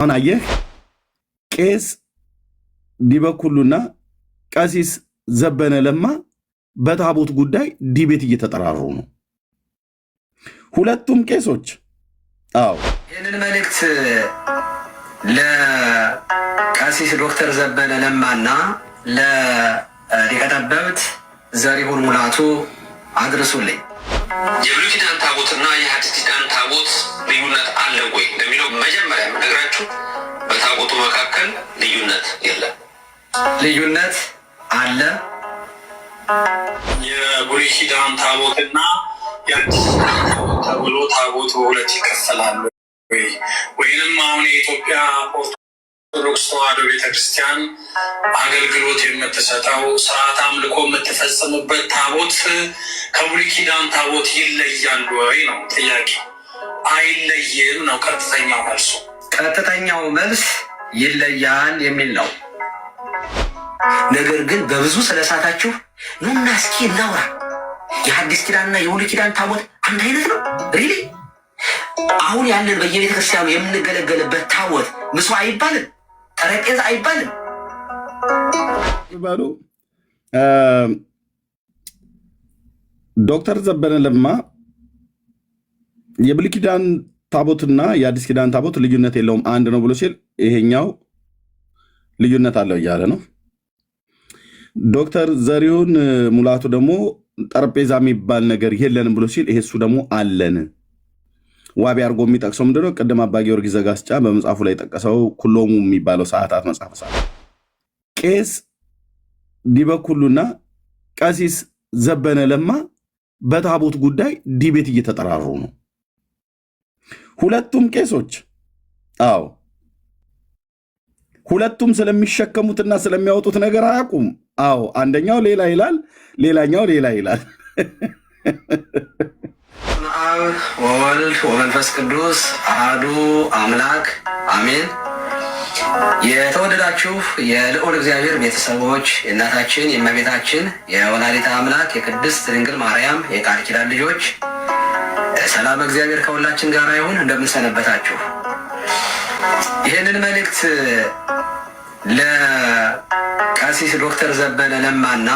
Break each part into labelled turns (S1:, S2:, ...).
S1: አሁን አየህ ቄስ ዲበኩሉና ቀሲስ ዘበነ ለማ በታቦት ጉዳይ ዲቤት እየተጠራሩ ነው። ሁለቱም ቄሶች። አዎ
S2: ይህንን መልእክት ለቀሲስ ዶክተር ዘበነ ለማና ለሊቀ ጠበብት ዘሪሁን ሙላቱ አድርሱልኝ። የብሉይ ኪዳን ታቦትና የሐዲስ ኪዳን ታቦት ልዩነት አለ ወይ እንደሚለው መጀመሪያ የምነግራችሁ በታቦቱ መካከል ልዩነት የለም። ልዩነት አለ።
S3: የብሉይ ኪዳን ታቦትና የሐዲስ ኪዳን ታቦት ተብሎ ታቦት በሁለት ይከፈላሉ ወይንም አሁን የኢትዮጵያ ኦርቶዶክስ ተዋሕዶ ቤተክርስቲያን አገልግሎት የምትሰጠው ስርዓት አምልኮ የምትፈጽምበት ታቦት ከብሉይ ኪዳን ታቦት ይለያል ወይ ነው ጥያቄው። አይለይም ነው ቀጥተኛው መልሱ።
S2: ቀጥተኛው መልስ ይለያል የሚል ነው። ነገር ግን በብዙ ስለሳታችሁ ኑና እስኪ እናውራ። የሐዲስ ኪዳንና የብሉይ ኪዳን ታቦት አንድ አይነት ነው? ሪሊ አሁን ያንን በየቤተ ክርስቲያኑ የምንገለገልበት ታቦት ምስዋ አይባልም? ጠረጴዛ አይባልም?
S1: ባሉ ዶክተር ዘበነ ለማ የብሉይ ኪዳን ታቦትና የአዲስ ኪዳን ታቦት ልዩነት የለውም አንድ ነው ብሎ ሲል ይሄኛው ልዩነት አለው እያለ ነው። ዶክተር ዘሪሁን ሙላቱ ደግሞ ጠረጴዛ የሚባል ነገር የለንም ብሎ ሲል ይሄ እሱ ደግሞ አለን። ዋቢ አድርጎ የሚጠቅሰው ምንድነው? ቅድም አባ ጊዮርጊስ ዘጋስጫ በመጽሐፉ ላይ ጠቀሰው ኩሎሙ የሚባለው ሰዓታት መጽሐፍ ቄስ ዲበኩሉና ቀሲስ ዘበነ ለማ በታቦት ጉዳይ ዲቤት እየተጠራሩ ነው። ሁለቱም ቄሶች። አዎ ሁለቱም ስለሚሸከሙትና ስለሚያወጡት ነገር አያውቁም። አዎ አንደኛው ሌላ ይላል፣ ሌላኛው ሌላ ይላል።
S2: አብ ወወልድ ወመንፈስ ቅዱስ አሐዱ አምላክ አሜን። የተወደዳችሁ የልዑል እግዚአብሔር ቤተሰቦች፣ የእናታችን የእመቤታችን የወላዲተ አምላክ የቅድስት ድንግል ማርያም የቃል ኪዳን ልጆች ሰላም እግዚአብሔር ከሁላችን ጋር ይሁን። እንደምንሰነበታችሁ። ይህንን መልእክት ለቀሲስ ዶክተር ዘበነ ለማና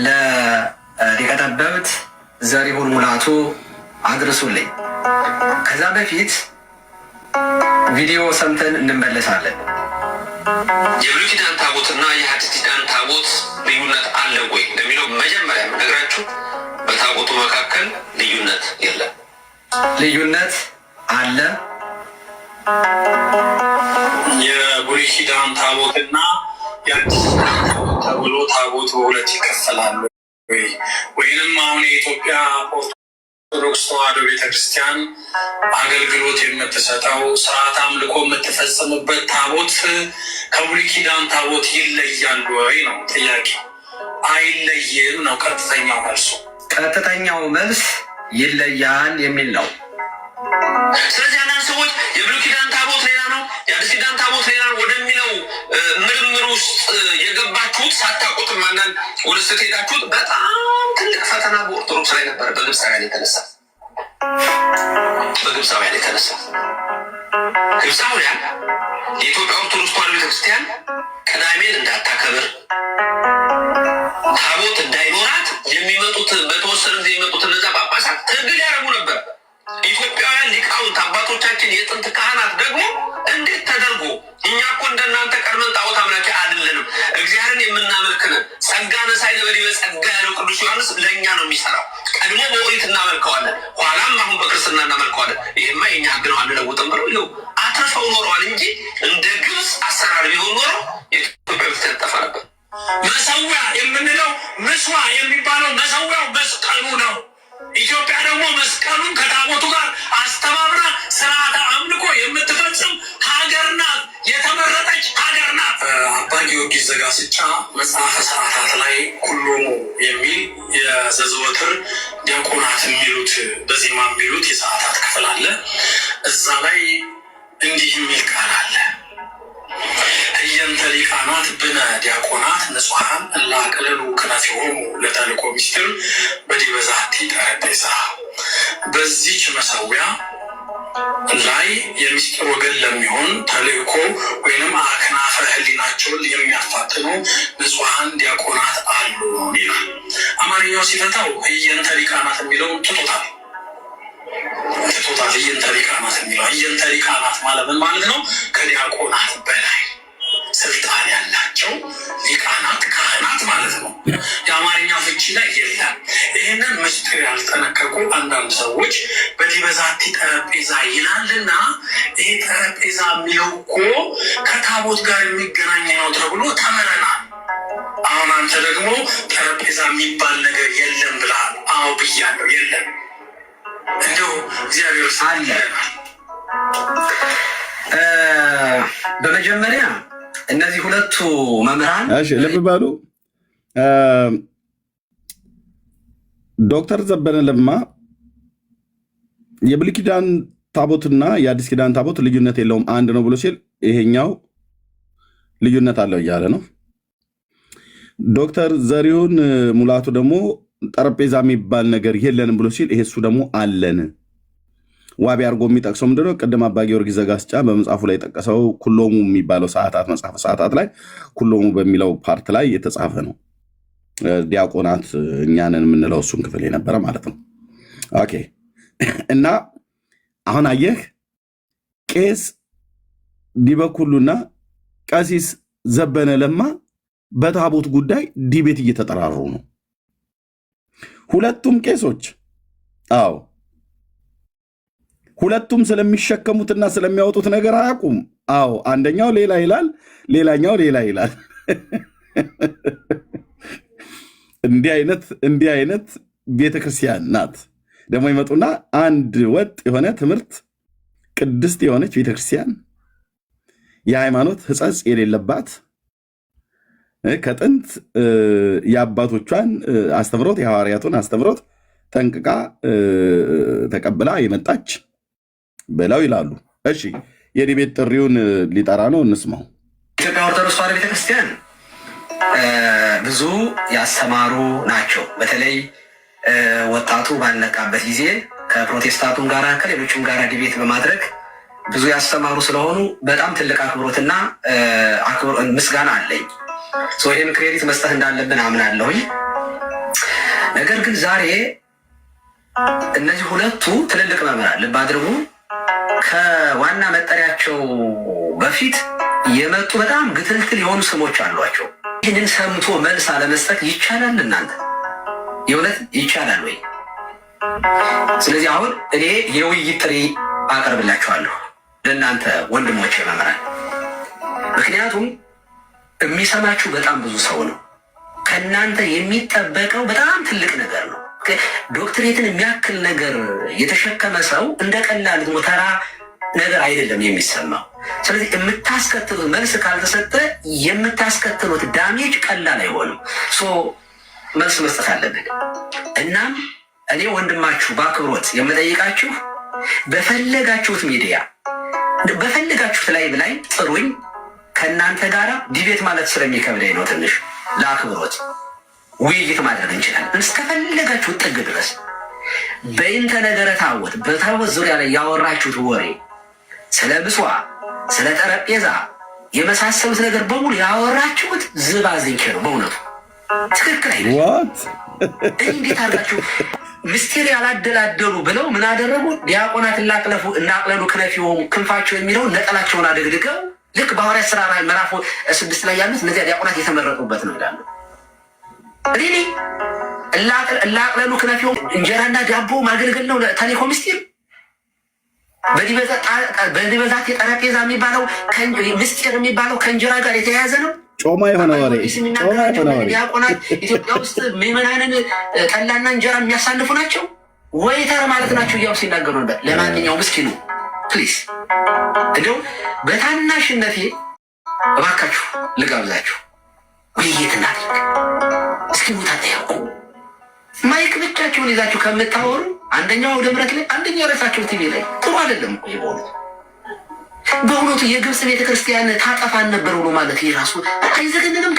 S2: ለሊቀ ጠበብት ዘሪሁን ሙላቱ አድርሱልኝ። ከዛ በፊት ቪዲዮ ሰምተን እንመለሳለን። የብሉይ ኪዳን ታቦትና የሐዲስ ኪዳን ታቦት ልዩነት አለ ወይ እንደሚለው መጀመሪያ የምነግራችሁ በታቦቱ መካከል ልዩነት የለም። ልዩነት አለ።
S3: የብሉይ ኪዳን ታቦትና የሐዲስ ኪዳን ታቦት ተብሎ ታቦት በሁለት ይከፈላሉ ወይንም አሁን የኢትዮጵያ ኦርቶዶክስ ተዋሕዶ ቤተክርስቲያን አገልግሎት የምትሰጠው ስርዓት አምልኮ የምትፈጽምበት ታቦት ከብሉይ ኪዳን ታቦት ይለያል ወይ ነው ጥያቄው። አይለይም ነው ቀጥተኛው መልሱ።
S2: ቀጥተኛው መልስ ይለያል የሚል ነው።
S3: ስለዚህ አንዳንድ ሰዎች የብሉይ ኪዳን ታቦት ሌላ ነው፣ የአዲስ ኪዳን ታቦት ሌላ ነው ወደሚለው ምርምር ውስጥ የገባችሁት ሳታውቁትም አንዳንድ ወደ ስህተት ሄዳችሁት በጣም ትልቅ ፈተና በኦርቶዶክስ ላይ ነበር። በግብፃውያን የተነሳ ግብፃውያን የኢትዮጵያ ኦርቶዶክስ ተዋሕዶ ቤተክርስቲያን ቅዳሜን እንዳታከብር ታቦት እንዳይኖራት የሚመጡት በተወሰነ ጊዜ የሚመጡት እነዛ ጳጳሳት ትግል ያደረጉ ነበር። ኢትዮጵያውያን ሊቃውንት አባቶቻችን የጥንት ካህናት ደግሞ እንዴት ተደርጎ እኛ እኮ እንደናንተ ቀድመን ጣዖት አምላኪ አይደለንም፣ እግዚአብሔርን የምናመልክነን ጸጋ ነሳይነ በዲበ ጸጋ ያለው ቅዱስ ዮሐንስ ለእኛ ነው የሚሰራው። ቀድሞ በኦሪት እናመልከዋለን፣ ኋላም አሁን በክርስትና እናመልከዋለን። ይህማ የኛ ህግ ነው አንለውጥም ብለው ይኸው አትርፈው ኖረዋል እንጂ እንደ ግብፅ አሰራር ቢሆን ኖሮ የኢትዮጵያ ቤተክርስቲያን ጠፋ ነበር።
S4: መሰዊያ የምንለው ምስዋ የሚባለው መሰዊያው መስቀሉ ነው። ኢትዮጵያ ደግሞ መስቀሉን ከታቦቱ ጋር አስተባብራ ስርዓተ አምልኮ የምትፈጽም ሀገር ናት። የተመረጠች ሀገር ናት።
S3: አባ ጊዮርጊስ ዘጋስጫ መጽሐፈ ሰዓታት ላይ ኩሎሙ የሚል የዘዘወትር ዲያቆናት የሚሉት በዜማ የሚሉት የሰዓታት ክፍል አለ። እዛ ላይ እንዲህ የሚል ቃል አለ። እየንተ ሊቃናት ብነ ዲያቆናት ንጹሐን እላቅልሉ ክነፊሆሙ ለተልእኮ ምስጢር በዲበ ዛቲ ጠረጴዛ። በዚች መሰዊያ
S4: ላይ የሚስጥር ወገን ለሚሆን ተልእኮ ወይንም አክናፈ ህሊናቸውን የሚያፋጥኑ ንጹሐን ዲያቆናት አሉ ይላል። አማርኛው ሲፈታው ህየንተ ሊቃናት የሚለውን ትቶታል። ህየንተ ሊቃናት የሚለው ህየንተ ሊቃናት ማለት ምን ማለት ነው? ከዲያቆናት በላይ ስልጣን ያላቸው ሊቃናት ካህናት ማለት ነው። የአማርኛ ፍቺ ላይ የለም። ይህንን ምስጢር ያልጠነቀቁ አንዳንድ ሰዎች በዚህ በዛቲ ጠረጴዛ ይላልና ይህ ጠረጴዛ የሚለው እኮ ከታቦት ጋር የሚገናኝ ነው ተብሎ ተምረናል። አሁን አንተ ደግሞ ጠረጴዛ የሚባል ነገር የለም ብለሃል። አዎ ብያለሁ፣ የለም። እንደው እግዚአብሔር
S2: አለ። በመጀመሪያ እነዚህ ሁለቱ መምህራን
S1: ልብ በሉ። ዶክተር ዘበነ ለማ የብሉይ ኪዳን ታቦትና የአዲስ ኪዳን ታቦት ልዩነት የለውም አንድ ነው ብሎ ሲል ይሄኛው ልዩነት አለው እያለ ነው። ዶክተር ዘሪሁን ሙላቱ ደግሞ ጠረጴዛ የሚባል ነገር የለንም ብሎ ሲል ይሄሱ ደግሞ አለን። ዋቢ አድርጎ የሚጠቅሰው ምንድነው? ቅድም አባ ጊዮርጊስ ዘጋስጫ በመጽሐፉ ላይ የጠቀሰው ኩሎሙ የሚባለው ሰዓታት መጽሐፍ ሰዓታት ላይ ኩሎሙ በሚለው ፓርት ላይ የተጻፈ ነው። ዲያቆናት እኛንን የምንለው እሱን ክፍል የነበረ ማለት ነው። ኦኬ። እና አሁን አየህ ቄስ ዲበኩሉና ቀሲስ ዘበነ ለማ በታቦት ጉዳይ ዲቤት እየተጠራሩ ነው። ሁለቱም ቄሶች አዎ ሁለቱም ስለሚሸከሙትና ስለሚያወጡት ነገር አያውቁም። አዎ አንደኛው ሌላ ይላል፣ ሌላኛው ሌላ ይላል። እንዲህ አይነት ቤተክርስቲያን ናት። ደግሞ ይመጡና አንድ ወጥ የሆነ ትምህርት ቅድስት የሆነች ቤተክርስቲያን የሃይማኖት ሕጸጽ የሌለባት ከጥንት የአባቶቿን አስተምሮት የሐዋርያቱን አስተምሮት ጠንቅቃ ተቀብላ የመጣች ብለው ይላሉ። እሺ የዲቤት ጥሪውን ሊጠራ ነው፣ እንስማው።
S2: ኢትዮጵያ ኦርቶዶክስ ተዋሕዶ ቤተክርስቲያን ብዙ ያስተማሩ ናቸው። በተለይ ወጣቱ ባልነቃበት ጊዜ ከፕሮቴስታንቱም ጋር ከሌሎችም ጋር ዲቤት በማድረግ ብዙ ያስተማሩ ስለሆኑ በጣም ትልቅ አክብሮትና ምስጋና አለኝ። ይህም ክሬዲት መስጠት እንዳለብን አምናለሁኝ። ነገር ግን ዛሬ እነዚህ ሁለቱ ትልልቅ መምህራን ልብ አድርጉ፣ ከዋና መጠሪያቸው በፊት የመጡ በጣም ግትልትል የሆኑ ስሞች አሏቸው። ይህንን ሰምቶ መልስ አለመስጠት ይቻላል? እናንተ የእውነት ይቻላል ወይ? ስለዚህ አሁን እኔ የውይይት ጥሪ አቀርብላችኋለሁ ለእናንተ ወንድሞቼ መምህራን። ምክንያቱም የሚሰማችሁ በጣም ብዙ ሰው ነው። ከእናንተ የሚጠበቀው በጣም ትልቅ ነገር ነው። ዶክትሬትን የሚያክል ነገር የተሸከመ ሰው እንደ ቀላል ተራ ነገር አይደለም የሚሰማው። ስለዚህ የምታስከትሉት መልስ ካልተሰጠ የምታስከትሉት ዳሜጅ ቀላል አይሆንም። መልስ መስጠት አለብን። እናም እኔ ወንድማችሁ በአክብሮት የምጠይቃችሁ በፈለጋችሁት ሚዲያ በፈለጋችሁት ላይ ጥሩኝ። ከእናንተ ጋር ዲቤት ማለት ስለሚከብደኝ ነው። ትንሽ ለአክብሮት ውይይት ማድረግ እንችላለን እስከፈለጋችሁ ጥግ ድረስ። በይንተ ነገረ ታቦት በታቦት ዙሪያ ላይ ያወራችሁት ወሬ ስለ ብሷ፣ ስለ ጠረጴዛ የመሳሰሉት ነገር በሙሉ ያወራችሁት ዝባዝንኬ ነው። በእውነቱ ትክክል አይደለም። እንዴት አድርጋችሁ ምስጢር ያላደላደሉ ብለው ምን አደረጉ? ዲያቆናት እናቅለሉ ክነፊሆሙ ክንፋቸው የሚለውን ነጠላቸውን አደግድገው ልክ በሐዋርያት ሥራ ምዕራፍ 6 ላይ ያሉት እነዚያ ዲያቆናት የተመረጡበት ነው ይላሉ። እኔ እላቅለሉ ክነፊሆሙ እንጀራና ዳቦ ማገልገል ነው ተልእኮ ምስጢር። በዲበዛት የጠረጴዛ የሚባለው ምስጢር የሚባለው ከእንጀራ ጋር የተያያዘ ነው።
S1: ጮማ የሆነ ወሬ
S2: ዲያቆናት ኢትዮጵያ ውስጥ ምዕመናንን ጠላና እንጀራ የሚያሳልፉ ናቸው ወይተር ማለት ናቸው እያሉ ሲናገሩ ነበር። ለማንኛውም ምስኪኑ ፕሊዝ እንዲሁም በታናሽነቴ እባካችሁ ልጋብዛችሁ ውይይት እናድርግ። እስኪ ቦታ ጠያቁ። ማይክ ብቻችሁን ይዛችሁ ከምታወሩ አንደኛው ወደ ምረት ላይ አንደኛው ራሳቸው ቲቪ ላይ ጥሩ አይደለም እኮ በእውነቱ የግብፅ ቤተክርስቲያን ታጠፋን ነበር ብሎ ማለት ይህ ራሱ አይዘገንንም?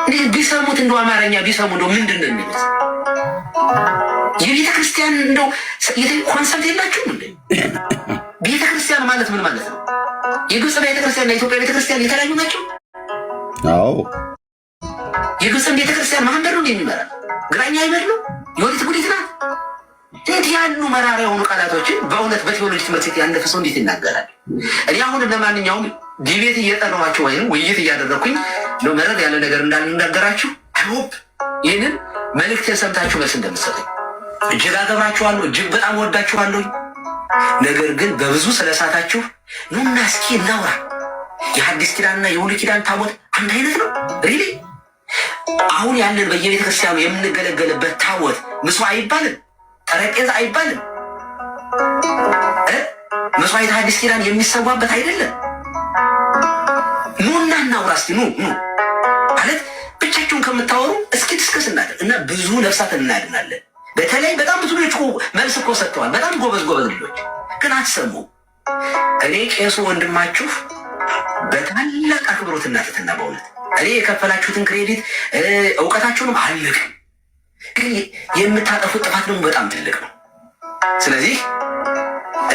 S2: ግን ቢሰሙት እንደው አማርኛ ቢሰሙ እንደው ምንድን ነው የሚሉት? የቤተ ክርስቲያን እንደው ኮንሰፕት የላችሁም እንዴ? ቤተ ክርስቲያን ማለት ምን ማለት ነው? የግብፅ ቤተ ክርስቲያንና የኢትዮጵያ ቤተ ክርስቲያን የተለያዩ ናቸው?
S1: አዎ።
S2: የግብፅን ቤተ ክርስቲያን መሐመድ ነው የሚመራ ግራኛ አይመድ ነው የወዲት ጉዲት ናት። እንዲህ ያሉ መራራ የሆኑ ቃላቶችን በእውነት በቴዎሎጂ ትምህርት ቤት ያለፈ ሰው እንዴት ይናገራል? እኔ አሁንም ለማንኛውም ዲቤት እየጠራኋችሁ ወይም ውይይት እያደረግኩኝ ነው መረድ ያለ ነገር እንዳልናገራችሁ አይሆፕ ይህንን መልእክት ሰምታችሁ መልስ እንደምትሰጡኝ እጅግ አከብራችኋለሁ፣ እጅግ በጣም ወዳችኋለሁ። ነገር ግን በብዙ ስለሳታችሁ ኑና እስኪ እናውራ። የሐዲስ ኪዳንና የብሉይ ኪዳን ታቦት አንድ አይነት ነው? ሪሊ አሁን ያለን በየቤተ ክርስቲያኑ የምንገለገልበት ታቦት ምስዋ አይባልም? ጠረጴዛ አይባልም? መስዋዕት ሐዲስ ኪዳን የሚሰዋበት አይደለም? ኑና እናውራ እስኪ ኑ ማለት ብቻችሁን ከምታወሩ እስኪ ዲስከስ እናደርግ እና ብዙ ነፍሳት እናድናለን። በተለይ በጣም ብዙ ልጆች መልስ እኮ ሰጥተዋል። በጣም ጎበዝ ልጆች ግን አትሰሙ። እኔ ቄሱ ወንድማችሁ በታላቅ አክብሮትና ትሕትና በእውነት እኔ የከፈላችሁትን ክሬዲት እውቀታችሁንም አልልቅም፣ ግን የምታጠፉት ጥፋት ደግሞ በጣም ትልቅ ነው። ስለዚህ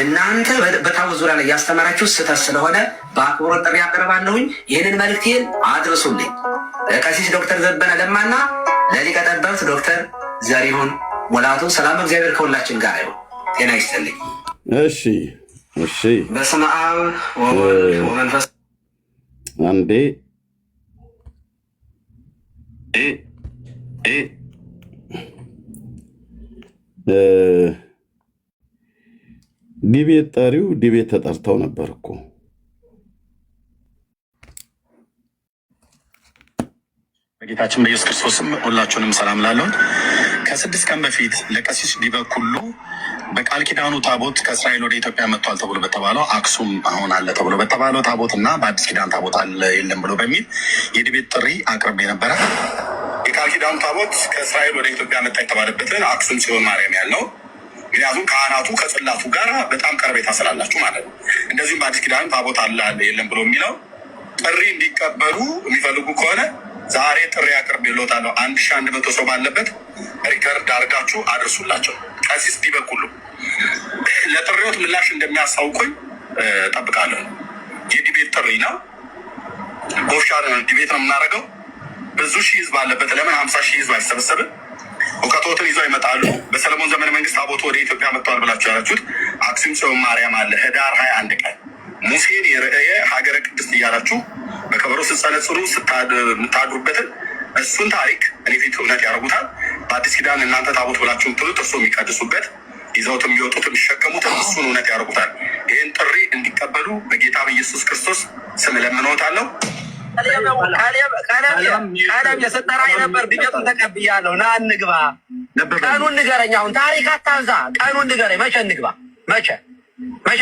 S2: እናንተ በታቦት ዙሪያ ላይ ያስተማራችሁ ስህተት ስለሆነ በአክብሮት ጥሪ አቀርባለሁኝ። ይህንን መልእክቴን አድርሱልኝ። ቀሲስ ዶክተር ዘበነ ለማና ለሊቀ ጠበብት ዶክተር ዘሪሁን ሙላቱ። ሰላም እግዚአብሔር ከሁላችን ጋር ይሁን። ጤና ይስጥልኝ።
S1: እሺ።
S2: በስመ አብ ወወልድ ወመንፈስ
S1: አንዴ ዲቤት ጠሪው ዲቤት ተጠርተው ነበር እኮ።
S5: በጌታችን በኢየሱስ ክርስቶስም ሁላችሁንም ሰላም ላለሁ። ከ6 ቀን በፊት ለቀሲስ ዲበኩሉ በቃል ኪዳኑ ታቦት ከእስራኤል ወደ ኢትዮጵያ መጥቷል ተብሎ በተባለው አክሱም አሁን አለ ተብሎ በተባለው ታቦት እና በአዲስ ኪዳን ታቦት አለ የለም ብሎ በሚል የዲቤት ጥሪ አቅርቤ ነበረ። የቃል ኪዳኑ ታቦት ከእስራኤል ወደ ኢትዮጵያ መጣ የተባለበትን አክሱም ጽዮን ማርያም ያለው ምክንያቱም ካህናቱ ከጽላቱ ጋር በጣም ቀረቤታ ስላላችሁ ማለት ነው። እንደዚሁም በአዲስ ኪዳን ታቦት አለ የለም ብሎ የሚለው ጥሪ እንዲቀበሉ የሚፈልጉ ከሆነ ዛሬ ጥሪ አቅርቤልዎታለሁ። 1100 ሰው ባለበት ሪከርድ አድርጋችሁ አድርሱላቸው። ቀሲስ ዲበኩሉ ለጥሪዎት ምላሽ እንደሚያሳውቁኝ ጠብቃለሁ። የዲቤት ጥሪ ነው። ኦፊሻል ዲቤት ነው የምናደርገው። ብዙ ሺህ ህዝብ አለበት። ለምን 50 ሺህ ህዝብ አይሰበሰብም? እውቀቶትን ይዘው ይመጣሉ። በሰለሞን ዘመነ መንግስት ታቦቱ ወደ ኢትዮጵያ መጥቷል ብላችሁ ያላችሁት አክሱም ጽዮን ማርያም አለ ህዳር 21 ቀን ሙሴን የርዕየ ሀገረ ቅድስት እያላችሁ በከበሮ ስትጸነጽሩ የምታድሩበትን እሱን ታሪክ እኔ ፊት እውነት ያደርጉታል። በአዲስ ኪዳን እናንተ ታቦት ብላችሁ ምትሉት እርሶ የሚቀድሱበት ይዘውት የሚወጡት የሚሸከሙትን እሱን እውነት ያደርጉታል። ይህን ጥሪ እንዲቀበሉ በጌታ በኢየሱስ ክርስቶስ ስም እለምንዎታለሁ።
S2: ቀለም የሰጠራኝ ነበር። ድገቱን ተቀብያለሁ። ና እንግባ። ቀኑን ንገረኝ። አሁን ታሪክ አታብዛ። ቀኑን ንገረኝ። መቼ እንግባ? መቼ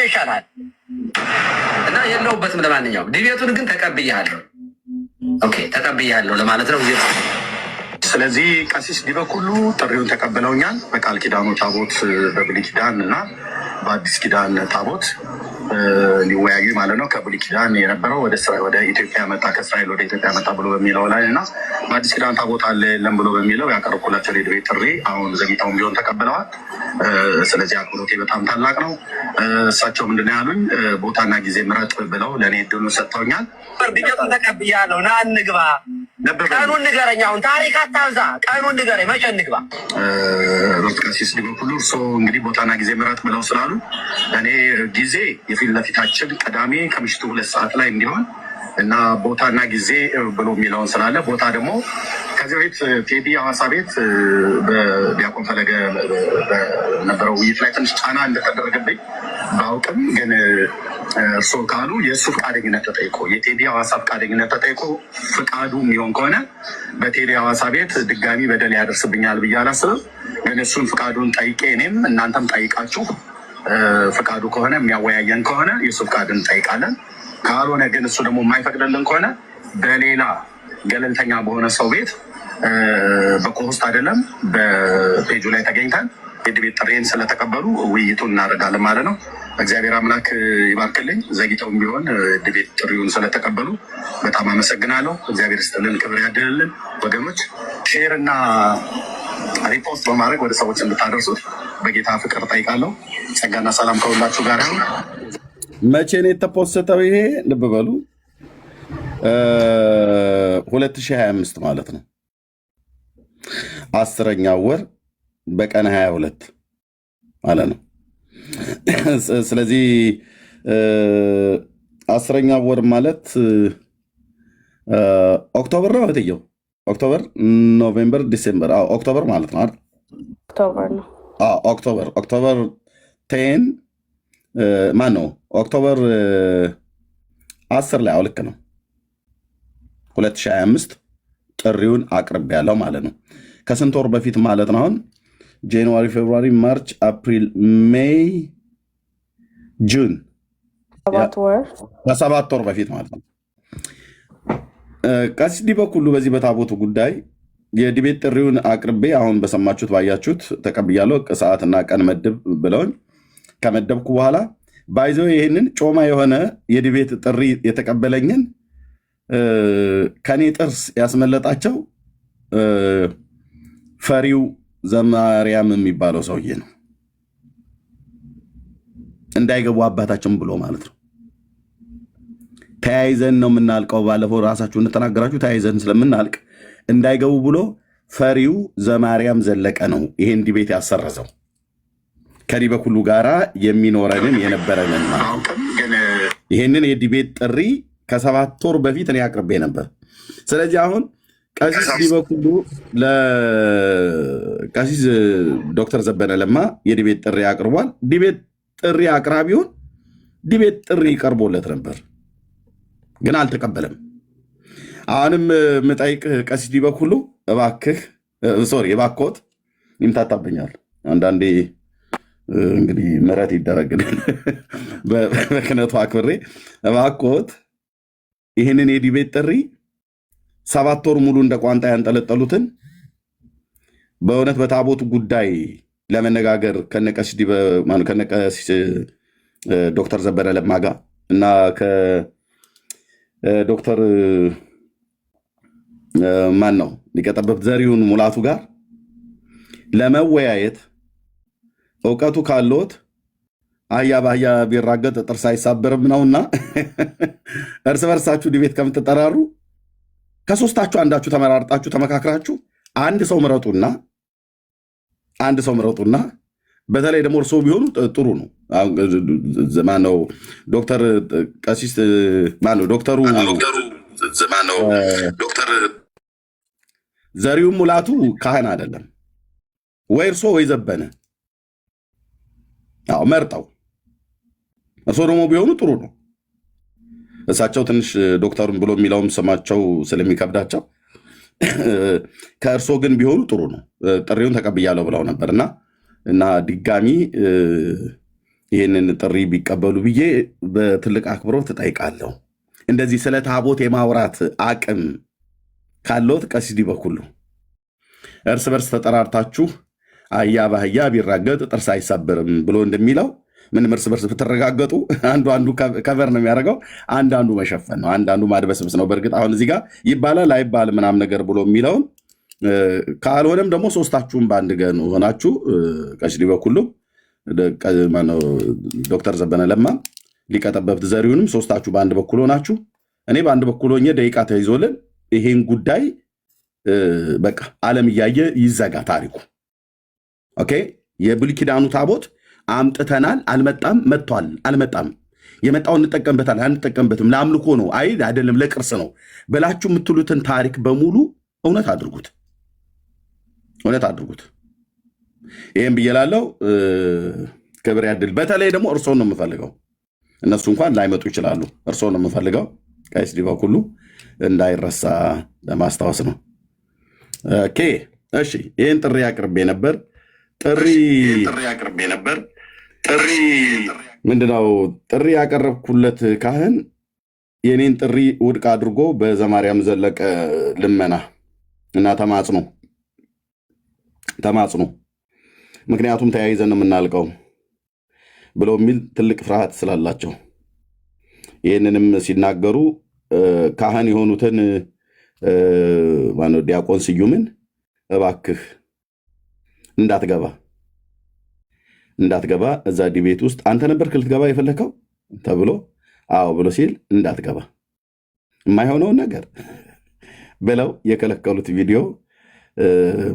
S2: ይሻላል? እና የለሁበትም። ለማንኛውም ዲቤቱን ግን ተቀብያለሁ። ኦኬ ተቀብያለሁ ለማለት ነው።
S5: ስለዚህ ቀሲስ ዲበኩሉ ጥሪውን ተቀብለውኛል። በቃል ኪዳኑ ታቦት በብሉይ ኪዳን እና በአዲስ ኪዳን ታቦት ሊወያዩ ማለት ነው። ከብሉይ ኪዳን የነበረው ወደ ኢትዮጵያ መጣ፣ ከእስራኤል ወደ ኢትዮጵያ መጣ ብሎ በሚለው ላይ እና በአዲስ ኪዳን ታቦት አለ የለም ብሎ በሚለው ያቀረብኩላቸው የዲቤት ጥሪ አሁን ዘግይተውም ቢሆን ተቀብለዋል። ስለዚህ አክብሮቴ በጣም ታላቅ ነው። እሳቸው ምንድነው ያሉኝ? ቦታና ጊዜ ምረጥ ብለው ለእኔ እድሉን ሰጥተውኛል።
S2: ድገቱን ተቀብያለሁ። ና እንግባ። ቀኑን ንገረኝ። አሁን ታሪክ አታብዛ። ቀኑን ንገረኝ። መቼ እንግባ?
S5: ቀሲስ ዲበኩሉ እርስዎ እንግዲህ ቦታና ጊዜ ምረጥ ብለው ስላሉ እኔ ጊዜ የፊት ለፊታችን ቅዳሜ ከምሽቱ 2 ሰዓት ላይ እንዲሆን እና ቦታና ጊዜ ብሎ የሚለውን ስላለ ቦታ ደግሞ ከዚህ በፊት ቴዲ ሐዋሳ ቤት በዲያቆን ፈለገ በነበረው ውይይት ላይ ትንሽ ጫና እንደተደረገብኝ ባውቅም ግን እርስዎ ካሉ የእሱ ፈቃደኝነት ተጠይቆ የቴዲ ሐዋሳ ፈቃደኝነት ተጠይቆ ፍቃዱ የሚሆን ከሆነ በቴዲ ሐዋሳ ቤት ድጋሚ በደል ያደርስብኛል ብዬ አላስብም። ግን እሱን ፍቃዱን ጠይቄ እኔም እናንተም ጠይቃችሁ ፍቃዱ ከሆነ የሚያወያየን ከሆነ የእሱ ፍቃድን እንጠይቃለን። ካልሆነ ግን እሱ ደግሞ የማይፈቅድልን ከሆነ በሌላ ገለልተኛ በሆነ ሰው ቤት በኮሆስት አይደለም በፔጁ ላይ ተገኝተን የዲቤት ጥሪን ስለተቀበሉ ውይይቱን እናደርጋለን ማለት ነው። እግዚአብሔር አምላክ ይባርክልኝ። ዘግይተውም ቢሆን ዲቤት ጥሪውን ስለተቀበሉ በጣም አመሰግናለሁ። እግዚአብሔር ይስጥልን፣ ክብር ያድልልን። ወገኖች ሼር እና ሪፖስት በማድረግ ወደ ሰዎች እንድታደርሱት በጌታ ፍቅር ጠይቃለሁ። ጸጋና ሰላም ከሁላችሁ ጋር ይሁን።
S1: መቼ ነው የተፖሰተው? ይሄ ልብ በሉ 2025 ማለት ነው። 10ኛው ወር በቀን 22 ማለት ነው። ስለዚህ 10ኛው ወር ማለት ኦክቶበር ነው። እህትየው ኦክቶበር፣ ኖቬምበር፣ ዲሴምበር ኦክቶበር ማለት ነው አይደል?
S6: ኦክቶበር ነው።
S1: ኦክቶበር 10 ማን ነው? ኦክቶበር 10 ላይ ልክ ነው 2025 ጥሪውን አቅርቤያለሁ ማለት ነው። ከስንት ወር በፊት ማለት ነው? አሁን ጃንዋሪ፣ ፌብሩዋሪ፣ ማርች፣ አፕሪል፣ ሜይ፣ ጁን ከ7 ወር በፊት ማለት ነው። ቀሲስ ዲበኩሉ በዚህ በታቦቱ ጉዳይ የዲቤት ጥሪውን አቅርቤ አሁን በሰማችሁት ባያችሁት ተቀብያለሁ። ሰዓትና ቀን መድብ ብለውኝ ከመደብኩ በኋላ ባይዘው ይህንን ጮማ የሆነ የዲቤት ጥሪ የተቀበለኝን ከኔ ጥርስ ያስመለጣቸው ፈሪው ዘማርያም የሚባለው ሰውዬ ነው። እንዳይገቡ አባታችን ብሎ ማለት ነው። ተያይዘን ነው የምናልቀው። ባለፈው ራሳችሁ እንደተናገራችሁ ተያይዘን ስለምናልቅ እንዳይገቡ ብሎ ፈሪው ዘማርያም ዘለቀ ነው ይሄን ዲቤት ያሰረዘው። ከዲበኩሉ ጋራ የሚኖረንን የነበረንን ማለት ይሄንን የዲቤት ጥሪ ከ7 ወር በፊት እኔ አቅርቤ ነበር። ስለዚህ አሁን ቀሲስ ዲበኩሉ ለቀሲስ ዶክተር ዘበነ ለማ የዲቤት ጥሪ አቅርቧል። ዲቤት ጥሪ አቅራቢውን ዲቤት ጥሪ ቀርቦለት ነበር፣ ግን አልተቀበለም። አሁንም ምጠይቅ ቀሲስ ዲበኩሉ እባክዎት ይምታታብኛል አንዳንዴ እንግዲህ ምሕረት ይደረግልን በክነቱ አክብሬ እባክዎት ይህንን የዲቤት ጥሪ 7 ወር ሙሉ እንደ ቋንጣ ያንጠለጠሉትን በእውነት በታቦቱ ጉዳይ ለመነጋገር ከነቀሲስ ዶክተር ዘበነ ለማ ጋር እና ከዶክተር ማን ነው ሊቀ ጠበብት ዘሪሁን ሙላቱ ጋር ለመወያየት እውቀቱ ካለዎት አህያ በአህያ ቢራገጥ ጥርስ አይሳበርም ነውና እርስ በርሳችሁ ዲቤት ከምትጠራሩ ከሶስታችሁ አንዳችሁ ተመራርጣችሁ ተመካክራችሁ አንድ ሰው ምረጡና በተለይ ደግሞ እርሶ ቢሆኑ ጥሩ ነው። ማነው ዶክተር ቀሲስ ማነው ዶክተሩ ዶክተር ዘሪሁን ሙላቱ ካህን አይደለም ወይ እርሶ ወይ ዘበነ መርጠው እርሶ ደግሞ ቢሆኑ ጥሩ ነው። እሳቸው ትንሽ ዶክተሩን ብሎ የሚለውም ስማቸው ስለሚከብዳቸው ከእርሶ ግን ቢሆኑ ጥሩ ነው። ጥሪውን ተቀብያለሁ ብለው ነበርና እና ድጋሚ ይህንን ጥሪ ቢቀበሉ ብዬ በትልቅ አክብሮት እጠይቃለሁ። እንደዚህ ስለ ታቦት የማውራት አቅም ካለዎት ቀሲስ ዲበኩሉ እርስ በርስ ተጠራርታችሁ አህያ በአህያ ቢራገጥ ጥርስ አይሳበርም ብሎ እንደሚለው ምንም እርስ በርስ ብትረጋገጡ አንዱ ከቨር ነው የሚያደርገው፣ አንዳንዱ መሸፈን ነው፣ አንዳንዱ ማድበስብስ ነው። በእርግጥ አሁን እዚህ ጋር ይባላል አይባል ምናም ነገር ብሎ የሚለውን ካልሆነም ደግሞ ሶስታችሁም በአንድ ገን ሆናችሁ ቀሲስ ዲበኩሉ ዶክተር ዘበነ ለማ ሊቀ ጠበብት ዘሪሁንም ሶስታችሁ በአንድ በኩል ሆናችሁ እኔ በአንድ በኩል ሆኜ ደቂቃ ተይዞልን ይሄን ጉዳይ በቃ ዓለም እያየ ይዘጋ ታሪኩ። ኦኬ የብሉይ ኪዳኑ ታቦት አምጥተናል፣ አልመጣም፣ መጥቷል፣ አልመጣም፣ የመጣውን እንጠቀምበታል፣ አንጠቀምበትም፣ ለአምልኮ ነው አይደለም ለቅርስ ነው ብላችሁ የምትሉትን ታሪክ በሙሉ እውነት አድርጉት። ይህም ብዬላለው። ክብር ያድል። በተለይ ደግሞ እርሶን ነው የምፈልገው። እነሱ እንኳን ላይመጡ ይችላሉ። እርሶን ነው የምፈልገው። ቀሲስ ዲበኩሉ እንዳይረሳ ለማስታወስ ነው። ኦኬ እሺ። ይህን ጥሪ አቅርቤ ነበር። ጥሪ ምንድነው? ጥሪ ያቀረብኩለት ካህን የኔን ጥሪ ውድቅ አድርጎ በዘማርያም ዘለቀ ልመና እና ተማጽኖ ምክንያቱም ተያይዘን የምናልቀው ብሎ የሚል ትልቅ ፍርሃት ስላላቸው ይህንንም ሲናገሩ ካህን የሆኑትን ዲያቆን ስዩምን እባክህ እንዳትገባ እዛ ዲቤት ውስጥ አንተ ነበርክ ልትገባ የፈለከው ተብሎ አዎ ብሎ ሲል እንዳትገባ የማይሆነውን ነገር ብለው የከለከሉት ቪዲዮ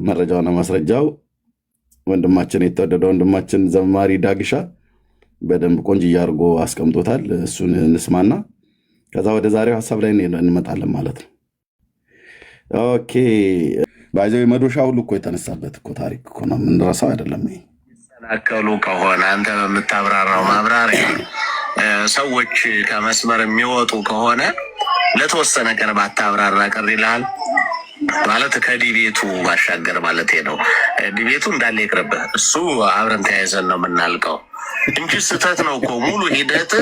S1: መረጃውና ማስረጃው ወንድማችን የተወደደ ወንድማችን ዘማሪ ዳግሻ በደንብ ቆንጅዬ አድርጎ አስቀምጦታል። እሱን እንስማና ከዛ ወደ ዛሬው ሀሳብ ላይ እንመጣለን ማለት ነው። ኦኬ ባይዘው መዶሻ ሁሉ እኮ የተነሳበት እኮ ታሪክ እኮ ነው፣ የምንረሳው አይደለም።
S3: ይሰናከሉ ከሆነ አንተ በምታብራራው ማብራሪያ ሰዎች ከመስመር የሚወጡ ከሆነ ለተወሰነ ቀን ባታብራራ ቀር ይልሃል ማለት ከዲቤቱ ባሻገር ማለት ነው። ዲቤቱ እንዳለ ይቅርብህ፣ እሱ አብረን ተያይዘን ነው የምናልቀው እንጂ ስህተት ነው እኮ ሙሉ ሂደት።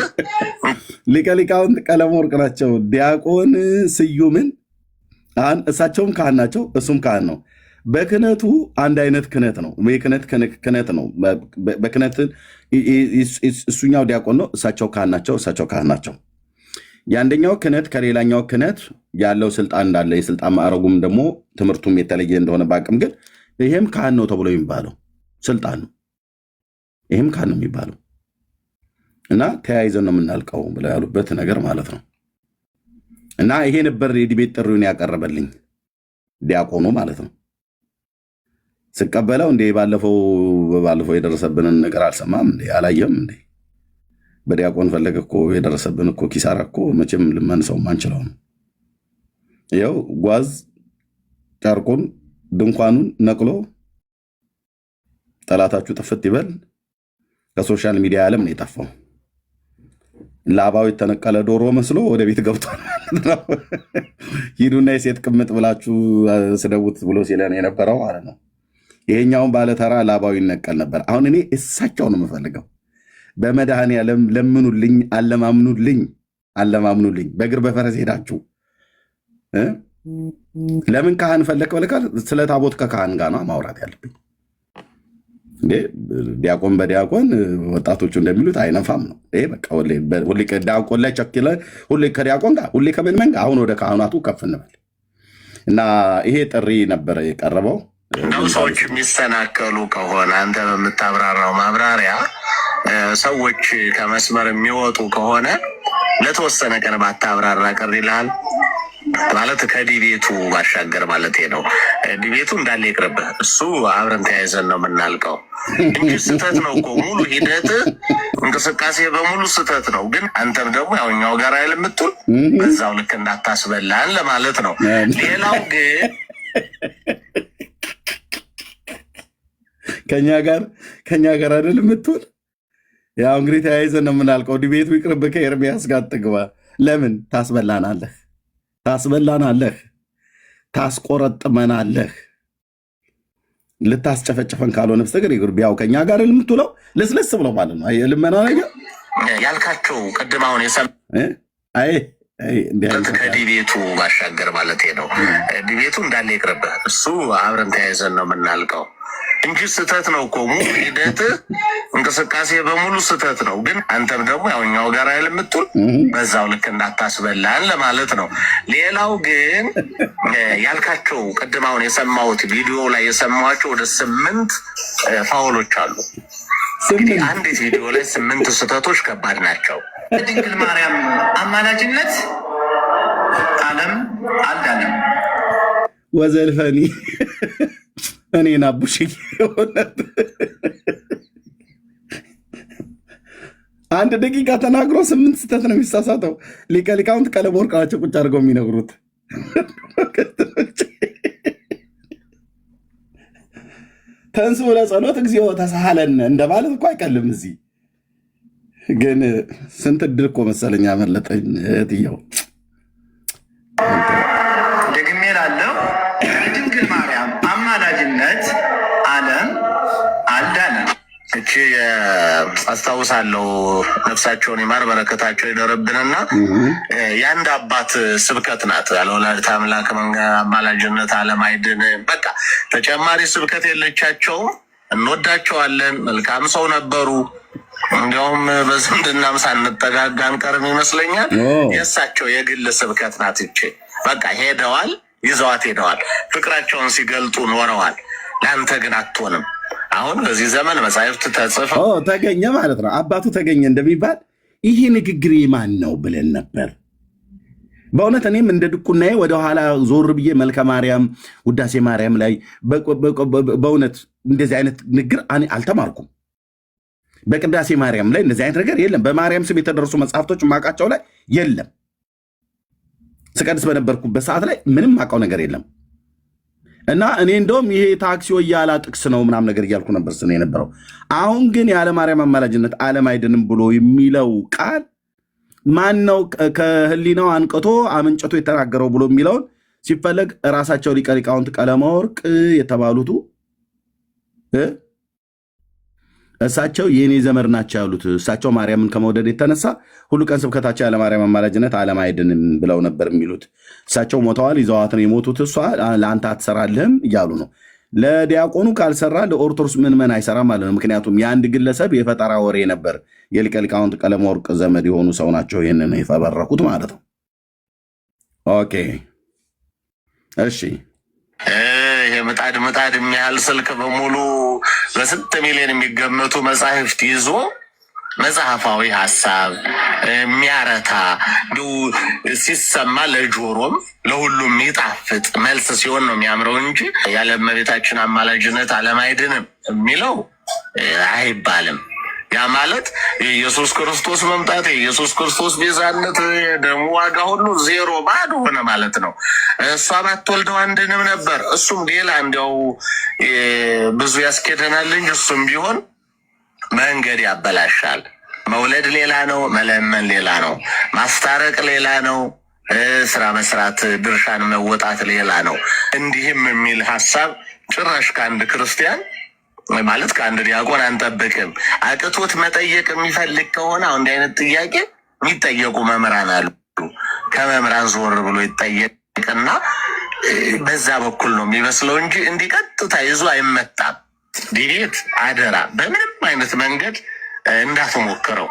S1: ሊቀ ሊቃውንት ቀለመወርቅ ናቸው ዲያቆን ስዩምን እሳቸውም ካህን ናቸው፣ እሱም ካህን ነው። በክህነቱ አንድ አይነት ክህነት ነው፣ ክህነት ነው። በክህነት እሱኛው ዲያቆን ነው፣ እሳቸው ካህን ናቸው፣ እሳቸው ካህን ናቸው። የአንደኛው ክህነት ከሌላኛው ክህነት ያለው ስልጣን እንዳለ የስልጣን ማዕረጉም ደግሞ ትምህርቱም የተለየ እንደሆነ ባቅም ግን ይሄም ካህን ነው ተብሎ የሚባለው ስልጣን ነው፣ ይሄም ካህን ነው የሚባለው እና ተያይዘን ነው የምናልቀው ብለው ያሉበት ነገር ማለት ነው። እና ይሄ ነበር የዲቤት ጥሪውን ያቀረበልኝ ዲያቆኑ ማለት ነው። ስቀበለው እንዴ ባለፈው የደረሰብንን ነገር አልሰማም እንዴ አላየም እንዴ? በዲያቆን ፈለገ እኮ የደረሰብን እኮ ኪሳራ እኮ መቼም ልመንሰው ማንችለው ነው። ያው ጓዝ ጨርቁን ድንኳኑን ነቅሎ ጠላታችሁ ጥፍት ይበል ከሶሻል ሚዲያ ዓለም ነው የጠፋው። ላባው የተነቀለ ዶሮ መስሎ ወደ ቤት ገብቷል ማለት ነው። ሂዱና የሴት ቅምጥ ብላችሁ ስደቡት ብሎ ሲለን የነበረው ማለት ነው። ይሄኛውን ባለተራ ላባው ይነቀል ነበር። አሁን እኔ እሳቸው ነው የምፈልገው። በመድኃኔዓለም ለምኑልኝ፣ አለማምኑልኝ። በእግር በፈረስ ሄዳችሁ ለምን ካህን ፈለክ በለካል። ስለ ታቦት ከካህን ጋር ነው ማውራት ያለብኝ። ዲያቆን በዲያቆን ወጣቶቹ እንደሚሉት አይነፋም ነው። ይሄ በቃ ሁሌ ዲያቆን ላይ ቸክለ ሁሌ ከዲያቆን ጋር ሁሌ ከምዕመን ጋር አሁን ወደ ካህናቱ ከፍ እንበል እና ይሄ ጥሪ ነበረ የቀረበው።
S3: እንደው ሰዎች የሚሰናከሉ ከሆነ አንተ በምታብራራው ማብራሪያ ሰዎች ከመስመር የሚወጡ ከሆነ ለተወሰነ ቀን ባታብራራ ቀር ይልሃል ማለት ከዲቤቱ ባሻገር ማለት ነው። ዲቤቱ እንዳለ ይቅርብህ፣ እሱ አብረን ተያይዘን ነው የምናልቀው እንጂ ስህተት ነው እኮ ሙሉ ሂደት እንቅስቃሴ በሙሉ ስህተት ነው። ግን አንተም ደግሞ ያው እኛው ጋር አይደል የምትውል በዛው ልክ እንዳታስበላን ለማለት ነው። ሌላው ግን
S1: ከኛ ጋር አይደል የምትውል። ያው እንግዲህ ተያይዘን ነው የምናልቀው። ዲቤቱ ይቅርብህ፣ ከኤርሚያስ ጋር ጥግባ። ለምን ታስበላናለህ? ታስቆረጥመናለህ። ልታስጨፈጨፈን ካልሆነ በስተቀር ያው ከኛ ጋር የምትውለው ልስልስ ብለው ማለት ነው። ልመና ነገር
S3: ያልካቸው ቅድም አሁን ከዲቤቱ ባሻገር ማለት ነው። ዲቤቱ እንዳለ ይቅርብህ፣ እሱ አብረን ተያይዘን ነው የምናልቀው እንጂ ስህተት ነው እኮ ሙሉ ሂደት እንቅስቃሴ በሙሉ ስህተት ነው። ግን አንተም ደግሞ ያው እኛው ጋር አይደል የምትውል በዛው ልክ እንዳታስበላን ለማለት ነው። ሌላው ግን ያልካቸው ቅድም አሁን የሰማሁት ቪዲዮ ላይ የሰማኋቸው ወደ 8 ፋውሎች አሉ። እንግዲህ አንድ ቪዲዮ ላይ 8 ስህተቶች ከባድ ናቸው።
S4: ድንግል ማርያም አማላጅነት ዓለም አልዳለም
S1: ወዘልፈኒ እኔን አቡሽ የሆነት አንድ ደቂቃ ተናግሮ 8 ስህተት ነው የሚሳሳተው። ሊቀ ሊቃውንት ቀለመወርቅ ናቸው ቁጭ አድርገው የሚነግሩት። ተንሥኡ ለጸሎት እግዚኦ ተሳሃለን እንደማለት እኮ አይቀልም። እዚህ ግን ስንት እድል እኮ መሰለኝ ያመለጠኝ እህትየው።
S4: ደግሜ ላለው የድንግል ማርያም አማላጅነት ዓለም አልዳለም።
S3: እቺ አስታውሳለሁ፣ ነፍሳቸውን ይማር በረከታቸው ይደርብንና የአንድ አባት ስብከት ናት። ያለወላዲተ አምላክ አማላጅነት ዓለም አይድንም። በቃ ተጨማሪ ስብከት የለቻቸውም። እንወዳቸዋለን፣ መልካም ሰው ነበሩ። እንዲያውም በዝምድናም ሳንጠጋጋ አንቀርም ይመስለኛል። የእሳቸው የግል ስብከት ናት እቺ። በቃ ሄደዋል፣ ይዘዋት ሄደዋል። ፍቅራቸውን ሲገልጡ ኖረዋል። ለአንተ ግን አትሆንም። አሁን በዚህ ዘመን መጻሕፍት ተጽፈው
S1: ተገኘ ማለት ነው። አባቱ ተገኘ እንደሚባል ይሄ ንግግር ማን ነው ብለን ነበር። በእውነት እኔም እንደ ድቁናዬ ወደኋላ ዞር ብዬ መልከ ማርያም፣ ውዳሴ ማርያም ላይ በእውነት እንደዚህ አይነት ንግግር አልተማርኩም። በቅዳሴ ማርያም ላይ እንደዚህ አይነት ነገር የለም። በማርያም ስም የተደረሱ መጽሐፍቶች ማቃቸው ላይ የለም። ስቀድስ በነበርኩበት ሰዓት ላይ ምንም ማቃው ነገር የለም። እና እኔ እንደውም ይሄ ታክሲዮ እያላ ጥቅስ ነው ምናም ነገር እያልኩ ነበር ስነ የነበረው። አሁን ግን ያለ ማርያም አማላጅነት ዓለም አይድንም ብሎ የሚለው ቃል ማን ነው? ከህሊናው አንቅቶ አመንጭቶ የተናገረው ብሎ የሚለውን ሲፈለግ ራሳቸው ሊቀ ሊቃውንት ቀለመወርቅ የተባሉቱ እሳቸው የኔ ዘመድ ናቸው ያሉት። እሳቸው ማርያምን ከመውደድ የተነሳ ሁሉ ቀን ስብከታቸው ያለ ማርያም አማላጅነት ዓለም አይድንም ብለው ነበር የሚሉት። እሳቸው ሞተዋል፣ ይዘዋት ነው የሞቱት። እሷ ለአንተ አትሰራልህም እያሉ ነው። ለዲያቆኑ ካልሰራ ለኦርቶዶክስ ምዕመን አይሰራም ማለት ነው። ምክንያቱም የአንድ ግለሰብ የፈጠራ ወሬ ነበር። የሊቀ ሊቃውንት ቀለመወርቅ ዘመድ የሆኑ ሰው ናቸው ይህንን የፈበረኩት ማለት ነው። ኦኬ እሺ።
S3: ይሄ ምጣድ የሚያህል ስልክ በሙሉ በስንት ሚሊዮን የሚገመቱ መጽሐፍት ይዞ መጽሐፋዊ ሀሳብ የሚያረታ ሲሰማ ለጆሮም ለሁሉም የሚጣፍጥ መልስ ሲሆን ነው የሚያምረው እንጂ ያለ እመቤታችን አማላጅነት ዓለም አይድንም የሚለው አይባልም። ያ ማለት የኢየሱስ ክርስቶስ መምጣት፣ የኢየሱስ ክርስቶስ ቤዛነት፣ ደግሞ ዋጋ ሁሉ ዜሮ ባዶ ሆነ ማለት ነው። እሷ ባትወልደው አንድንም ነበር። እሱም ሌላ እንዲያው ብዙ ያስኬደናል እንጂ እሱም ቢሆን መንገድ ያበላሻል። መውለድ ሌላ ነው፣ መለመን ሌላ ነው፣ ማስታረቅ ሌላ ነው፣ ስራ መስራት ድርሻን መወጣት ሌላ ነው። እንዲህም የሚል ሀሳብ ጭራሽ ከአንድ ክርስቲያን ማለት ከአንድ ዲያቆን አንጠብቅም። አቅቶት መጠየቅ የሚፈልግ ከሆነ አሁን እንዲህ አይነት ጥያቄ የሚጠየቁ መምህራን አሉ። ከመምህራን ዞር ብሎ ይጠየቅና በዛ በኩል ነው የሚመስለው እንጂ እንዲህ ቀጥታ ይዞ አይመጣም። ዲቤት አደራ በምንም አይነት መንገድ እንዳትሞክረው።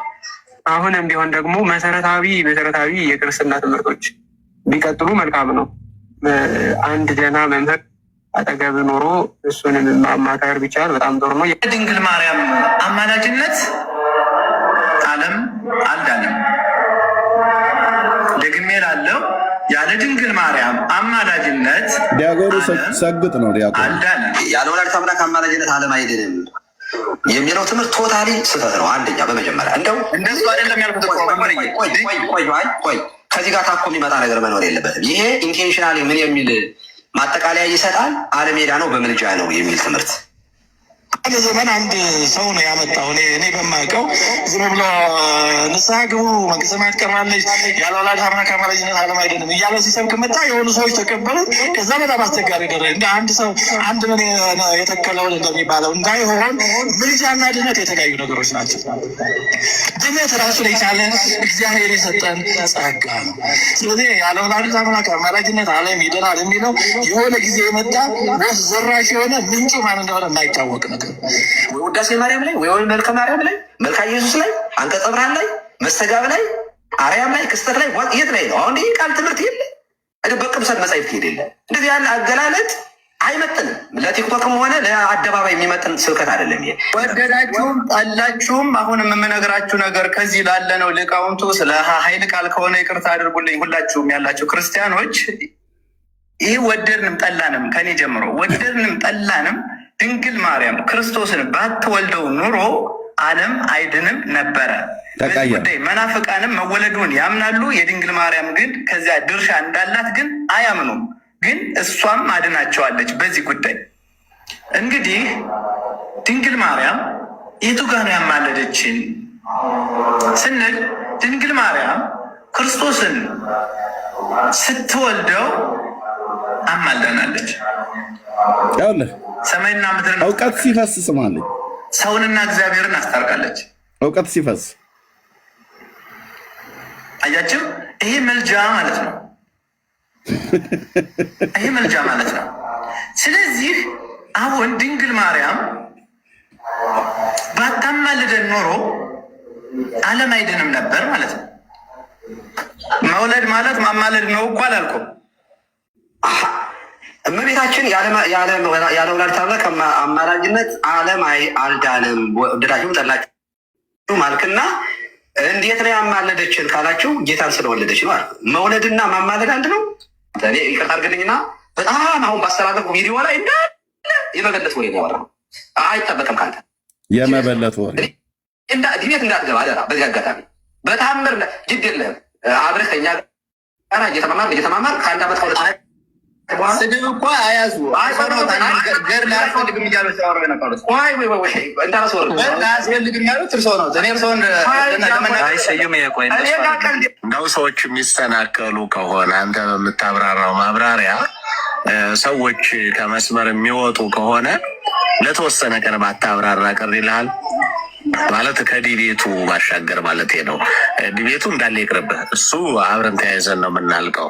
S6: አሁንም ቢሆን ደግሞ መሰረታዊ የክርስትና ትምህርቶች ቢቀጥሉ መልካም ነው። አንድ ደህና መምህር አጠገብ ኖሮ እሱንም ማማከር ቢቻል በጣም ጥሩ ነው።
S4: የድንግል ማርያም አማላጅነት ዓለም አልዳንም። ደግሜ ላለው ያለ ድንግል ማርያም አማላጅነት
S1: ዲያቆኑ ሰግጥ ነው። ዲያቆኑ
S4: አልዳንም።
S2: ያለ ወላዲተ አምላክ አማላጅነት ዓለም አይድንም የሚለው ትምህርት ቶታሊ ስህተት ነው። አንደኛ በመጀመሪያ እንደው
S4: እንደሱ አይደለም ያልኩት።
S2: ቆይ ከዚህ ጋር ታኮ የሚመጣ ነገር መኖር የለበትም። ይሄ ኢንቴንሽናሊ ምን የሚል ማጠቃለያ ይሰጣል? አለሜዳ ነው በምልጃ ነው የሚል ትምህርት
S7: አንድ ዘመን አንድ ሰው ነው ያመጣው። እኔ በማውቀው ዝም ብሎ ንስሐ ግቡ መንግሥተ ሰማያት ቀርባለች ያለ ወላዲተ አምላክ አማላጅነት ዓለም አይድንም እያለ ሲሰብክ መጣ። የሆኑ ሰዎች ተቀበሉት። ከዛ በጣም አስቸጋሪ ደረ እንደ አንድ ሰው አንድ ምን የተከለውን እንደሚባለው እንዳይሆን ምልጃና ድነት የተለያዩ ነገሮች ናቸው። ድነት ራሱን የቻለ እግዚአብሔር የሰጠን ጸጋ ነው። ስለዚህ ያለ ወላዲተ አምላክ አማላጅነት ዓለም ይድናል የሚለው የሆነ ጊዜ የመጣ ወስ ዘራሽ የሆነ ምንጩ ማን እንደሆነ የማይታወቅ ነገር
S2: ወይ ውዳሴ ማርያም ላይ ወይ መልከ ማርያም ላይ መልካ ኢየሱስ ላይ አንቀጸ ብርሃን ላይ መስተጋብ ላይ አርያም ላይ ክስተት ላይ የት ላይ ነው? አሁን ይህ ቃል ትምህርት የለ በቅዱሳት መጻሕፍት የሌለ እንደዚህ ያለ አገላለጥ አይመጥንም። ለቲክቶክም ሆነ ለአደባባይ የሚመጥን ስብከት አይደለም። ይሄ
S4: ወደዳችሁም ጠላችሁም አሁንም የምነግራችሁ ነገር ከዚህ ላለ ነው። ሊቃውንቱ ስለ ኃይል ቃል ከሆነ ይቅርታ አድርጉልኝ። ሁላችሁም ያላችሁ ክርስቲያኖች ይህ ወደድንም ጠላንም ከኔ ጀምሮ ወደድንም ጠላንም ድንግል ማርያም ክርስቶስን ባትወልደው ኑሮ ዓለም አይድንም ነበረ። በዚህ ጉዳይ መናፍቃንም መወለዱን ያምናሉ። የድንግል ማርያም ግን ከዚያ ድርሻ እንዳላት ግን አያምኑም። ግን እሷም አድናቸዋለች በዚህ ጉዳይ። እንግዲህ ድንግል ማርያም የቱ ጋር ነው ያማለደችን ስንል ድንግል ማርያም ክርስቶስን ስትወልደው አማልደናለች። ሰማይና ምድር
S1: እውቀት ሲፈስ ስማለች።
S4: ሰውንና እግዚአብሔርን አስታርቃለች።
S1: እውቀት ሲፈስ
S4: አያችሁ፣ ይሄ መልጃ ማለት ነው። ይሄ መልጃ ማለት ነው። ስለዚህ አሁን ድንግል ማርያም ባታማልደን ኖሮ ዓለም አይድንም ነበር ማለት ነው። መውለድ ማለት ማማለድ ነው እኮ አላልኩም።
S2: እመቤታችን ያለ ወላዲተ አምላክ አማላጅነት ዓለም አልዳንም። ወደዳችሁም ጠላችሁ ማልክና እንዴት ነው ያማለደችን ካላችሁ ጌታን ስለወለደች ነው አለ። መውለድና ማማለድ አንድ ነው። እኔ ይቅርታ አድርግልኝና በጣም አሁን ባስተላለፉ ቪዲዮ ላይ እንዳለ የመበለት ወሬ ነው ያወራው። አይጠበቅም ካንተ
S1: የመበለት ወሬ
S2: ዲቤት እንዳትገባ አደራ። በዚህ አጋጣሚ በጣም ግድ የለህም አብረህ ከኛ ጋር እየተማማር ከአንድ ዓመት ከሁለት
S8: ስድብ እኮ አያዙ ገር ላያስፈልግም እያሉ ሲያወሩ የነበሩት ላያስፈልግም ያሉት እርሶ ነው። እኔ እርሶን
S5: እንደው ሰዎች የሚሰናከሉ ከሆነ አንተ በምታብራራው ማብራሪያ ሰዎች ከመስመር የሚወጡ ከሆነ ለተወሰነ ቀን ባታብራራ ቅር ይልሃል ማለት ከዲቤቱ ባሻገር ማለት ነው። ዲቤቱ እንዳለ ይቅርብህ። እሱ አብረን ተያይዘን ነው የምናልቀው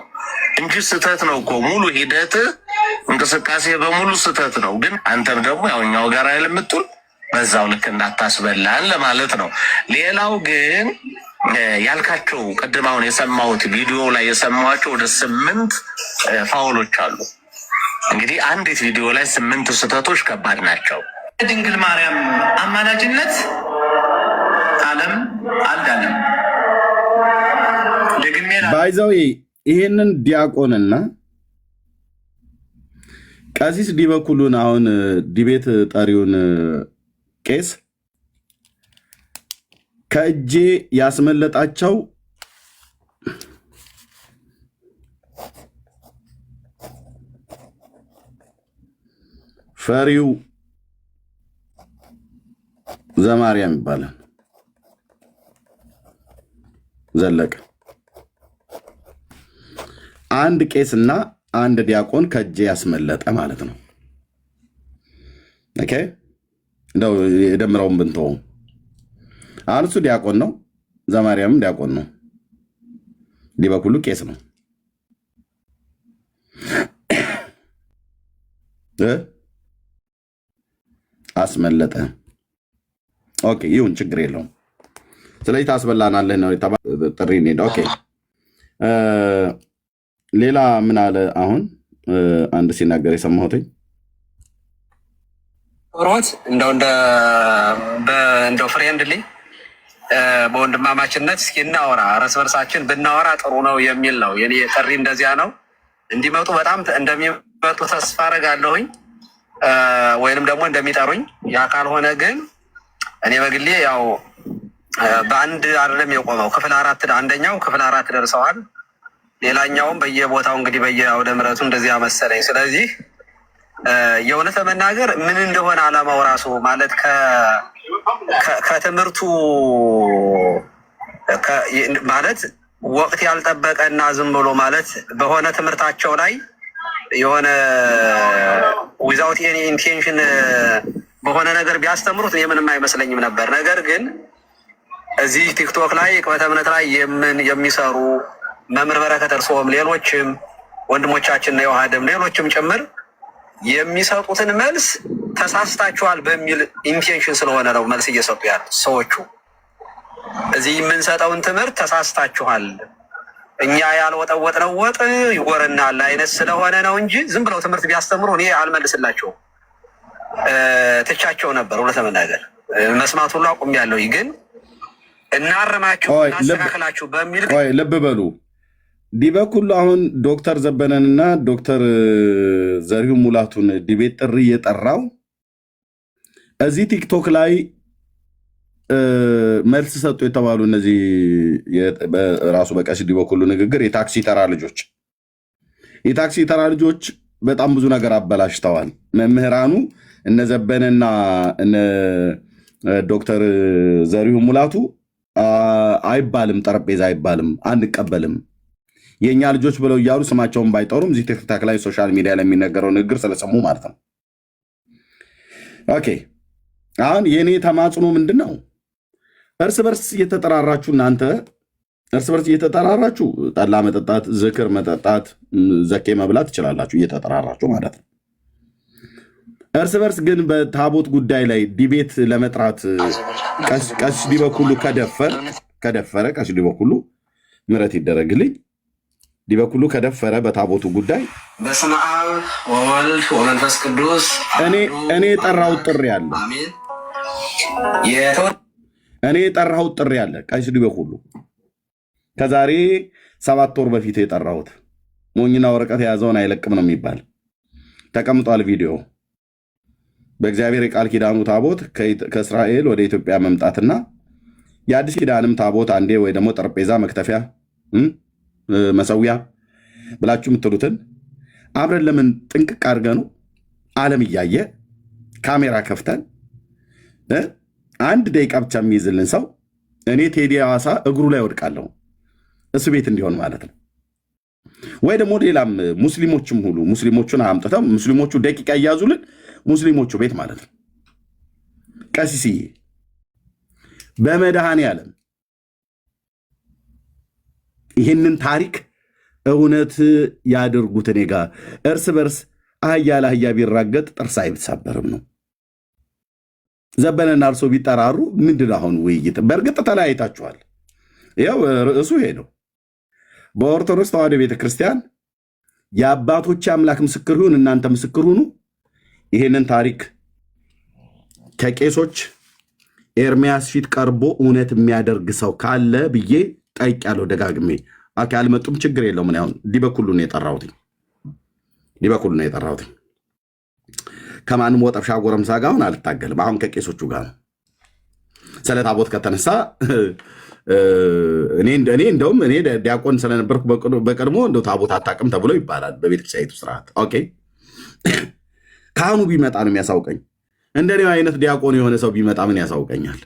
S5: እንጂ ስህተት ነው እኮ ሙሉ ሂደት እንቅስቃሴ በሙሉ ስህተት ነው። ግን አንተም ደግሞ ያውኛው ጋር አይለምጡን በዛው ልክ እንዳታስበላን ለማለት ነው። ሌላው ግን ያልካቸው ቅድም አሁን የሰማሁት ቪዲዮ ላይ የሰማኋቸው ወደ 8 ፋውሎች አሉ። እንግዲህ አንዲት ቪዲዮ ላይ 8 ስህተቶች ከባድ ናቸው።
S8: ድንግል ማርያም አማላጅነት ዓለም አልዳንም። ደግሜ
S1: ባይዘው ይሄንን ዲያቆንና ቀሲስ ዲበኩሉን አሁን ዲቤት ጠሪውን ቄስ ከእጄ ያስመለጣቸው ፈሪው ዘማርያም ይባላል ዘለቀ። አንድ ቄስና አንድ ዲያቆን ከእጄ ያስመለጠ ማለት ነው። ኦኬ እንደው የደምረውን ብንተው አሁን እሱ ዲያቆን ነው፣ ዘማርያምም ዲያቆን ነው፣ ዲበኩሉ ቄስ ነው። አስመለጠ። ኦኬ ይሁን ችግር የለውም። ስለዚህ ታስበላናለህ ነው ጥሪ ሄደ። ኦኬ ሌላ ምን አለ? አሁን አንድ ሲናገር የሰማሁትኝ
S2: ሮት እንደው ፍሬንድሊ በወንድማማችነት እስኪ እናወራ፣ እርስ በርሳችን ብናወራ ጥሩ ነው የሚል ነው የኔ ጥሪ። እንደዚያ ነው እንዲመጡ በጣም እንደሚመጡ ተስፋ አደርጋለሁኝ፣ ወይንም ደግሞ እንደሚጠሩኝ። ያ ካልሆነ ግን እኔ በግሌ ያው በአንድ አይደለም የቆመው ክፍል 4 አንደኛው ክፍል 4 ደርሰዋል። ሌላኛውም በየቦታው እንግዲህ በየአውደ ምሕረቱ እንደዚያ መሰለኝ። ስለዚህ የእውነት ለመናገር ምን እንደሆነ ዓላማው ራሱ ማለት ከትምህርቱ ማለት ወቅት ያልጠበቀና ዝም ብሎ ማለት በሆነ ትምህርታቸው ላይ የሆነ ዊዛውት ኤኒ ኢንቴንሽን በሆነ ነገር ቢያስተምሩት እኔ ምንም አይመስለኝም ነበር። ነገር ግን እዚህ ቲክቶክ ላይ ቅበተ እምነት ላይ የሚሰሩ መምህር በረከት እርስዎም ሌሎችም ወንድሞቻችን ነው የውሃደም ሌሎችም ጭምር የሚሰጡትን መልስ ተሳስታችኋል በሚል ኢንቴንሽን ስለሆነ ነው መልስ እየሰጡ ያሉ ሰዎቹ። እዚህ የምንሰጠውን ትምህርት ተሳስታችኋል፣ እኛ ያልወጠወጥነው ወጥ ይጎረናል አይነት ስለሆነ ነው እንጂ ዝም ብለው ትምህርት ቢያስተምሩ እኔ አልመልስላቸውም፣ ትቻቸው ነበር። እውነት ለመናገር መስማት ሁሉ አቁሜያለሁ። ግን እናርማችሁ እናስተካክላችሁ በሚል
S1: ልብ በሉ። ዲበኩሉ አሁን ዶክተር ዘበነንና ዶክተር ዘሪሁን ሙላቱን ዲቤት ጥሪ የጠራው እዚህ ቲክቶክ ላይ መልስ ሰጡ የተባሉ እነዚህ ራሱ በቀሲስ ዲበኩሉ ንግግር የታክሲ ተራ ልጆች በጣም ብዙ ነገር አበላሽተዋል። መምህራኑ እነ ዘበነና እነ ዶክተር ዘሪሁን ሙላቱ አይባልም፣ ጠረጴዛ አይባልም፣ አንቀበልም የእኛ ልጆች ብለው እያሉ ስማቸውን ባይጠሩም እዚህ ቲክታክ ላይ ሶሻል ሚዲያ ላይ የሚነገረው ንግግር ስለሰሙ ማለት ነው። ኦኬ አሁን የእኔ ተማጽኖ ምንድን ነው? እርስ በርስ እየተጠራራችሁ እናንተ እርስ በርስ እየተጠራራችሁ ጠላ መጠጣት፣ ዝክር መጠጣት፣ ዘኬ መብላት ትችላላችሁ እየተጠራራችሁ ማለት ነው። እርስ በርስ ግን በታቦት ጉዳይ ላይ ዲቤት ለመጥራት ቀሲስ ዲበኩሉ ከደፈረ ቀሲስ ዲበኩሉ ምሕረት ይደረግልኝ ዲበኩሉ ከደፈረ በታቦቱ ጉዳይ
S2: በስመ አብ ወወልድ ወመንፈስ ቅዱስ
S1: እኔ የጠራሁት ጥሪ አለ።
S2: አሜን።
S1: እኔ የጠራሁት ጥሪ አለ። ቀሲስ ዲበኩሉ ከዛሬ 7 ወር በፊት የጠራሁት ሞኝና ወረቀት የያዘውን አይለቅም ነው የሚባል ተቀምጧል ቪዲዮ። በእግዚአብሔር የቃል ኪዳኑ ታቦት ከእስራኤል ወደ ኢትዮጵያ መምጣትና የአዲስ ኪዳንም ታቦት አንዴ ወይ ደግሞ ጠረጴዛ መክተፊያ መሰዊያ ብላችሁ የምትሉትን አብረን ለምን ጥንቅቅ አድርገ ነው ዓለም እያየ ካሜራ ከፍተን አንድ ደቂቃ ብቻ የሚይዝልን ሰው እኔ ቴዲ ሐዋሳ እግሩ ላይ ወድቃለሁ እሱ ቤት እንዲሆን ማለት ነው። ወይ ደግሞ ሌላም ሙስሊሞችም ሁሉ ሙስሊሞቹን አምጥተው ሙስሊሞቹ ደቂቃ እያዙልን ሙስሊሞቹ ቤት ማለት ነው። ቀሲስዬ በመድኃኔዓለም ይህንን ታሪክ እውነት ያድርጉት። እኔ ጋር እርስ በርስ አህያ ለአህያ ቢራገጥ ጥርስ አይሰበርም ነው። ዘበነና እርሶ ቢጠራሩ ምንድን አሁን ውይይት? በእርግጥ ተለያይታችኋል። ያው ርዕሱ ይሄ ነው። በኦርቶዶክስ ተዋሕዶ ቤተክርስቲያን የአባቶች አምላክ ምስክር ይሁን፣ እናንተ ምስክር ሁኑ። ይሄንን ታሪክ ከቄሶች ኤርሚያስ ፊት ቀርቦ እውነት የሚያደርግ ሰው ካለ ብዬ ጠይቄያለሁ ደጋግሜ። አልመጡም፣ ችግር የለውም። ምን ያሁን ዲበኩሉ ነው የጠራሁት። ከማንም ወጠብሻ ጎረምሳ ጋር አሁን አልታገልም። አሁን ከቄሶቹ ጋር ነው። ስለ ታቦት ከተነሳ እኔ እንደውም እኔ ዲያቆን ስለነበርኩ በቀድሞ እንደው ታቦት አታውቅም ተብሎ ይባላል በቤተክርስቲያኒቱ ስርዓት። ኦኬ ካህኑ ቢመጣ ነው የሚያሳውቀኝ። እንደኔው አይነት ዲያቆን የሆነ ሰው ቢመጣ ምን ያሳውቀኛል?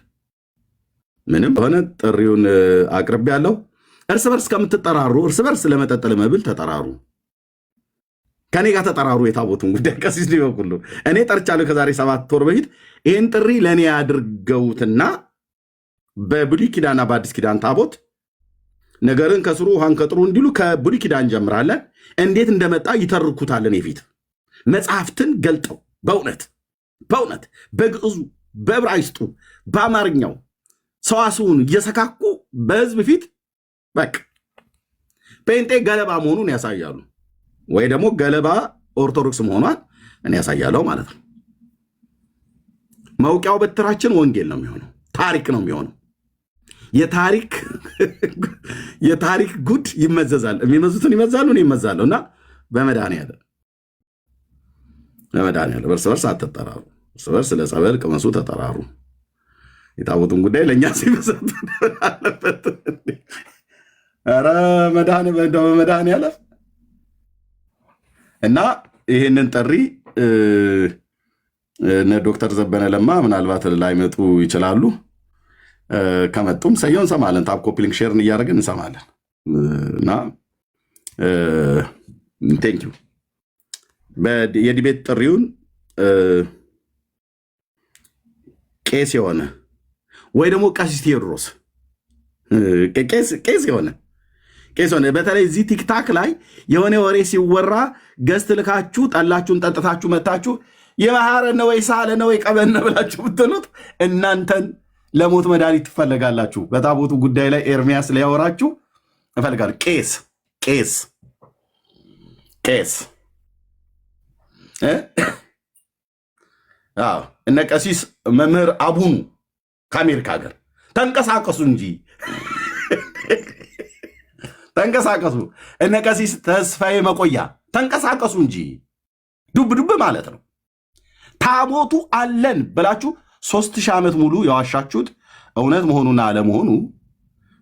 S1: ምንም ሆነ ጥሪውን አቅርቤ ያለው እርስ በርስ ከምትጠራሩ እርስ በርስ ለመጠጥ ለመብል ተጠራሩ። ከኔ ጋር ተጠራሩ። የታቦቱን ጉዳይ ቀሲስ ዲበኩሉ እኔ ጠርቻለሁ ከዛሬ 7 ወር በፊት። ይህን ጥሪ ለእኔ ያድርገውትና በብሉይ ኪዳንና በአዲስ ኪዳን ታቦት ነገርን ከስሩ ውሃን ከጥሩ እንዲሉ ከብሉይ ኪዳን እንጀምራለን። እንዴት እንደመጣ ይተርኩታለን። የፊት መጽሐፍትን ገልጠው በእውነት በግዕዙ በዕብራይስጡ በአማርኛው ሰዋስውን እየሰካኩ በህዝብ ፊት በቃ ጴንጤ ገለባ መሆኑን ያሳያሉ፣ ወይ ደግሞ ገለባ ኦርቶዶክስ መሆኗን እኔ ያሳያለሁ ማለት ነው። መውቂያው በትራችን ወንጌል ነው የሚሆነው፣ ታሪክ ነው የሚሆነው። የታሪክ ጉድ ይመዘዛል። የሚመዙትን ይመዛሉ፣ እኔ ይመዛለሁ። እና በመድኃኔዓለም እርስ በርስ አትጠራሩ። እርስ በርስ ለጸበል ቅመሱ ተጠራሩ። የታቦቱን ጉዳይ ለእኛ ሲመሰጥ አለበት። ኧረ መድኃኔዓለም እና ይህንን ጥሪ እነ ዶክተር ዘበነ ለማ ምናልባት ላይመጡ ይችላሉ። ከመጡም ሰየው እንሰማለን። ታፕ ኮፒሊንግ ሼርን እያደረግን እንሰማለን። እና ቴንኪው የዲቤት ጥሪውን ቄስ የሆነ ወይ ደግሞ ቀሲስ ቴዎድሮስ ቄስ የሆነ በተለይ እዚህ ቲክታክ ላይ የሆነ ወሬ ሲወራ ገስት ልካችሁ ጠላችሁን ጠጥታችሁ መታችሁ የባህረ ነው ወይ ሳለ ነው ወይ ቀበነ ብላችሁ ብትሉት እናንተን ለሞት መድኃኒት ትፈለጋላችሁ። በታቦቱ ጉዳይ ላይ ኤርሚያስ ሊያወራችሁ እፈልጋለሁ። ቄስ እነ ቀሲስ መምህር አቡኑ ከአሜሪካ ሀገር ተንቀሳቀሱ እንጂ ተንቀሳቀሱ። እነ ቀሲስ ተስፋዬ መቆያ ተንቀሳቀሱ እንጂ ዱብ ማለት ነው። ታቦቱ አለን ብላችሁ 3000 ዓመት ሙሉ የዋሻችሁት እውነት መሆኑና አለመሆኑ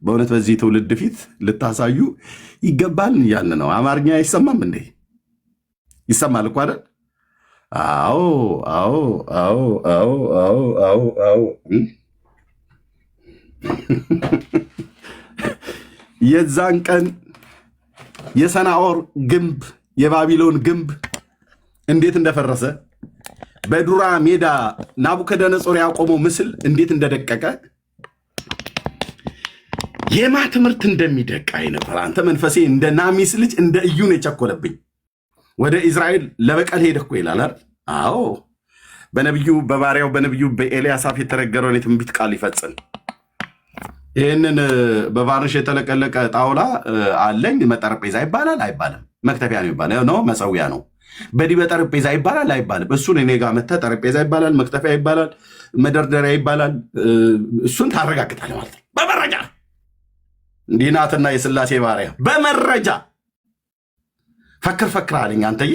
S1: በእውነት በዚህ ትውልድ ፊት ልታሳዩ ይገባል እያልን ነው። አማርኛ አይሰማም እንዴ? ይሰማል እኮ አይደል? አዎ የዛን ቀን የሰናዖር ግንብ የባቢሎን ግንብ እንዴት እንደፈረሰ በዱራ ሜዳ ናቡከደነጾር ያቆመው ምስል እንዴት እንደደቀቀ የማ ትምህርት እንደሚደቃ ነበር። አንተ መንፈሴ እንደ ናሚስ ልጅ እንደ እዩን የቸኮለብኝ ወደ ኢዝራኤል ለበቀል ሄደኩ ይላል አይደል? አዎ በነቢዩ በባሪያው በነቢዩ በኤልያስ አፍ የተነገረውን የትንቢት ቃል ይፈጽም ይህንን በቫርኒሽ የተለቀለቀ ጣውላ አለኝ። መጠረጴዛ ይባላል አይባልም? መክተፊያ ነው ይባላል ነው መሰዊያ ነው። በዲህ በጠረጴዛ ይባላል አይባልም? እሱን እኔ ጋር መተህ ጠረጴዛ ይባላል፣ መክተፊያ ይባላል፣ መደርደሪያ ይባላል። እሱን ታረጋግጣለህ ማለት ነው በመረጃ። እንዲህ ናትና የሥላሴ ባሪያ በመረጃ ፈክር ፈክር አለኝ። አንተዬ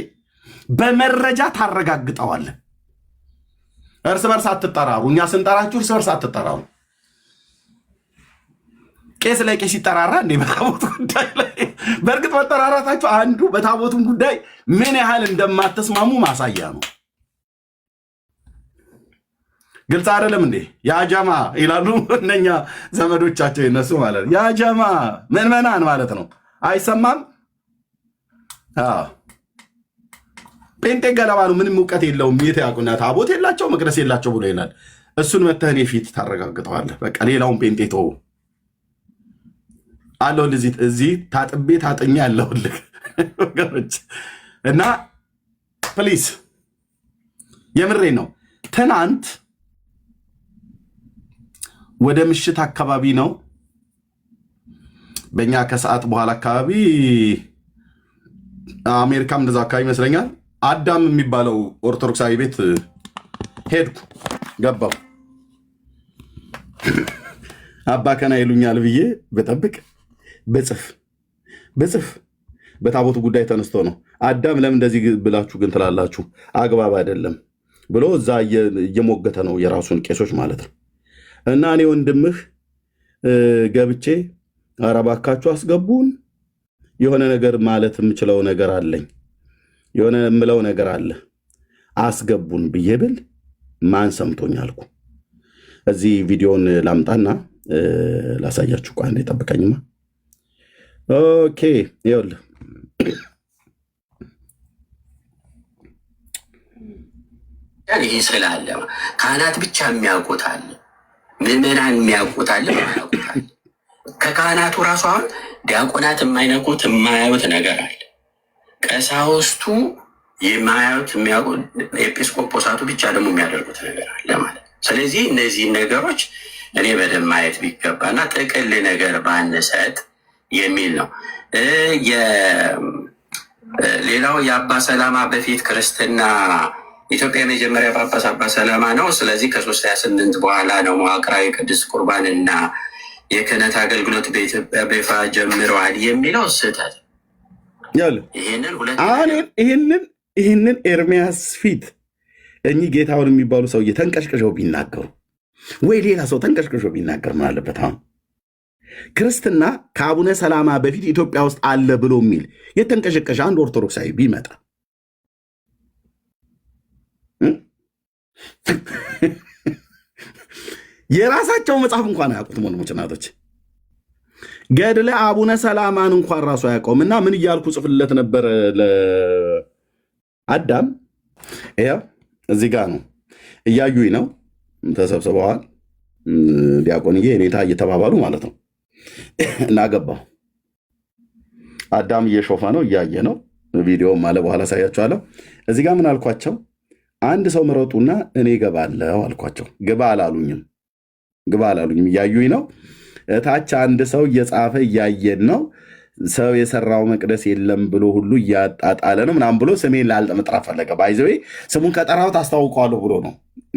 S1: በመረጃ ታረጋግጠዋለህ። እርስ በርስ አትጠራሩ። እኛ ስንጠራችሁ እርስ በርስ አትጠራሩ። ቄስ ላይ ቄስ ይጠራራ እንዴ? በታቦቱ ጉዳይ ላይ በእርግጥ መጠራራታችሁ አንዱ በታቦቱም ጉዳይ ምን ያህል እንደማትስማሙ ማሳያ ነው። ግልጽ አይደለም እንዴ? ያጀማ ይላሉ እነኛ ዘመዶቻቸው ይነሱ ማለት ነው። ያጀማ ምዕመናን ማለት ነው። አይሰማም? ጴንጤ ገለባ ነው። ምንም እውቀት የለውም። ያቁና ታቦት የላቸው መቅደስ የላቸው ብሎ ይላል። እሱን መተህ እኔ ፊት ታረጋግጠዋለህ። በቃ ሌላውን ጴንጤ ተወው። አለሁልህ እዚህ ታጥቤ ታጥኛ ያለሁልህ ወገኖች። እና ፕሊዝ የምሬ ነው። ትናንት ወደ ምሽት አካባቢ ነው በእኛ ከሰዓት በኋላ አካባቢ አሜሪካም እንደዛ አካባቢ ይመስለኛል አዳም የሚባለው ኦርቶዶክሳዊ ቤት ሄድኩ። ገባሁ። አባ ከና ይሉኛል ብዬ በጠብቅ በጽፍ በታቦቱ ጉዳይ ተነስቶ ነው። አዳም ለምን እንደዚህ ብላችሁ ግን ትላላችሁ? አግባብ አይደለም ብሎ እዛ እየሞገተ ነው የራሱን ቄሶች ማለት ነው። እና እኔ ወንድምህ ገብቼ ኧረ እባካችሁ አስገቡን፣ የሆነ ነገር ማለት የምችለው ነገር አለኝ፣ የሆነ የምለው ነገር አለ፣ አስገቡን ብዬ ብል ማን ሰምቶኝ አልኩ። እዚህ ቪዲዮን ላምጣና ላሳያችሁ። ቋንዴ ጠብቀኝማ። ኦኬ ይኸውልህ
S2: ይሄ ስላለ ካህናት ብቻ የሚያውቁት አለ፣ ምዕመናን የሚያውቁት አለ፣ ማያውቁት። ከካህናቱ ራሱ አሁን ዲያቆናት የማይነቁት የማያዩት ነገር አለ። ቀሳውስቱ የማያዩት የሚያውቁት፣ ኤጲስቆጶሳቱ ብቻ ደግሞ የሚያደርጉት ነገር አለ ማለት። ስለዚህ እነዚህን ነገሮች እኔ በደንብ ማየት ቢገባና ጥቅል ነገር ባንሰጥ የሚል ነው። ሌላው የአባ ሰላማ በፊት ክርስትና ኢትዮጵያ የመጀመሪያ ጳጳስ አባ ሰላማ ነው። ስለዚህ ከ328 በኋላ ነው መዋቅራዊ ቅዱስ ቁርባን እና የክህነት አገልግሎት በኢትዮጵያ በይፋ ጀምረዋል የሚለው ስህተት።
S1: ይህንን ኤርሚያስ ፊት እኚህ ጌታውን የሚባሉ ሰውዬ ተንቀሽቅሸው ቢናገሩ ወይ ሌላ ሰው ተንቀሽቅሸው ቢናገር ምን አለበት? አሁን ክርስትና ከአቡነ ሰላማ በፊት ኢትዮጵያ ውስጥ አለ ብሎ የሚል የተንቀሸቀሸ አንድ ኦርቶዶክሳዊ ቢመጣ የራሳቸው መጽሐፍ እንኳን አያውቁትም። ወንድሞች እናቶች፣ ገድለ አቡነ ሰላማን እንኳን ራሱ አያውቀውም። እና ምን እያልኩ ጽፍለት ነበር ለአዳም? ይኸው እዚህ ጋር ነው፣ እያዩኝ ነው፣ ተሰብስበዋል። ዲያቆንዬ እኔታ እየተባባሉ ማለት ነው። እና ገባሁ። አዳም እየሾፈ ነው፣ እያየ ነው። ቪዲዮም አለ፣ በኋላ ሳያቸዋለሁ። እዚህ ጋር ምን አልኳቸው? አንድ ሰው ምረጡና እኔ ገባለሁ አልኳቸው። ግባ አላሉኝም። እያዩኝ ነው። እታች አንድ ሰው እየጻፈ እያየን ነው። ሰው የሰራው መቅደስ የለም ብሎ ሁሉ እያጣጣለ ነው ምናምን ብሎ ስሜን ላልመጥራት ፈለገ። ባይዘዌ ስሙን ከጠራሁት አስታውቀዋለሁ ብሎ ነው።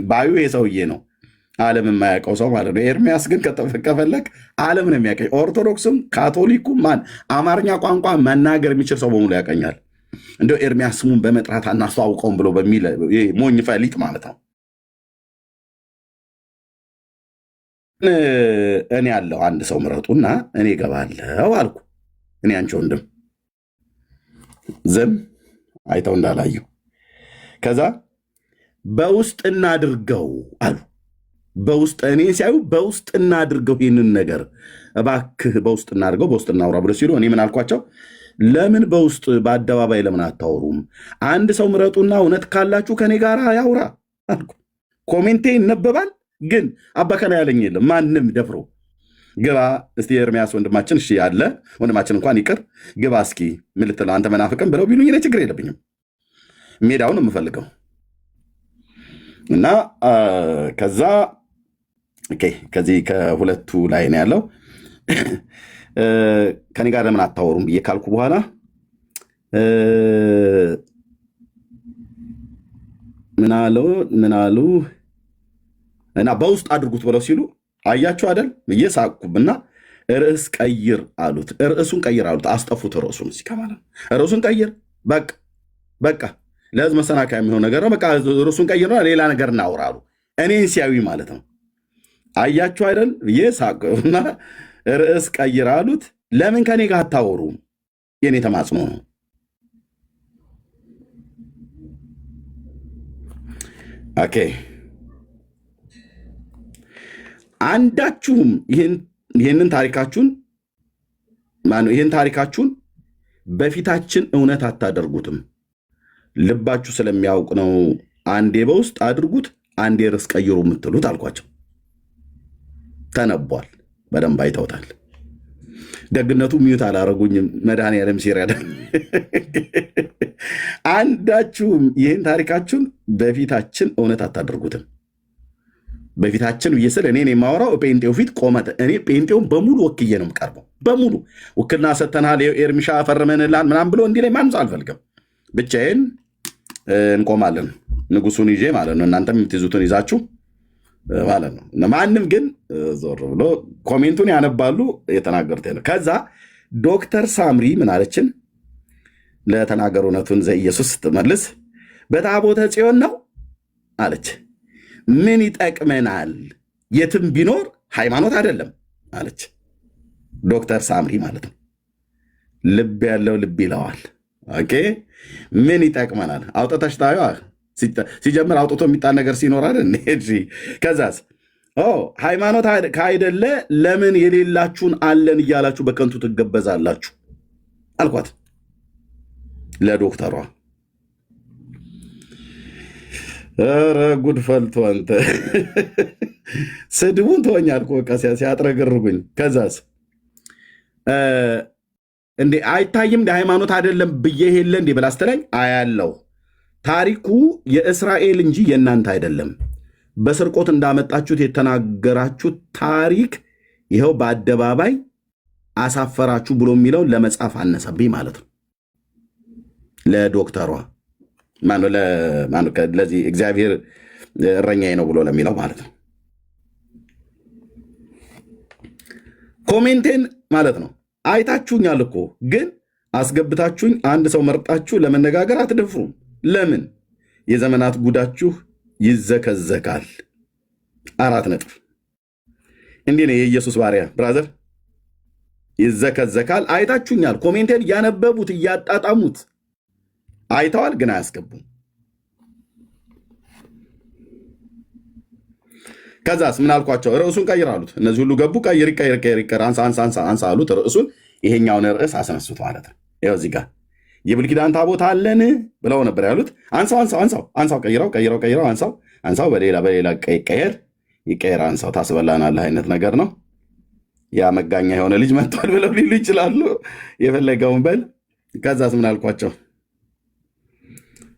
S1: ባዩ የሰውዬ ነው፣ ዓለም የማያውቀው ሰው ማለት ነው። ኤርሚያስ ግን ከፈለግ ዓለም ነው የሚያውቀኝ። ኦርቶዶክስም ካቶሊኩም አማርኛ ቋንቋ መናገር የሚችል ሰው በሙሉ ያውቀኛል። እንደው ኤርሚያስ ስሙን በመጥራት አናስተዋውቀውም ብሎ በሚል ሞኝ ፈሊጥ ማለት ነው። እኔ ያለው አንድ ሰው ምረጡና እኔ ገባለሁ አልኩ። እኔ አንቺ ወንድም ዝም አይተው እንዳላዩ። ከዛ በውስጥ እናድርገው አሉ። በውስጥ እኔ ሲያዩ በውስጥ እናድርገው፣ ይህንን ነገር እባክህ በውስጥ እናድርገው፣ በውስጥ እናውራ ብሎ ሲሉ እኔ ምን አልኳቸው? ለምን በውስጥ በአደባባይ ለምን አታወሩም? አንድ ሰው ምረጡና እውነት ካላችሁ ከኔ ጋር ያውራ አልኩ። ኮሜንቴ ይነበባል፣ ግን አባከና ያለኝ የለም። ማንም ደፍሮ ግባ እስቲ ኤርሚያስ ወንድማችን፣ እሺ ያለ ወንድማችን እንኳን ይቅር ግባ እስኪ ምን ልትለው አንተ መናፍቅም ብለው ቢሉኝ እኔ ችግር የለብኝም። ሜዳውን የምፈልገው እና ከዛ ኦኬ፣ ከዚህ ከሁለቱ ላይ ነው ያለው። ከኔ ጋር ለምን አታወሩም ብዬ ካልኩ በኋላ ምን አሉ እና በውስጥ አድርጉት ብለው ሲሉ አያችሁ አይደል ብዬ ሳቅኩብና ርዕስ ቀይር አሉት። ርዕሱን ቀይር አሉት። አስጠፉት ርዕሱን። ሲከማለ ርዕሱን ቀይር፣ በቃ ለህዝብ መሰናከያ የሚሆን ነገር ነው። በቃ ርዕሱን ቀይር ነው፣ ሌላ ነገር እናውራ አሉ። እኔን ሲያዊ ማለት ነው። አያችሁ አይደል ብዬ ሳቅኩና ርዕስ ቀይር አሉት። ለምን ከኔ ጋር አታወሩም? የኔ ተማጽኖ ነው። ኦኬ፣ አንዳችሁም ይህን ታሪካችሁን በፊታችን እውነት አታደርጉትም። ልባችሁ ስለሚያውቅ ነው አንዴ በውስጥ አድርጉት፣ አንዴ ርዕስ ቀይሩ የምትሉት አልኳቸው። ተነቧል። በደንብ አይተውታል። ደግነቱ ሚዩት አላረጉኝም። መድኃኔዓለም ሲረዳ አንዳችሁም ይህን ታሪካችሁን በፊታችን እውነት አታደርጉትም። በፊታችን ብዬ ስል እኔን የማወራው ጴንጤው ፊት ቆመተ። እኔ ጴንጤውን በሙሉ ወክዬ ነው የምቀርበው። በሙሉ ውክልና ሰተናል፣ ኤርሚሻ ፈርመንላል ምናምን ብሎ እንዲህ ላይ ማንም ሰው አልፈልግም። ብቻዬን እንቆማለን፣ ንጉሱን ይዤ ማለት ነው። እናንተም የምትይዙትን ይዛችሁ ማለት ነው። ማንም ግን ዞር ብሎ ኮሜንቱን ያነባሉ። የተናገሩት ነው። ከዛ ዶክተር ሳምሪ ምን አለችን? ለተናገሩ እውነቱን ዘኢየሱስ ስትመልስ በታቦተ ጽዮን ነው አለች። ምን ይጠቅመናል? የትም ቢኖር ሃይማኖት አይደለም አለች። ዶክተር ሳምሪ ማለት ነው። ልብ ያለው ልብ ይለዋል። ኦኬ፣ ምን ይጠቅመናል? አውጥተሽ ታዩ። ሲጀምር አውጥቶ የሚጣል ነገር ሲኖራል። ከዛስ ሃይማኖት ካይደለ ለምን የሌላችሁን አለን እያላችሁ በከንቱ ትገበዛላችሁ አልኳት ለዶክተሯ። ኧረ ጉድ ፈልቶ አንተ ስድቡን ተወኛል እኮ በቃ ሲያጥረገርጉኝ። ከዛስ እንዴ አይታይም እንደ ሃይማኖት አይደለም ብዬ የለ እንዴ ብላ ስትለኝ አያለው። ታሪኩ የእስራኤል እንጂ የእናንተ አይደለም። በስርቆት እንዳመጣችሁት የተናገራችሁት ታሪክ ይኸው በአደባባይ አሳፈራችሁ ብሎ የሚለውን ለመጻፍ አነሰብኝ ማለት ነው። ለዶክተሯ ለዚህ እግዚአብሔር እረኛዬ ነው ብሎ ለሚለው ማለት ነው። ኮሜንቴን ማለት ነው አይታችሁኛል እኮ ግን አስገብታችሁኝ አንድ ሰው መርጣችሁ ለመነጋገር አትደፍሩም። ለምን? የዘመናት ጉዳችሁ ይዘከዘካል። 4 ነጥብ። እንዲህ ነው የኢየሱስ ባሪያ ብራዘር፣ ይዘከዘካል። አይታችሁኛል። ኮሜንቴን እያነበቡት እያጣጣሙት አይተዋል፣ ግን አያስገቡም። ከዛስ ምን አልኳቸው? ርዕሱን ቀይር አሉት። እነዚህ ሁሉ ገቡ። ቀይር አንሳ አሉት ርዕሱን። ይሄኛውን ርዕስ አስነሱት ማለት ነው። ይኸው እዚህ ጋር የብሉይ ኪዳን ታቦት አለን ብለው ነበር ያሉት። አንሳው፣ ቀይረው፣ አንሳው፣ በሌላ ይቀየር፣ አንሳው፣ ታስበላናለህ አይነት ነገር ነው። ያ መጋኛ የሆነ ልጅ መጥቷል ብለው ሊሉ ይችላሉ። የፈለገውን በል። ከዛስ ምን አልኳቸው?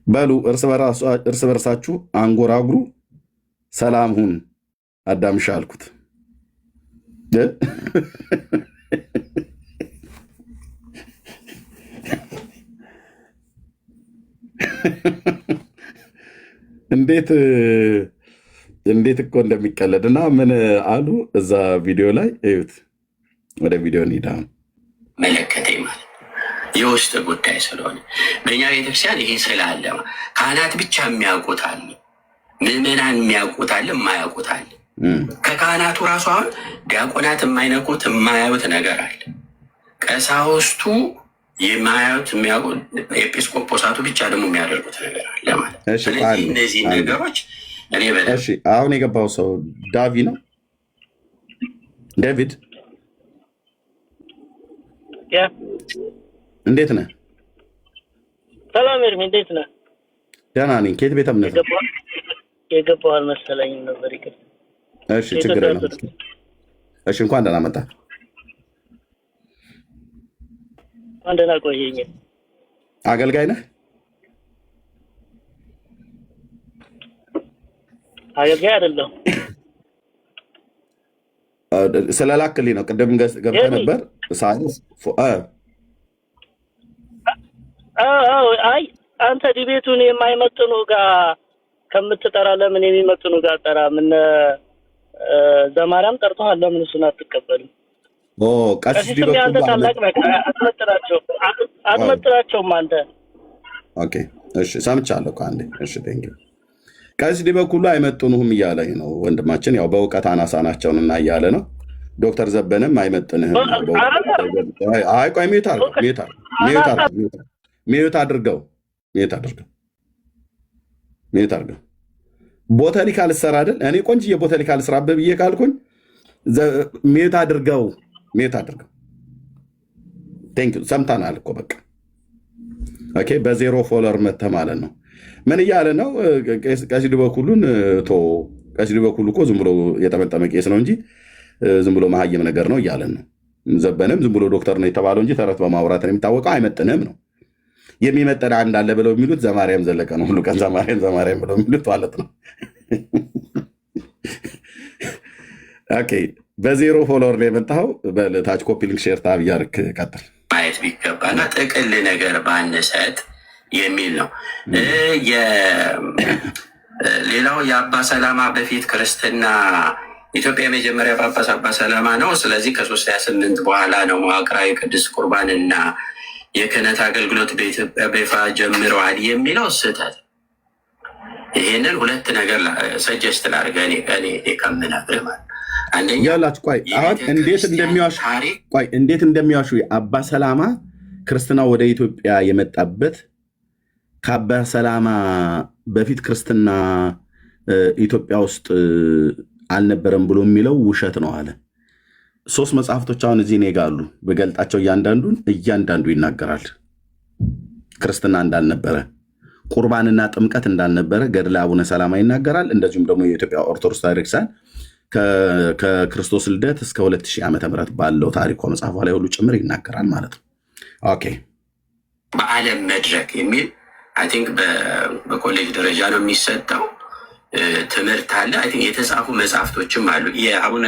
S1: በሉ እርስ በርሳችሁ አንጎራጉሩ፣ ሰላም ሁን አዳምሻ አልኩት። እንዴት እኮ እንደሚቀለድ እና ምን አሉ እዛ ቪዲዮ ላይ እዩት። ወደ ቪዲዮ እንሂድ።
S3: መለከተኝ ማለት የውስጥ ጉዳይ ስለሆነ በእኛ ቤተክርስቲያን ይሄ ስላለ ካህናት ብቻ የሚያውቁት አለ፣ ምዕመናን የሚያውቁት አለ፣ የማያውቁት አለ። ከካህናቱ ራሱ አሁን ዲያቆናት የማይነቁት የማያዩት ነገር አለ። ቀሳውስቱ የማያዩት የሚያውቁት፣ ኤጲስቆጶሳቱ ብቻ ደግሞ የሚያደርጉት ነገር አለ ማለት። ስለዚህ እነዚህ ነገሮች እኔ
S1: አሁን የገባው ሰው ዳቪ ነው። ዴቪድ እንዴት ነህ?
S9: ሰላም ኤርሚ፣ እንዴት ነህ?
S1: ደህና ነኝ። ከየት ቤተ እምነት
S9: የገባሁ አልመሰለኝም ነበር። ይቅር።
S1: እሺ፣ ችግር የለም። እሺ፣ እንኳን ደህና መጣህ።
S9: እንኳን ደህና ቆየኝ።
S1: አገልጋይ ነህ?
S9: አገልጋይ አይደለሁም።
S1: ስለላክልኝ ነው። ቅድም ገብተህ ነበር ሳይንስ
S9: አይ አንተ ዲቤቱን የማይመጥኑ ጋር ከምትጠራ ለምን የሚመጥኑ ጋር ጠራ? ምን ዘማሪያም ጠርቶሃል፣ ለምን እሱን አትቀበልም?
S1: ቀሲስ
S9: ዲበኩሉ አንተ ታላቅ ነህ፣ አትመጥናቸውም አንተ።
S1: ኦኬ እሺ፣ ሰምቻለሁ አንዴ። እሺ ቴንክ ዩ። ቀሲስ ዲበኩሉ አይመጥኑህም እያለኝ ነው ወንድማችን። ያው በእውቀት አናሳ ናቸውንና እያለ ነው። ዶክተር ዘበንም አይመጥንህም። አይ ቆይ ሚዩት አድርገው ቦታኒካ ልሰራ አይደል? እኔ ቆንጆ ቦታኒካ ልስራብህ ብዬ ካልኩኝ ሚዩት አድርገው። ቴንክ ዩ። ሰምተናል እኮ በቃ ኦኬ። በዜሮ ፎሎወር መተህ ማለት ነው። ምን እያለ ነው? ቀሲስ ዲበኩሉን ቀሲስ ዲበኩሉ እኮ ዝም ብሎ የጠመጠመ ቄስ ነው እንጂ ዝም ብሎ መሀይም ነገር ነው እያለን ነው። ዘበንም ዝም ብሎ ዶክተር ነው የተባለው እንጂ ተረት በማውራት ነው የሚታወቀው። አይመጥንም ነው የሚመጠን አንድ አለ ብለው የሚሉት ዘማርያም ዘለቀ ነው። ሁሉ ቀን ዘማርያም ብለው የሚሉት ማለት ነው። ኦኬ በዜሮ ፎሎወር ነው የመጣኸው። በታች ኮፒ ሊንክ ሼር ታብ እያደረክ ቀጥል።
S10: ማየት ቢገባና ጥቅል ነገር ባንሰጥ የሚል ነው። ሌላው የአባ ሰላማ በፊት ክርስትና ኢትዮጵያ የመጀመሪያ ጳጳስ አባ ሰላማ ነው። ስለዚህ ከ328 በኋላ ነው መዋቅራዊ ቅዱስ ቁርባንና የክህነት አገልግሎት በኢትዮጵያ በይፋ ጀምረዋል የሚለው ስህተት። ይህንን ሁለት ነገር ሰጀስት ላድርግ እኔ ከምነግርህ ማለት አንደኛ
S1: ያላችሁ ቆይ አሁን እንዴት እንደሚዋሹ አባ ሰላማ ክርስትና ወደ ኢትዮጵያ የመጣበት ከአባ ሰላማ በፊት ክርስትና ኢትዮጵያ ውስጥ አልነበረም ብሎ የሚለው ውሸት ነው አለ። 3 መጽሐፍቶች አሁን እዚህ እኔ ጋር አሉ። በገልጣቸው እያንዳንዱ ይናገራል። ክርስትና እንዳልነበረ፣ ቁርባንና ጥምቀት እንዳልነበረ ገድለ አቡነ ሰላማ ይናገራል። እንደዚሁም ደግሞ የኢትዮጵያ ኦርቶዶክስ ታሪክሳን ከክርስቶስ ልደት እስከ 2000 ዓመተ ምህረት ባለው ታሪኳ መጽሐፏ ላይ ሁሉ ጭምር ይናገራል ማለት ነው። ኦኬ
S10: በዓለም መድረክ የሚል አይ ቲንክ በኮሌጅ ደረጃ ነው የሚሰጠው ትምህርት አለ። አይ ቲንክ የተጻፉ መጽሐፍቶችም አሉ። የአቡነ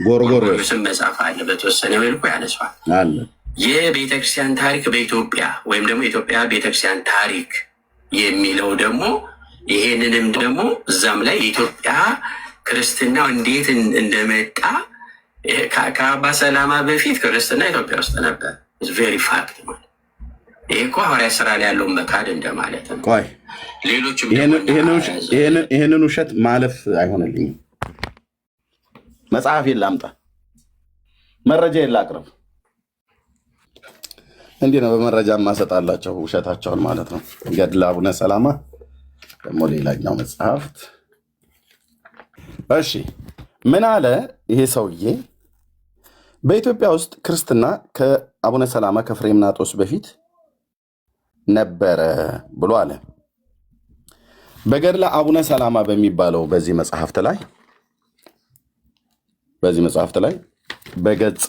S10: ጎርጎርዮስም መጽሐፍ አለ፣ በተወሰነ መልኩ ያነሷል
S1: አለ።
S10: የቤተክርስቲያን ታሪክ በኢትዮጵያ ወይም ደግሞ የኢትዮጵያ ቤተክርስቲያን ታሪክ የሚለው ደግሞ ይሄንንም ደግሞ እዛም ላይ የኢትዮጵያ ክርስትናው እንዴት እንደመጣ ከአባ ሰላማ በፊት ክርስትና ኢትዮጵያ ውስጥ ነበር። ቬሪ ፋክት ነው። ይሄ እኮ ሐዋርያት ሥራ ላይ ያለውን መካድ እንደማለት ነው።
S1: ቆይ
S10: ሌሎችም
S1: ይሄንን ውሸት ማለፍ አይሆንልኝም። መጽሐፍ የላምጣ መረጃ የላቅርብ። እንዲህ ነው በመረጃ ማሰጣላቸው ውሸታቸውን ማለት ነው። ገድለ አቡነ ሰላማ ደግሞ ሌላኛው መጽሐፍት። እሺ ምን አለ ይሄ ሰውዬ? በኢትዮጵያ ውስጥ ክርስትና ከአቡነ ሰላማ ከፍሬምናጦስ በፊት ነበረ ብሎ አለ። በገድለ አቡነ ሰላማ በሚባለው በዚህ መጽሐፍት ላይ በገጽ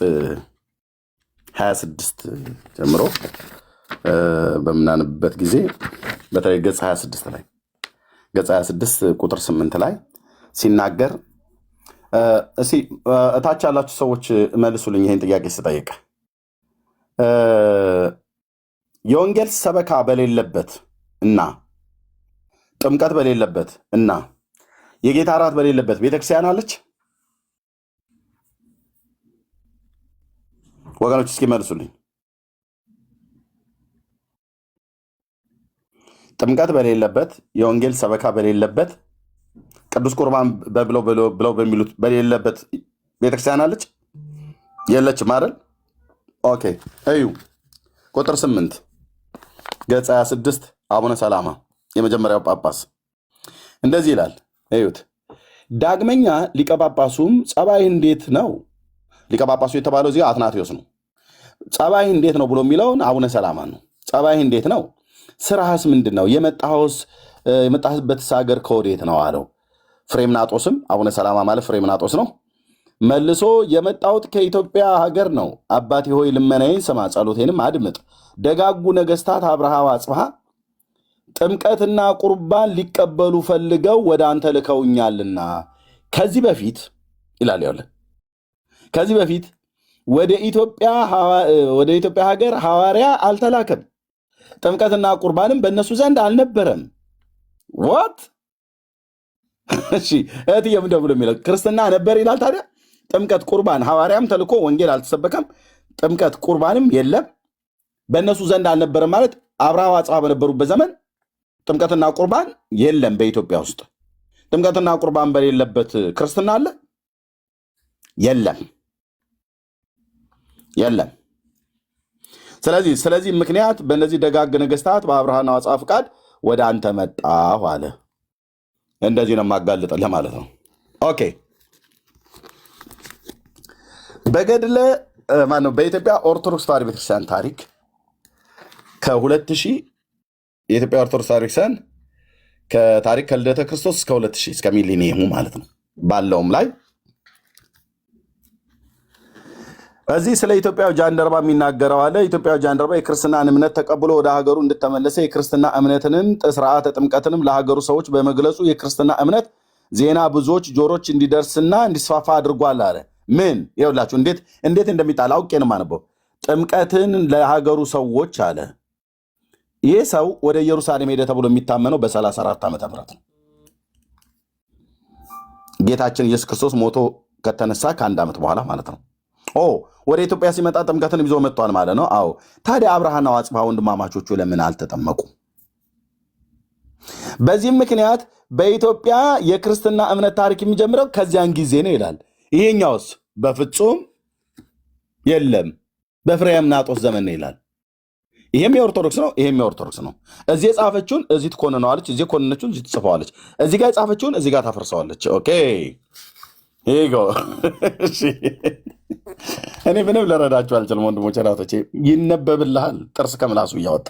S1: 26 ጀምሮ በምናንበት ጊዜ በተለይ ገጽ 26 ቁጥር 8 ላይ ሲናገር እስኪ እታች ያላችሁ ሰዎች መልሱልኝ ይህን ጥያቄ ስጠይቅ። የወንጌል ሰበካ በሌለበት እና ጥምቀት በሌለበት እና የጌታ እራት በሌለበት ቤተክርስቲያን አለች? ወገኖች እስኪ መልሱልኝ። ጥምቀት በሌለበት፣ የወንጌል ሰበካ በሌለበት፣ ቅዱስ ቁርባን ብለው በሚሉት በሌለበት ቤተክርስቲያን አለች? የለችም አይደል? ኦኬ እዩ ቁጥር 8 ገጽ 26 አቡነ ሰላማ የመጀመሪያው ጳጳስ እንደዚህ ይላል። እዩት። ዳግመኛ ሊቀ ጳጳሱም ጸባይ እንዴት ነው? ሊቀ ጳጳሱ የተባለው እዚህ አትናቴዎስ ነው። ጸባይ እንዴት ነው ብሎ የሚለውን አቡነ ሰላማ ነው። ጸባይ እንዴት ነው? ስራህስ ምንድን ነው? የመጣህበትስ ሀገር ከወዴት ነው አለው። ፍሬምናጦስም አቡነ ሰላማ ማለት ፍሬምናጦስ ነው። መልሶ የመጣሁት ከኢትዮጵያ ሀገር ነው። አባቴ ሆይ ልመናዬን ስማ፣ ጸሎቴንም አድምጥ። ደጋጉ ነገስታት አብርሃም አጽብሃ ጥምቀትና ቁርባን ሊቀበሉ ፈልገው ወደ አንተ ልከውኛልና ከዚህ በፊት ይላል። ከዚህ በፊት ወደ ኢትዮጵያ ሀገር ሐዋርያ አልተላከም። ጥምቀትና ቁርባንም በእነሱ ዘንድ አልነበረም። ዋት እሺ እህትዬ ምንድን ብሎ የሚለው ክርስትና ነበር ይላል። ታዲያ ጥምቀት፣ ቁርባን፣ ሐዋርያም ተልኮ ወንጌል አልተሰበከም፣ ጥምቀት ቁርባንም የለም፣ በእነሱ ዘንድ አልነበረም ማለት አብርሃ ወአጽብሃ በነበሩበት ዘመን ጥምቀትና ቁርባን የለም በኢትዮጵያ ውስጥ። ጥምቀትና ቁርባን በሌለበት ክርስትና አለ? የለም የለም። ስለዚህ ምክንያት በእነዚህ ደጋግ ነገስታት በአብርሃና ወአጽብሃ ፍቃድ ወደ አንተ መጣሁ አለ። እንደዚህ ነው የማጋልጥልህ ማለት ነው። ኦኬ በገድለ ማነው በኢትዮጵያ ኦርቶዶክስ ተዋሕዶ ቤተክርስቲያን ታሪክ ከ2000 የኢትዮጵያ ኦርቶዶክስ ተዋሕዶ ቤተክርስቲያን ከታሪክ ከልደተ ክርስቶስ እስከ 2000 እስከ ሚሊኒየሙ ማለት ነው ባለውም ላይ እዚህ ስለ ኢትዮጵያው ጃንደረባ የሚናገረው አለ። ኢትዮጵያው ጃንደረባ የክርስትናን እምነት ተቀብሎ ወደ ሀገሩ እንድተመለሰ የክርስትና እምነትንም ስርዓተ ጥምቀትንም ለሀገሩ ሰዎች በመግለጹ የክርስትና እምነት ዜና ብዙዎች ጆሮች እንዲደርስና እንዲስፋፋ አድርጓል አለ። ምን ይኸውላችሁ እንዴት እንደሚጣል አውቄ ነው የማነበው። ጥምቀትን ለሀገሩ ሰዎች አለ። ይህ ሰው ወደ ኢየሩሳሌም ሄደ ተብሎ የሚታመነው በ34 ዓመተ ምህረት ነው። ጌታችን ኢየሱስ ክርስቶስ ሞቶ ከተነሳ ከ1 ዓመት በኋላ ማለት ነው። ወደ ኢትዮጵያ ሲመጣ ጥምቀትን ይዞ መጥቷል ማለት ነው። አዎ ታዲያ አብርሃና ወአጽብሃ ወንድማማቾቹ ለምን አልተጠመቁ? በዚህም ምክንያት በኢትዮጵያ የክርስትና እምነት ታሪክ የሚጀምረው ከዚያን ጊዜ ነው ይላል። ይሄኛውስ በፍጹም የለም በፍሬምናጦስ ዘመን ነው ይላል። ይሄም የኦርቶዶክስ ነው፣ ይሄም የኦርቶዶክስ ነው። እዚህ የጻፈችውን እዚህ ትኮንነዋለች፣ እዚህ የኮንነችውን እዚህ ትጽፈዋለች፣ እዚህ ጋር የጻፈችውን እዚህ ጋር ታፈርሰዋለች። ኦኬ ይጎ እኔ ምንም ልረዳችሁ አልችልም ወንድሞቼ ናቶቼ። ይነበብልሃል ጥርስ ከምላሱ እያወጣ።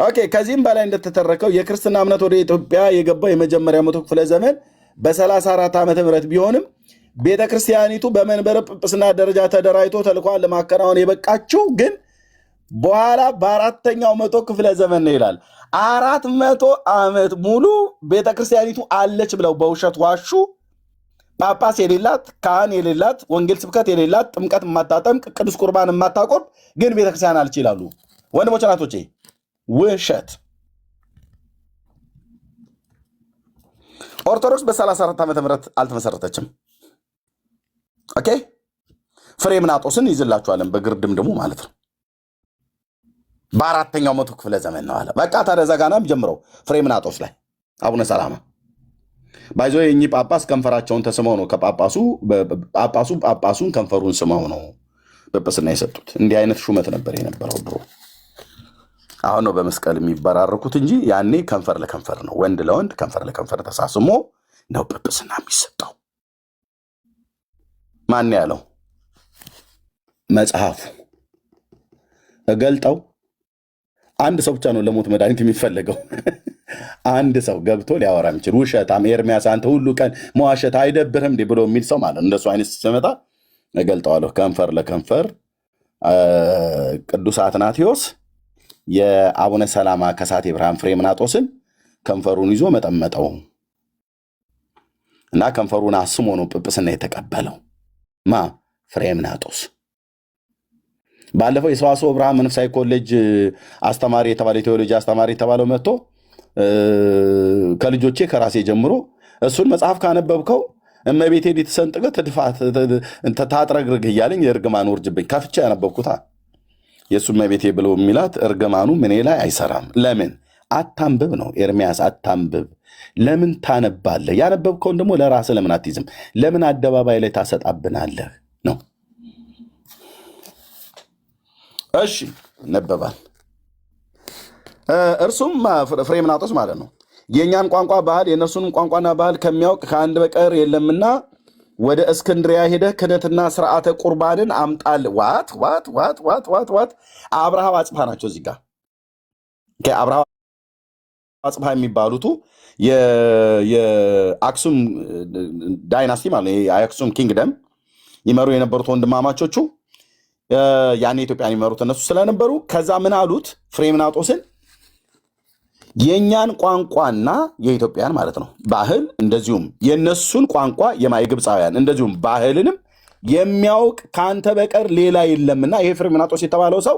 S1: ኦኬ ከዚህም በላይ እንደተተረከው የክርስትና እምነት ወደ ኢትዮጵያ የገባው የመጀመሪያ መቶ ክፍለ ዘመን በ34 ዓመተ ምህረት ቢሆንም ቤተ ክርስቲያኒቱ በመንበረ ጵጵስና ደረጃ ተደራጅቶ ተልኳን ለማከናወን የበቃችው ግን በኋላ በአራተኛው መቶ ክፍለ ዘመን ነው ይላል። 400 ዓመት ሙሉ ቤተ ክርስቲያኒቱ አለች ብለው በውሸት ዋሹ። ጳጳስ የሌላት፣ ካህን የሌላት፣ ወንጌል ስብከት የሌላት፣ ጥምቀት የማታጠምቅ፣ ቅዱስ ቁርባን የማታቆርብ ግን ቤተክርስቲያን አለች ይላሉ። ወንድሞች ናቶቼ ውሸት። ኦርቶዶክስ በ34 ዓመተ ምህረት አልተመሰረተችም። ኦኬ ፍሬምናጦስን ይዝላችኋለን በግርድም ደግሞ ማለት ነው። በአራተኛው መቶ ክፍለ ዘመን ነው አለ። በቃ ታዲያ ዘጋናም ጀምረው ፍሬምናጦስ ላይ አቡነ ሰላማ ባይዞ የእኚህ ጳጳስ ከንፈራቸውን ተስመው ነው ጳጳሱን ከንፈሩን ስመው ነው ጵጵስና የሰጡት። እንዲህ አይነት ሹመት ነበር የነበረው ድሮ። አሁን ነው በመስቀል የሚበራረኩት እንጂ ያኔ ከንፈር ለከንፈር ነው፣ ወንድ ለወንድ ከንፈር ለከንፈር ተሳስሞ ነው ጵጵስና የሚሰጠው። ማን ያለው? መጽሐፉ እገልጠው። አንድ ሰው ብቻ ነው ለሞት መድኃኒት የሚፈለገው። አንድ ሰው ገብቶ ሊያወራ የሚችል ውሸታም ኤርሚያስ አንተ ሁሉ ቀን መዋሸት አይደብርም ብሎ የሚል ሰው ማለት እንደሱ አይነት ሲመጣ እገልጠዋለሁ። ከንፈር ለከንፈር ቅዱስ አትናቴዎስ የአቡነ ሰላማ ከሳቴ ብርሃን ፍሬምናጦስን ከንፈሩን ይዞ መጠመጠው እና ከንፈሩን አስሞ ነው ጵጵስና የተቀበለው። ማ ፍሬምናጦስ። ባለፈው የሰዋስወ ብርሃን መንፈሳዊ ኮሌጅ አስተማሪ የተባለ የቴዎሎጂ አስተማሪ የተባለው መጥቶ ከልጆቼ ከራሴ ጀምሮ እሱን መጽሐፍ ካነበብከው እመቤቴ ሊትሰንጥቀ ትድፋት ታጥረግርግ እያለኝ የእርግማን ውርጅብኝ ከፍቻ ያነበብኩታ የእሱ እመቤቴ ብሎ የሚላት እርግማኑ ምኔ ላይ አይሰራም። ለምን አታንብብ ነው ኤርሚያስ፣ አታንብብ። ለምን ታነባለህ? ያነበብከውን ደግሞ ለራስህ ለምን አትይዝም? ለምን አደባባይ ላይ ታሰጣብናለህ ነው። እሺ ነበባል። እርሱም ፍሬምናጦስ ማለት ነው። የእኛን ቋንቋ ባህል የእነርሱንም ቋንቋና ባህል ከሚያውቅ ከአንድ በቀር የለምና ወደ እስክንድሪያ ሄደህ ክህነትና ስርዓተ ቁርባንን አምጣል። ዋት አብርሃ ወአጽብሃ ናቸው እዚህ ጋር። አብርሃ ወአጽብሃ የሚባሉቱ የአክሱም ዳይናስቲ ማለት ነው፣ የአክሱም ኪንግደም ይመሩ የነበሩት ወንድማማቾቹ ያኔ ኢትዮጵያን የሚመሩት እነሱ ስለነበሩ ከዛ ምን አሉት ፍሬምናጦስን የእኛን ቋንቋና የኢትዮጵያን ማለት ነው ባህል እንደዚሁም የነሱን ቋንቋ የግብፃውያን እንደዚሁም ባህልንም የሚያውቅ ከአንተ በቀር ሌላ የለምና ይሄ ፍሬምናጦስ የተባለው ሰው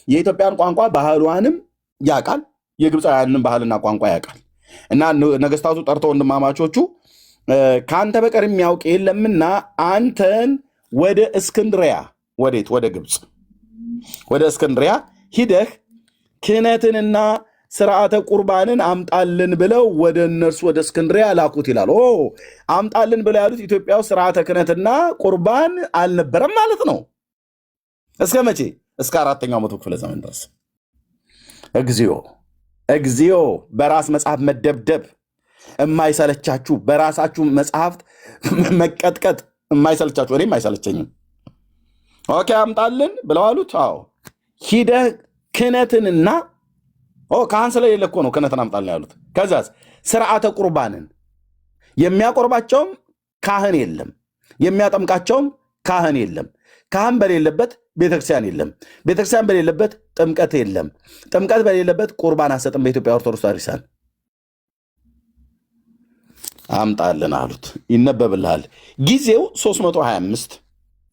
S1: የኢትዮጵያን ቋንቋ ባህሏንም ያውቃል፣ የግብፃውያንን ባህልና ቋንቋ ያውቃል። እና ነገስታቱ ጠርተው ወንድማማቾቹ ከአንተ በቀር የሚያውቅ የለምና አንተን ወደ እስክንድሪያ፣ ወዴት? ወደ ግብፅ፣ ወደ እስክንድሪያ ሂደህ ክህነትንና ስርዓተ ቁርባንን አምጣልን ብለው ወደ እነርሱ ወደ እስክንድሪያ ላኩት ይላል። አምጣልን ብለው ያሉት ኢትዮጵያ ውስጥ ስርዓተ ክህነትና ቁርባን አልነበረም ማለት ነው። እስከ መቼ? እስከ 4ኛው መቶ ክፍለ ዘመን ድረስ። እግዚኦ እግዚኦ! በራስ መጽሐፍ መደብደብ የማይሰለቻችሁ፣ በራሳችሁ መጽሐፍት መቀጥቀጥ የማይሰለቻችሁ፣ እኔም አይሰለቸኝም። ኦኬ አምጣልን ብለው አሉት። አዎ ሂደህ ክህነትንና ካህን ስለሌለ እኮ ነው ክህነትን አምጣልን ያሉት። ከዛስ ስርዓተ ቁርባንን የሚያቆርባቸውም ካህን የለም፣ የሚያጠምቃቸውም ካህን የለም። ካህን በሌለበት ቤተክርስቲያን የለም፣ ቤተክርስቲያን በሌለበት ጥምቀት የለም፣ ጥምቀት በሌለበት ቁርባን አሰጥም። በኢትዮጵያ ኦርቶዶክስ ቤተክርስቲያን አምጣልን አሉት። ይነበብልሃል። ጊዜው 325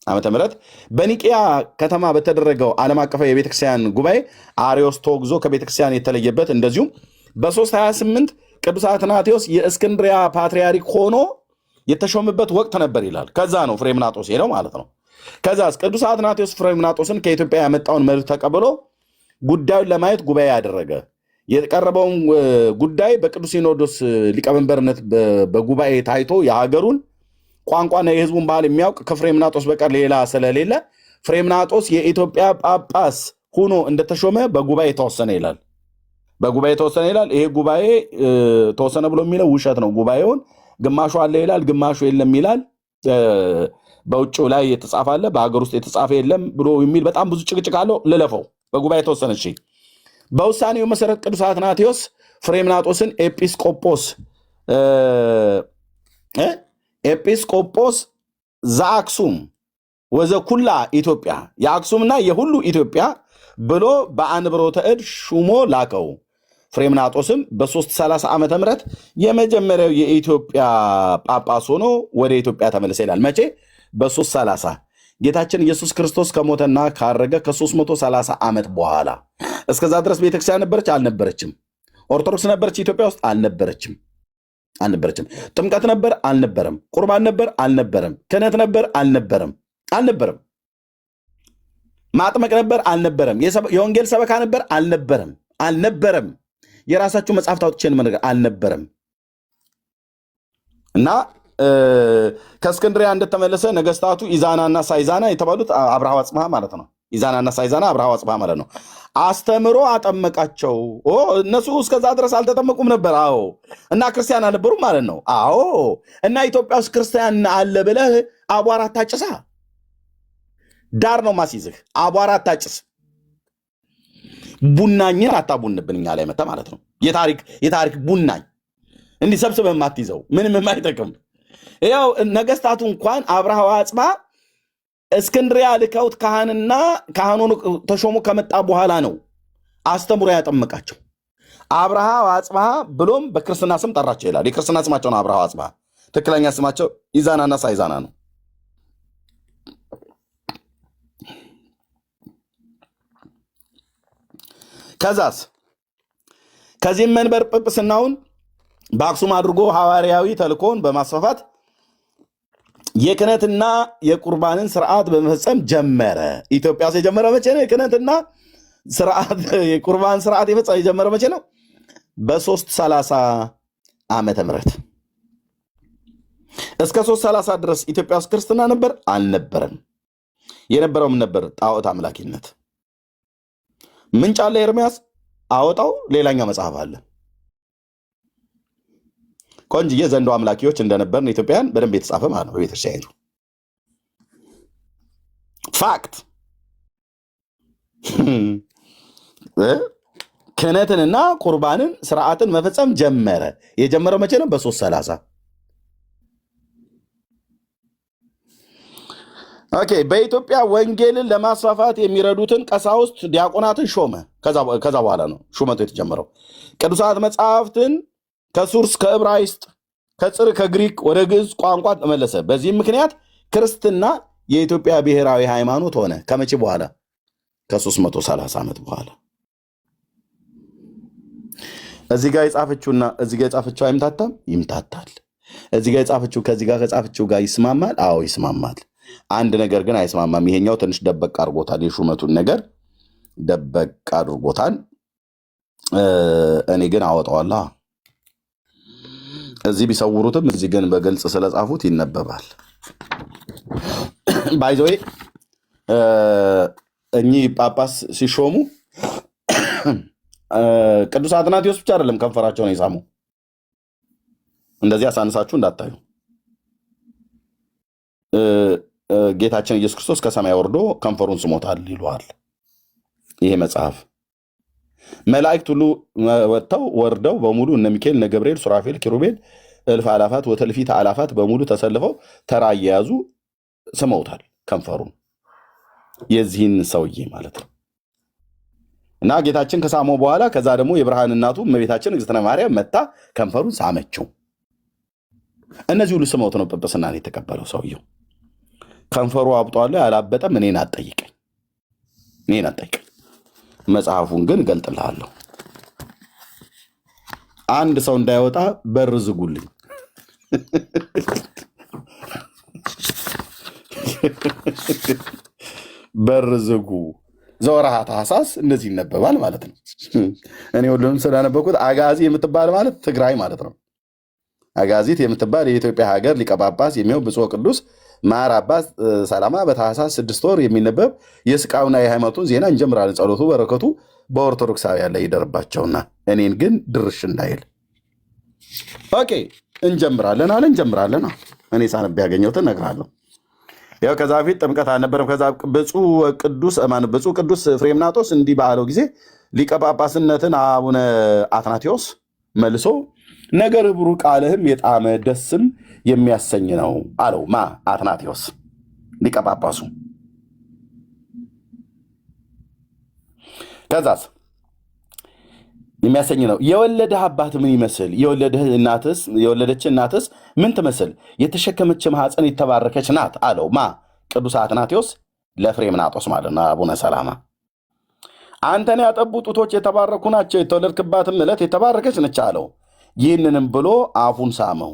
S1: ዓመተ ምህረት በኒቅያ ከተማ በተደረገው ዓለም አቀፋዊ የቤተክርስቲያን ጉባኤ አርዮስ ተወግዞ ከቤተክርስቲያን የተለየበት፣ እንደዚሁም በ328 ቅዱስ አትናቴዎስ የእስክንድሪያ ፓትርያርክ ሆኖ የተሾመበት ወቅት ነበር ይላል። ከዛ ነው ፍሬምናጦስ ሄደው ማለት ነው። ከዛስ ቅዱስ አትናቴዎስ ፍሬምናጦስን ከኢትዮጵያ ያመጣውን መልእክት ተቀብሎ ጉዳዩን ለማየት ጉባኤ ያደረገ። የቀረበውን ጉዳይ በቅዱስ ሲኖዶስ ሊቀመንበርነት በጉባኤ ታይቶ የሀገሩን ቋንቋና የህዝቡን ባህል የሚያውቅ ከፍሬምናጦስ በቀር ሌላ ስለሌለ ፍሬምናጦስ የኢትዮጵያ ጳጳስ ሆኖ እንደተሾመ በጉባኤ ተወሰነ ይላል። በጉባኤ ተወሰነ ይላል። ይሄ ጉባኤ ተወሰነ ብሎ የሚለው ውሸት ነው። ጉባኤውን ግማሹ አለ ይላል፣ ግማሹ የለም ይላል። በውጭው ላይ የተጻፈ አለ፣ በሀገር ውስጥ የተጻፈ የለም ብሎ የሚል በጣም ብዙ ጭቅጭቅ አለው። ልለፈው። በጉባኤ ተወሰነ። እሺ። በውሳኔው መሰረት ቅዱስ አትናቴዎስ ፍሬምናጦስን ኤጲስቆጶስ ዘአክሱም ወዘኩላ ኢትዮጵያ፣ የአክሱምና የሁሉ ኢትዮጵያ ብሎ በአንብሮተ እድ ሹሞ ላከው። ፍሬምናጦስም በ330 ዓመተ ምህረት የመጀመሪያው የኢትዮጵያ ጳጳስ ሆኖ ወደ ኢትዮጵያ ተመለሰ ይላል። መቼ? በ330 ጌታችን ኢየሱስ ክርስቶስ ከሞተና ካረገ ከ330 ዓመት በኋላ። እስከዛ ድረስ ቤተክርስቲያን ነበረች? አልነበረችም። ኦርቶዶክስ ነበረች ኢትዮጵያ ውስጥ? አልነበረችም። ጥምቀት ነበር? አልነበረም። ቁርባን ነበር? አልነበረም። ክህነት ነበር? አልነበረም። ማጥመቅ ነበር? አልነበረም። የወንጌል ሰበካ ነበር? አልነበረም። የራሳችሁ መጽሐፍ ታውጥቼን መነገር አልነበረም። እና ከእስክንድሪያ እንደተመለሰ ነገስታቱ ኢዛናና ሳይዛና የተባሉት አብርሃ ወአጽብሃ ማለት ነው። ኢዛናና ሳይዛና አብርሃ ወአጽብሃ ማለት ነው። አስተምሮ አጠመቃቸው። እነሱ እስከዛ ድረስ አልተጠመቁም ነበር። አዎ። እና ክርስቲያን አልነበሩም ማለት ነው። አዎ። እና ኢትዮጵያ ውስጥ ክርስቲያን አለ ብለህ አቧራ አታጭሳ። ዳር ነው ማስይዝህ። አቧራ አታጭስ። ቡናኝን አታቡንብን እኛ ላይ መጣ ማለት ነው። የታሪክ ቡናኝ እንዲህ ሰብስበህ የማትይዘው ምንም የማይጠቅም። ያው ነገስታቱ እንኳን አብርሃ ወአጽብሃ እስክንድሪያ ልከውት ካህኑ ተሾሞ ከመጣ በኋላ ነው አስተምሮ ያጠመቃቸው። አብርሃ ወአጽብሃ ብሎም በክርስትና ስም ጠራቸው ይላል። የክርስትና ስማቸው ነው አብርሃ ወአጽብሃ። ትክክለኛ ስማቸው ኢዛናና ሳይዛና ነው። ከዛስ ከዚህም መንበር ጵጵስናውን በአክሱም አድርጎ ሐዋርያዊ ተልኮን በማስፋፋት የክህነትና የቁርባንን ስርዓት በመፈጸም ጀመረ። ኢትዮጵያ ውስጥ የጀመረ መቼ ነው? የክህነትና የቁርባን ስርዓት የጀመረ መቼ ነው? በ330 ዓመተ ምህረት። እስከ 330 ድረስ ኢትዮጵያ ውስጥ ክርስትና ነበር? አልነበረም። የነበረውም ነበር ጣዖት አምላኪነት። ምንጭ አለ ኤርምያስ አወጣው። ሌላኛው መጽሐፍ አለ። ቆንጅዬ ዘንዶ አምላኪዎች እንደነበርን ኢትዮጵያን በደንብ የተጻፈ ማለት ነው በቤተክርስቲያኒቱ። ፋክት። ክህነትንና ቁርባንን ስርዓትን መፈጸም ጀመረ። የጀመረው መቼ ነው? በ330። ኦኬ። በኢትዮጵያ ወንጌልን ለማስፋፋት የሚረዱትን ቀሳውስት፣ ዲያቆናትን ሾመ። ከዛ በኋላ ነው ሹመቱ የተጀመረው። ቅዱሳት መጽሐፍትን ከሱርስ ከዕብራይስጥ ከጽር ከግሪክ ወደ ግዕዝ ቋንቋ ተመለሰ። በዚህም ምክንያት ክርስትና የኢትዮጵያ ብሔራዊ ሃይማኖት ሆነ። ከመቼ በኋላ? ከ330 ዓመት በኋላ። እዚህ ጋር የጻፈችውና እዚህ ጋር የጻፈችው አይምታታም? ይምታታል። እዚህ ጋር የጻፈችው ከዚህ ጋር ከጻፈችው ጋር ይስማማል? አዎ ይስማማል። አንድ ነገር ግን አይስማማም። ይሄኛው ትንሽ ደበቅ አድርጎታል። የሹመቱን ነገር ደበቅ አድርጎታል። እኔ ግን አወጣዋለሁ። እዚህ ቢሰውሩትም እዚህ ግን በግልጽ ስለጻፉት ይነበባል። ባይዘዌ እኚህ ጳጳስ ሲሾሙ ቅዱስ አትናቴዎስ ብቻ አይደለም ከንፈራቸውን የሳሙ። እንደዚህ አሳንሳችሁ እንዳታዩ። ጌታችን ኢየሱስ ክርስቶስ ከሰማይ ወርዶ ከንፈሩን ስሞታል ይለዋል ይሄ መጽሐፍ። መላእክት ሁሉ ወርደው በሙሉ እነ ሚካኤል፣ እነ ገብርኤል፣ ሱራፌል፣ ኪሩቤል እልፍ አላፋት ወተልፊት አላፋት በሙሉ ተሰልፈው ተራ እየያዙ ስመውታል ከንፈሩን፣ የዚህን ሰውዬ ማለት ነው። እና ጌታችን ከሳመው በኋላ ከዛ ደግሞ የብርሃን እናቱ እመቤታችን እግዝእትነ ማርያም መታ ከንፈሩን ሳመችው። እነዚህ ሁሉ ስመውት ነው ጵጵስናን የተቀበለው ሰውየው። ከንፈሩ አብጧል ያላበጠም እኔን አትጠይቀኝ። መጽሐፉን ግን እገልጥልሃለሁ። አንድ ሰው እንዳይወጣ በር ዝጉልኝ። በር ዝጉ። ዘወርሃ ታኅሳስ እንደዚህ ይነበባል ማለት ነው። እኔ ሁሉንም ስላነበብኩት አጋዚ የምትባል ማለት ትግራይ ማለት ነው። አጋዚት የምትባል የኢትዮጵያ ሀገር ሊቀ ጳጳስ የሚሆን ብፁዕ ቅዱስ ማር አባት ሰላማ በታኅሳስ 6 ወር የሚነበብ የስቃዩና የሃይማኖቱን ዜና እንጀምራለን። ጸሎቱ በረከቱ በኦርቶዶክሳውያን ላይ ይደርባቸውና እኔን ግን ድርሽ እንዳይል። ኦኬ እንጀምራለን አለ። እንጀምራለን። እኔ ሳነብ ያገኘሁትን እነግርሃለሁ። ያው ከዛ በፊት ጥምቀት አልነበረም። ከዛ ብፁዕ ቅዱስ ፍሬምናጦስ እንዲህ ባለው ጊዜ ሊቀ ጳጳስነትን አቡነ አትናቴዎስ መልሶ ነገር ብሩክ ቃልህም የጣመ ደስም የሚያሰኝ ነው አለው። ማ አትናቴዎስ ሊቀ ጳጳሱ። ከዛስ የሚያሰኝ ነው። የወለደህ አባት ምን ይመስል? የወለደች እናትስ ምን ትመስል? የተሸከመች ማኅፀን የተባረከች ናት አለው። ማ ቅዱስ አትናቴዎስ ለፍሬምናጦስ ማለት ነው። አቡነ ሰላማ አንተን ያጠቡ ጡቶች የተባረኩ ናቸው፣ የተወለድክባትም ዕለት የተባረከች ነች አለው። ይህንንም ብሎ አፉን ሳመው።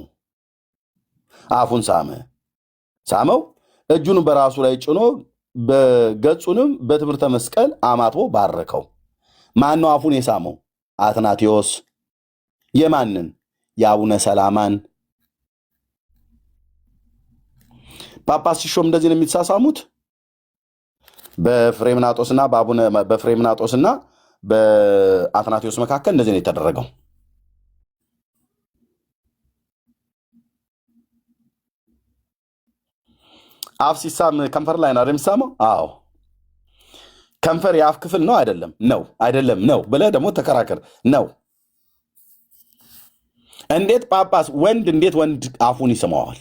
S1: እጁን በራሱ ላይ ጭኖ በገጹንም በትምህርተ መስቀል አማትቦ ባረከው። ማን ነው አፉን የሳመው? አትናቴዎስ። የማንን? የአቡነ ሰላማን። ጳጳስ ሲሾም እንደዚህ ነው የሚሳሳሙት። በፍሬምናጦስና በአትናቴዎስ መካከል እንደዚህ ነው የተደረገው። አፍ ሲሳም ከንፈር ላይ ነው የሚሳመው። አዎ ከንፈር የአፍ ክፍል ነው አይደለም? ነው ብለህ ደግሞ ተከራከር። ነው። እንዴት ጳጳስ እንዴት ወንድ አፉን ይስመዋል?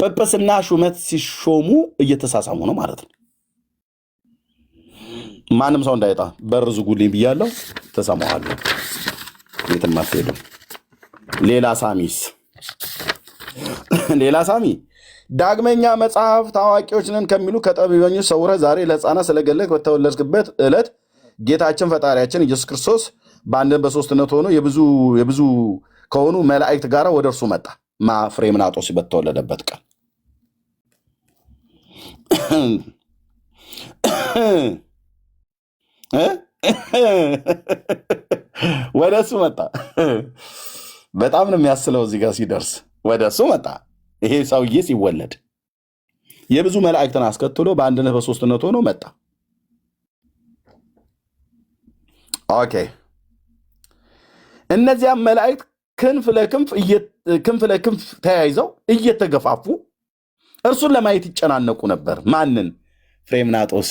S1: ጵጵስና ሹመት ሲሾሙ እየተሳሳሙ ነው ማለት ነው። ማንም ሰው እንዳይጣ በር ዝጉልኝ ብያለሁ። ተሰማዋለሁ። የትም አትሄዱም። ሌላ ሳሚ ዳግመኛ መጽሐፍ ታዋቂዎች ነን ከሚሉ ከጠቢበኞች ሰውረህ ዛሬ ለሕፃናት ስለገለጥክ በተወለድክበት ዕለት ጌታችን ፈጣሪያችን ኢየሱስ ክርስቶስ በአንድነት በሦስትነት ሆኖ የብዙ ከሆኑ መላእክት ጋር ወደ እርሱ መጣ። ፍሬምናጦስ በተወለደበት ቀን ወደ እሱ መጣ። በጣም ነው የሚያስለው። እዚህ ጋር ሲደርስ ወደ እሱ መጣ። ይሄ ሰውዬ ሲወለድ የብዙ መላእክትን አስከትሎ በአንድነት በሦስትነት ሆኖ መጣ። ኦኬ። እነዚያም መላእክት ክንፍ ለክንፍ ተያይዘው እየተገፋፉ እርሱን ለማየት ይጨናነቁ ነበር። ማንን? ፍሬምናጦስ።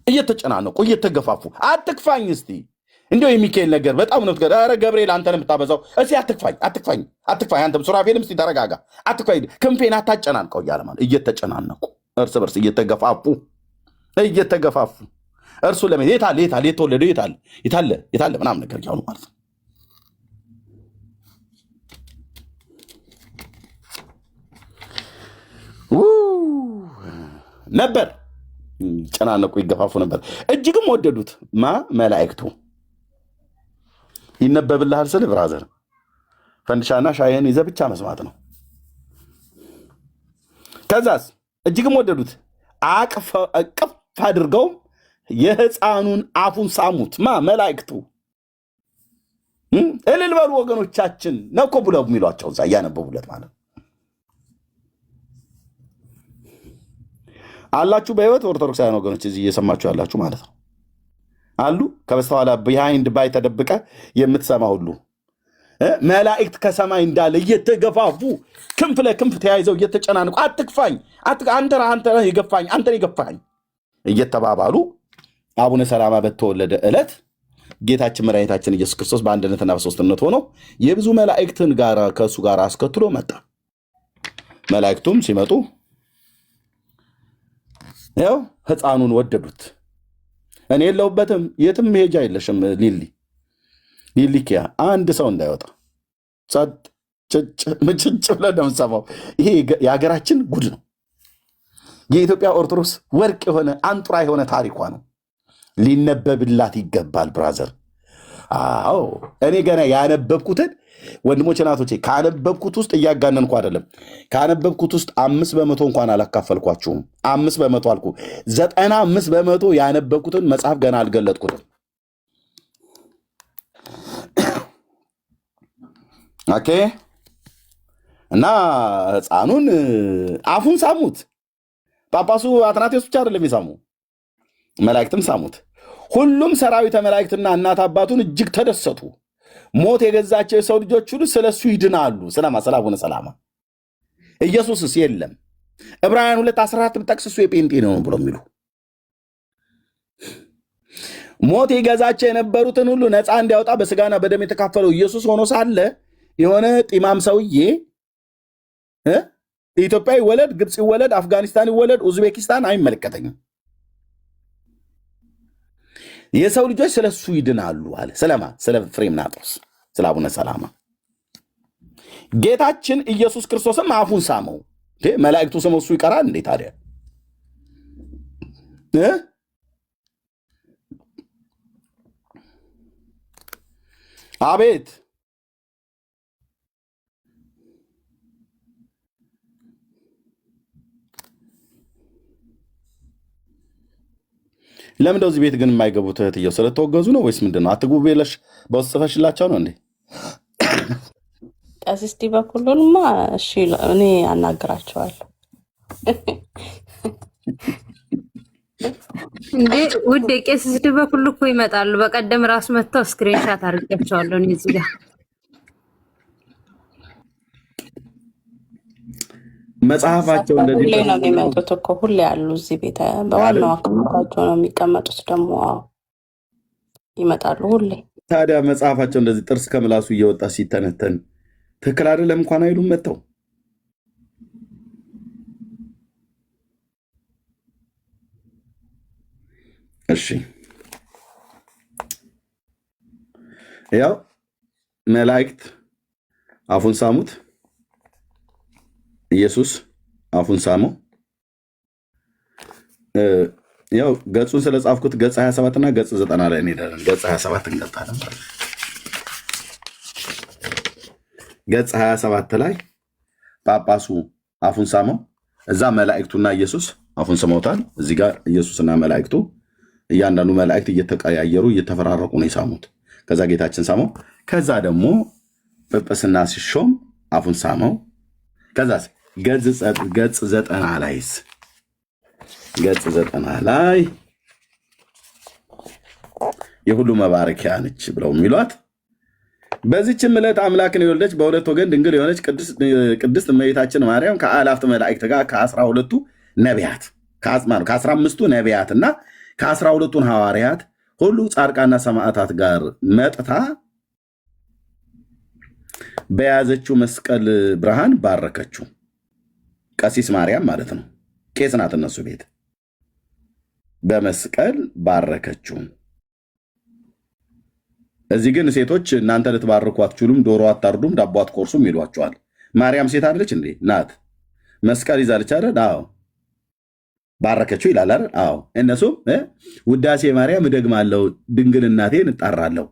S1: እየተጨናነቁ እየተገፋፉ አትክፋኝ እስቲ እንዲያው የሚካኤል ነገር በጣም ነው። ኧረ ገብርኤል አንተን የምታበዛው እስቲ አትክፋኝ። አንተም ሱራፌልም እስቲ ተረጋጋ፣ አትክፋኝ፣ ክንፌን አታጨናንቀው እያለ ማለት እየተጨናነቁ እርስ በርስ እየተገፋፉ እርሱ ለምን የታለ የተወለደው የታለ ምናምን ነገር እያሉ ማለት ነው። ነበር። ጨናነቁ ይገፋፉ ነበር። እጅግም ወደዱት። መላእክቱ ይነበብልሃል ስል ብራዘር ፈንድሻና ሻይህን ይዘህ ብቻ መስማት ነው። ከዛስ እጅግም ወደዱት፣ እቅፍ አድርገውም የሕፃኑን አፉን ሳሙት። መላእክቱ እልል በሉ ወገኖቻችን ነው እኮ ብለው የሚሏቸው እዛ እያነበቡለት ማለት ነው። አላችሁ በህይወት ኦርቶዶክሳውያን ወገኖች እዚህ እየሰማችሁ ያላችሁ ማለት ነው አሉ። ከበስተኋላ ቢሃይንድ ባይ ተደብቀ የምትሰማ ሁሉ መላእክት ከሰማይ እንዳለ እየተገፋፉ ክንፍ ለክንፍ ተያይዘው እየተጨናንቁ አትክፋኝ፣ አንተ የገፋኝ፣ አንተን የገፋኝ እየተባባሉ አቡነ ሰላማ በተወለደ ዕለት ጌታችን መድኃኒታችን ኢየሱስ ክርስቶስ በአንድነትና በሶስትነት ሆኖ የብዙ መላእክትን ጋር ከእሱ ጋር አስከትሎ መጣ። መላእክቱም ሲመጡ ያው ሕፃኑን ወደዱት። እኔ የለሁበትም፣ የትም መሄጃ የለሽም ሊሊኪያ አንድ ሰው እንዳይወጣ ጸጥ ምጭጭ ብለን እንደምንሰማው ይሄ የሀገራችን ጉድ ነው። የኢትዮጵያ ኦርቶዶክስ ወርቅ የሆነ አንጡራ የሆነ ታሪኳ ነው። ሊነበብላት ይገባል ብራዘር። አዎ እኔ ገና ያነበብኩትን ወንድሞች እናቶቼ ካነበብኩት ውስጥ እያጋነንኩ አይደለም። ካነበብኩት ውስጥ 5% እንኳን አላካፈልኳችሁም። 5% አልኩ። 95% ያነበብኩትን መጽሐፍ ገና አልገለጥኩትም። ኦኬ። እና ሕፃኑን አፉን ሳሙት። ጳጳሱ አትናቴዎስ ብቻ አይደለም የሳሙ፣ መላእክትም ሳሙት። ሁሉም ሰራዊተ መላእክትና እናት አባቱን እጅግ ተደሰቱ። ሞት የገዛቸው የሰው ልጆች ሁሉ ስለሱ ይድናሉ። ስለ አቡነ ሰላማ። ኢየሱስስ የለም። ዕብራውያን 2:14 ብጠቅስ እሱ የጴንጤ ነው ብሎ የሚሉ ሞት የገዛቸው የነበሩትን ሁሉ ነፃ እንዲያወጣ በስጋና በደም የተካፈለው ኢየሱስ ሆኖ ሳለ የሆነ ጢማም ሰውዬ ኢትዮጵያ ይወለድ፣ ግብፅ ይወለድ፣ አፍጋኒስታን ይወለድ፣ ኡዝቤኪስታን አይመለከተኝም፣ የሰው ልጆች ስለሱ ይድናሉ አለ። ስለማ ስለ ፍሬምናጦስ፣ ስለ አቡነ ሰላማ። ጌታችን ኢየሱስ ክርስቶስም አፉን ሳመው። መላእክቱ ስመው እሱ ይቀራል እንዴ ታዲያ? አቤት ለምንድነው እዚህ ቤት ግን የማይገቡት? እህትየው ስለተወገዙ ነው ወይስ ምንድን ነው? አትግቡ ብለሽ በውስጥ ጽፈሽላቸው ነው እንዴ?
S11: ቀሲስ ዲበኩሉንማ እሺ እኔ አናግራቸዋለሁ።
S12: እንዴ ውዴ ቀሲስ ዲበኩሉ እኮ ይመጣሉ። በቀደም ራሱ መጥተው ስክሪንሻት አድርጌያቸዋለሁ እኔ እዚህ ጋር
S1: መጽሐፋቸው እንደዚህ
S11: ሁሌ ነው የሚመጡት እኮ ሁሌ ያሉ እዚህ ቤት በዋናው አካውንታቸው ነው የሚቀመጡት። ደግሞ ይመጣሉ ሁሌ።
S1: ታዲያ መጽሐፋቸው እንደዚህ ጥርስ ከምላሱ እየወጣ ሲተነተን ትክክል አይደለም እንኳን አይሉም መጥተው። እሺ ያው መላእክት አፉን ሳሙት፣ ኢየሱስ አፉን ሳመው። ያው ገጹን ስለጻፍኩት ገጽ 27 እና ገጽ 90 ላይ እንሄዳለን። ገጽ 27 እንገልጣለን። ገጽ 27 ላይ ጳጳሱ አፉን ሳመው። እዛ መላእክቱና ኢየሱስ አፉን ስመውታል። እዚህ ጋር ኢየሱስና መላእክቱ እያንዳንዱ መላእክት እየተቀያየሩ እየተፈራረቁ ነው የሳሙት። ከዛ ጌታችን ሳመው። ከዛ ደግሞ ጵጵስና ሲሾም አፉን ሳመው። ከዛ ገጽ 90 ላይስ ገጽ 90 ላይ የሁሉ መባረኪያ ነች ብለው የሚሏት በዚህችም ዕለት አምላክን የወለደች በሁለት ወገን ድንግል የሆነች ቅድስት እመቤታችን ማርያም ከአእላፍት መላእክት ጋር ከ12ቱ ነቢያት ከ15ቱ ነቢያትና ከ12ቱን ሐዋርያት ሁሉ ጻድቃና ሰማዕታት ጋር መጥታ በያዘችው መስቀል ብርሃን ባረከችው። ቀሲስ ማርያም ማለት ነው። ቄስ ናት እነሱ ቤት። በመስቀል ባረከችው። እዚህ ግን ሴቶች እናንተ ልትባርኩ አትችሉም፣ ዶሮ አታርዱም፣ ዳቦ አትቆርሱም ይሏቸዋል። ማርያም ሴት አይደለች እንዴ? ናት። መስቀል ይዛለች አይደል? አዎ። ባረከችው ይላል አይደል? አዎ እነሱም ውዳሴ ማርያም እደግማለሁ፣ ድንግል እናቴን እጣራለሁ፣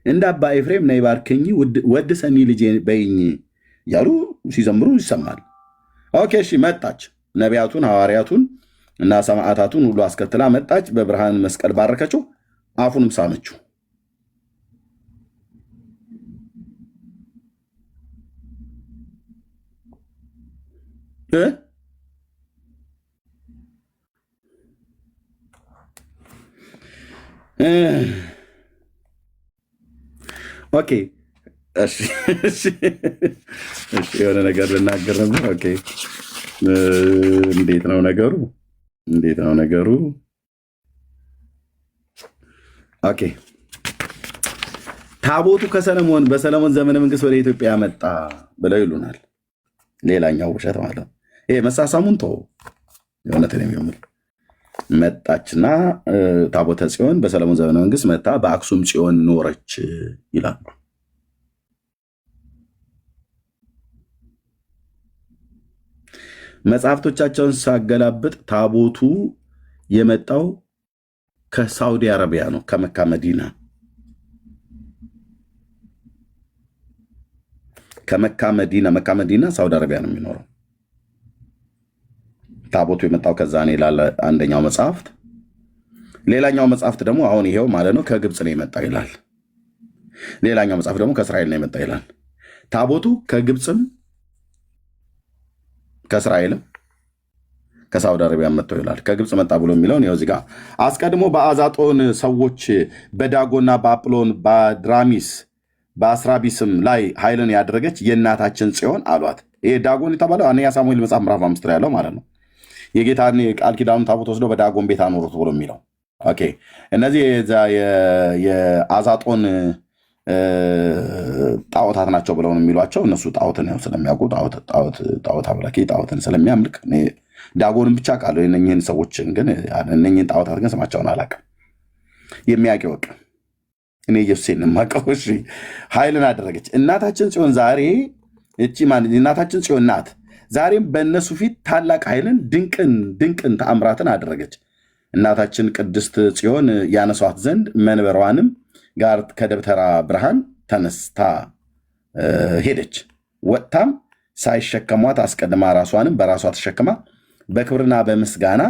S1: እንደ አባ ኤፍሬም ነይ ባርከኝ፣ ወድሰኒ ልጄ በይኝ እያሉ ሲዘምሩ ይሰማል። ኦኬ እሺ፣ መጣች። ነቢያቱን ሐዋርያቱን እና ሰማዕታቱን ሁሉ አስከትላ መጣች። በብርሃን መስቀል ባረከችው፣ አፉንም ሳመችው። ኦኬ እሺ የሆነ ነገር ልናገር ነበር። ኦኬ እንዴት ነው ነገሩ? ኦኬ ታቦቱ በሰለሞን ዘመነ መንግስት ወደ ኢትዮጵያ መጣ ብለው ይሉናል። ሌላኛው ውሸት ማለት ነው። ይሄ መሳሳሙን ተው፣ የእውነትን የሚሆን መጣችና ታቦተ ጽዮን በሰለሞን ዘመነ መንግስት መጣ፣ በአክሱም ጽዮን ኖረች ይላሉ። መጽሐፍቶቻቸውን ሳገላብጥ ታቦቱ የመጣው ከሳውዲ አረቢያ ነው፣ ከመካ መዲና። መካ መዲና ሳውዲ አረቢያ ነው የሚኖረው። ታቦቱ የመጣው ከዛ ነው ይላል አንደኛው መጽሐፍት። ሌላኛው መጽሐፍት ደግሞ አሁን ይሄው ማለት ነው ከግብፅ ነው የመጣ ይላል። ሌላኛው መጽሐፍ ደግሞ ከእስራኤል ነው የመጣ ይላል። ታቦቱ ከግብፅም ከእስራኤልም ከሳውዲ አረቢያ መጥቶ ይላል። ከግብፅ መጣ ብሎ የሚለውን ይኸው እዚህ ጋር አስቀድሞ በአዛጦን ሰዎች በዳጎና በአጵሎን በድራሚስ በአስራቢስም ላይ ኃይልን ያደረገች የእናታችን ጽዮን አሏት። ይሄ ዳጎን የተባለው አንደኛ ሳሙኤል መጽሐፍ ምዕራፍ 5 ላይ ያለው ማለት ነው። የጌታን ቃል ኪዳኑን ታቦት ወስዶ በዳጎን ቤት አኖሩት ብሎ የሚለው ኦኬ። እነዚህ የአዛጦን ጣዖታት ናቸው ብለው ነው የሚሏቸው። እነሱ ጣዖትን ስለሚያውቁ ጣዖት አምላኪ ጣዖትን ስለሚያምልክ ዳጎንን ብቻ ቃለው እነኝህን ሰዎችን ግን እነኝህን ጣዖታት ግን ስማቸውን አላውቅም። የሚያውቅ ወቅ እኔ ኢየሱስን የማውቀው። እሺ ኃይልን አደረገች እናታችን ጽዮን። ዛሬ እቺ ማለት እናታችን ጽዮን ናት። ዛሬም በእነሱ ፊት ታላቅ ኃይልን ድንቅን ተአምራትን አደረገች። እናታችን ቅድስት ጽዮን ያነሷት ዘንድ መንበሯንም ጋር ከደብተራ ብርሃን ተነስታ ሄደች። ወጥታም ሳይሸከሟት አስቀድማ ራሷንም በራሷ ተሸክማ በክብርና በምስጋና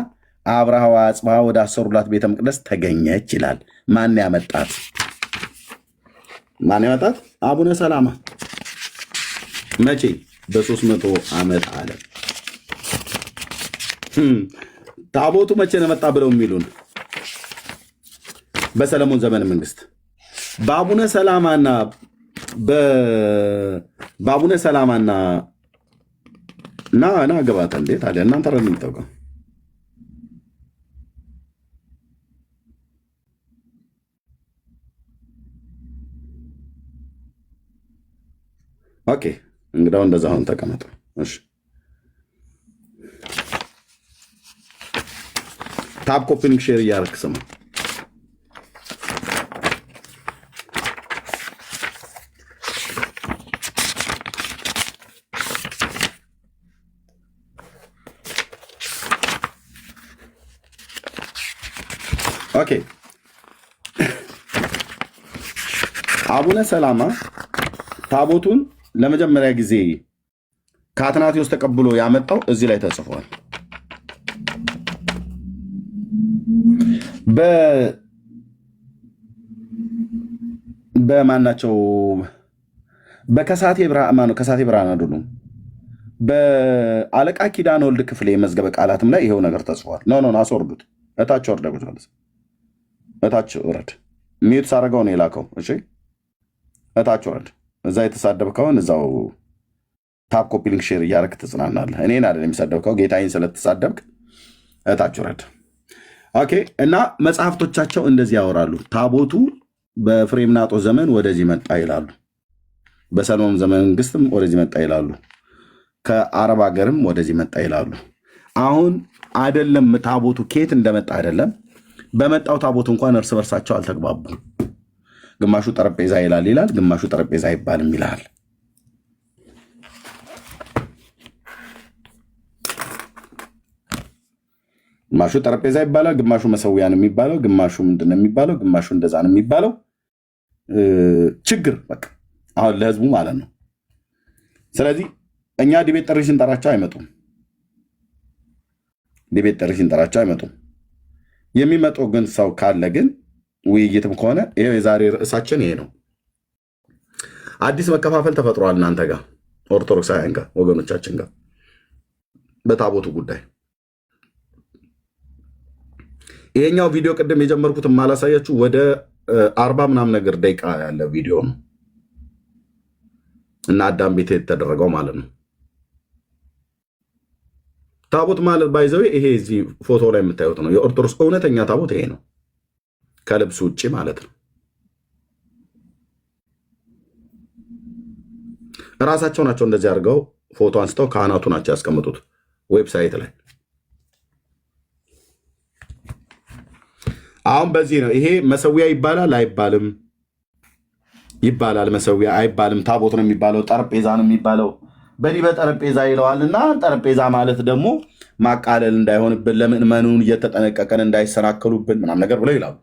S1: አብርሃዋ አጽብሃ ወደ አሰሩላት ቤተ መቅደስ ተገኘች ይላል። ማን ያመጣት? አቡነ ሰላማ። መቼ? በ300 ዓመት አለ። ታቦቱ መቼ ነው መጣ ብለው የሚሉን በሰለሞን ዘመነ መንግስት በአቡነ ሰላማና ና ገባታ እንዴት አለ እናንተ ረን የምታውቀው ኦኬ። እንግዳው እንደዛ አሁን ተቀመጡ። እሺ ታብ ኮፒንግ ሼር እያደረክ ስማ። ኦኬ አቡነ ሰላማ ታቦቱን ለመጀመሪያ ጊዜ ከአትናቴዎስ ተቀብሎ ያመጣው እዚህ ላይ ተጽፏል። በማናቸው በከሳቴ ብርሃን አይደሉም። በአለቃ ኪዳነ ወልድ ክፍሌ መዝገበ ቃላትም ላይ ይሄው ነገር ተጽፏል። ኖ አስወርዱት። እታች ወርደጉት ማለት እታች ወረድ። ሚዩት ሳረገው ነው የላከው። እሺ እታች ወረድ። እዛ የተሳደብከውን እዛው ታፕ ኮፒ ሊንክ ሼር እያደረክ ትጽናናለህ። እኔን አይደል የሚሳደብከው ጌታዬን ስለተሳደብክ እታች ወረድ። ኦኬ። እና መጽሐፍቶቻቸው እንደዚህ ያወራሉ። ታቦቱ በፍሬምናጦስ ዘመን ወደዚህ መጣ ይላሉ። በሰሎሞን ዘመን መንግስትም ወደዚህ መጣ ይላሉ። ከአረብ ሀገርም ወደዚህ መጣ ይላሉ። አሁን አይደለም ታቦቱ ከየት እንደመጣ አይደለም፣ በመጣው ታቦት እንኳን እርስ በርሳቸው አልተግባቡም። ግማሹ ጠረጴዛ ይላል፣ ግማሹ ጠረጴዛ አይባልም ይላል። ግማሹ ጠረጴዛ ይባላል፣ ግማሹ መሰዊያ ነው የሚባለው፣ ግማሹ ምንድን ነው የሚባለው፣ ግማሹ እንደዛ ነው የሚባለው። ችግር በቃ አሁን ለህዝቡ ማለት ነው። ስለዚህ እኛ ዲቤት ጥሪ ስንጠራቸው አይመጡም። ዲቤት ጥሪ ስንጠራቸው አይመጡም። የሚመጡ ግን ሰው ካለ ግን ውይይትም ከሆነ ይሄው የዛሬ ርዕሳችን ይሄ ነው። አዲስ መከፋፈል ተፈጥሯል እናንተ ጋር ኦርቶዶክሳውያን ጋር ወገኖቻችን ጋር በታቦቱ ጉዳይ። ይሄኛው ቪዲዮ ቅድም የጀመርኩት ማላሳያችሁ ወደ 40 ምናምን ነገር ደቂቃ ያለ ቪዲዮ ነው እና አዳም ቤት የተደረገው ማለት ነው። ታቦት ማለት ባይዘው ይሄ እዚህ ፎቶ ላይ የምታዩት ነው። የኦርቶዶክስ እውነተኛ ታቦት ይሄ ነው፣ ከልብሱ ውጭ ማለት ነው። እራሳቸው ናቸው እንደዚህ አድርገው ፎቶ አንስተው ካህናቱ ናቸው ያስቀምጡት ዌብሳይት ላይ። አሁን በዚህ ነው ይሄ መሰዊያ ይባላል አይባልም? ይባላል። መሰዊያ አይባልም፣ ታቦት ነው የሚባለው። ጠረጴዛ ነው የሚባለው። በዚህ በጠረጴዛ ይለዋልና ጠረጴዛ ማለት ደግሞ ማቃለል እንዳይሆንብን ለምእመኑን እየተጠነቀቀን እንዳይሰናከሉብን ምናምን ነገር ብለው ይላሉ።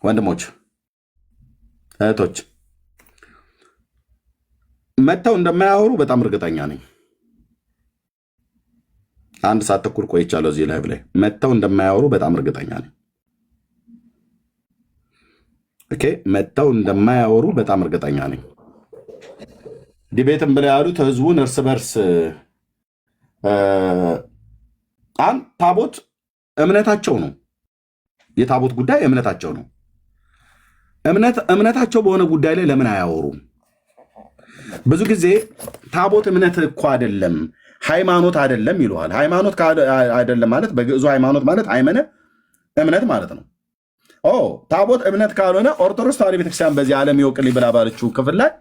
S1: ወንድሞች እህቶች መጥተው እንደማያወሩ በጣም እርግጠኛ ነኝ። 1 ሰዓት ተኩል ቆይቻለሁ እዚህ ላይቭ ላይ። መጥተው እንደማያወሩ በጣም እርግጠኛ ነኝ። ኦኬ፣ መጥተው እንደማያወሩ በጣም እርግጠኛ ነኝ። ዲቤትም ብለው ያሉት ህዝቡን እርስ በርስ ታቦት እምነታቸው ነው። የታቦት ጉዳይ እምነታቸው ነው። እምነታቸው በሆነ ጉዳይ ላይ ለምን አያወሩም? ብዙ ጊዜ ታቦት እምነት እኮ አይደለም ሃይማኖት አይደለም ይለዋል። ሃይማኖት አይደለም ማለት በግዕዙ ሃይማኖት ማለት አይመነ እምነት ማለት ነው። ታቦት እምነት ካልሆነ ኦርቶዶክስ ተዋሕዶ ቤተክርስቲያን በዚህ ዓለም ይወቅልኝ ብላ ባለችው ክፍል ላይ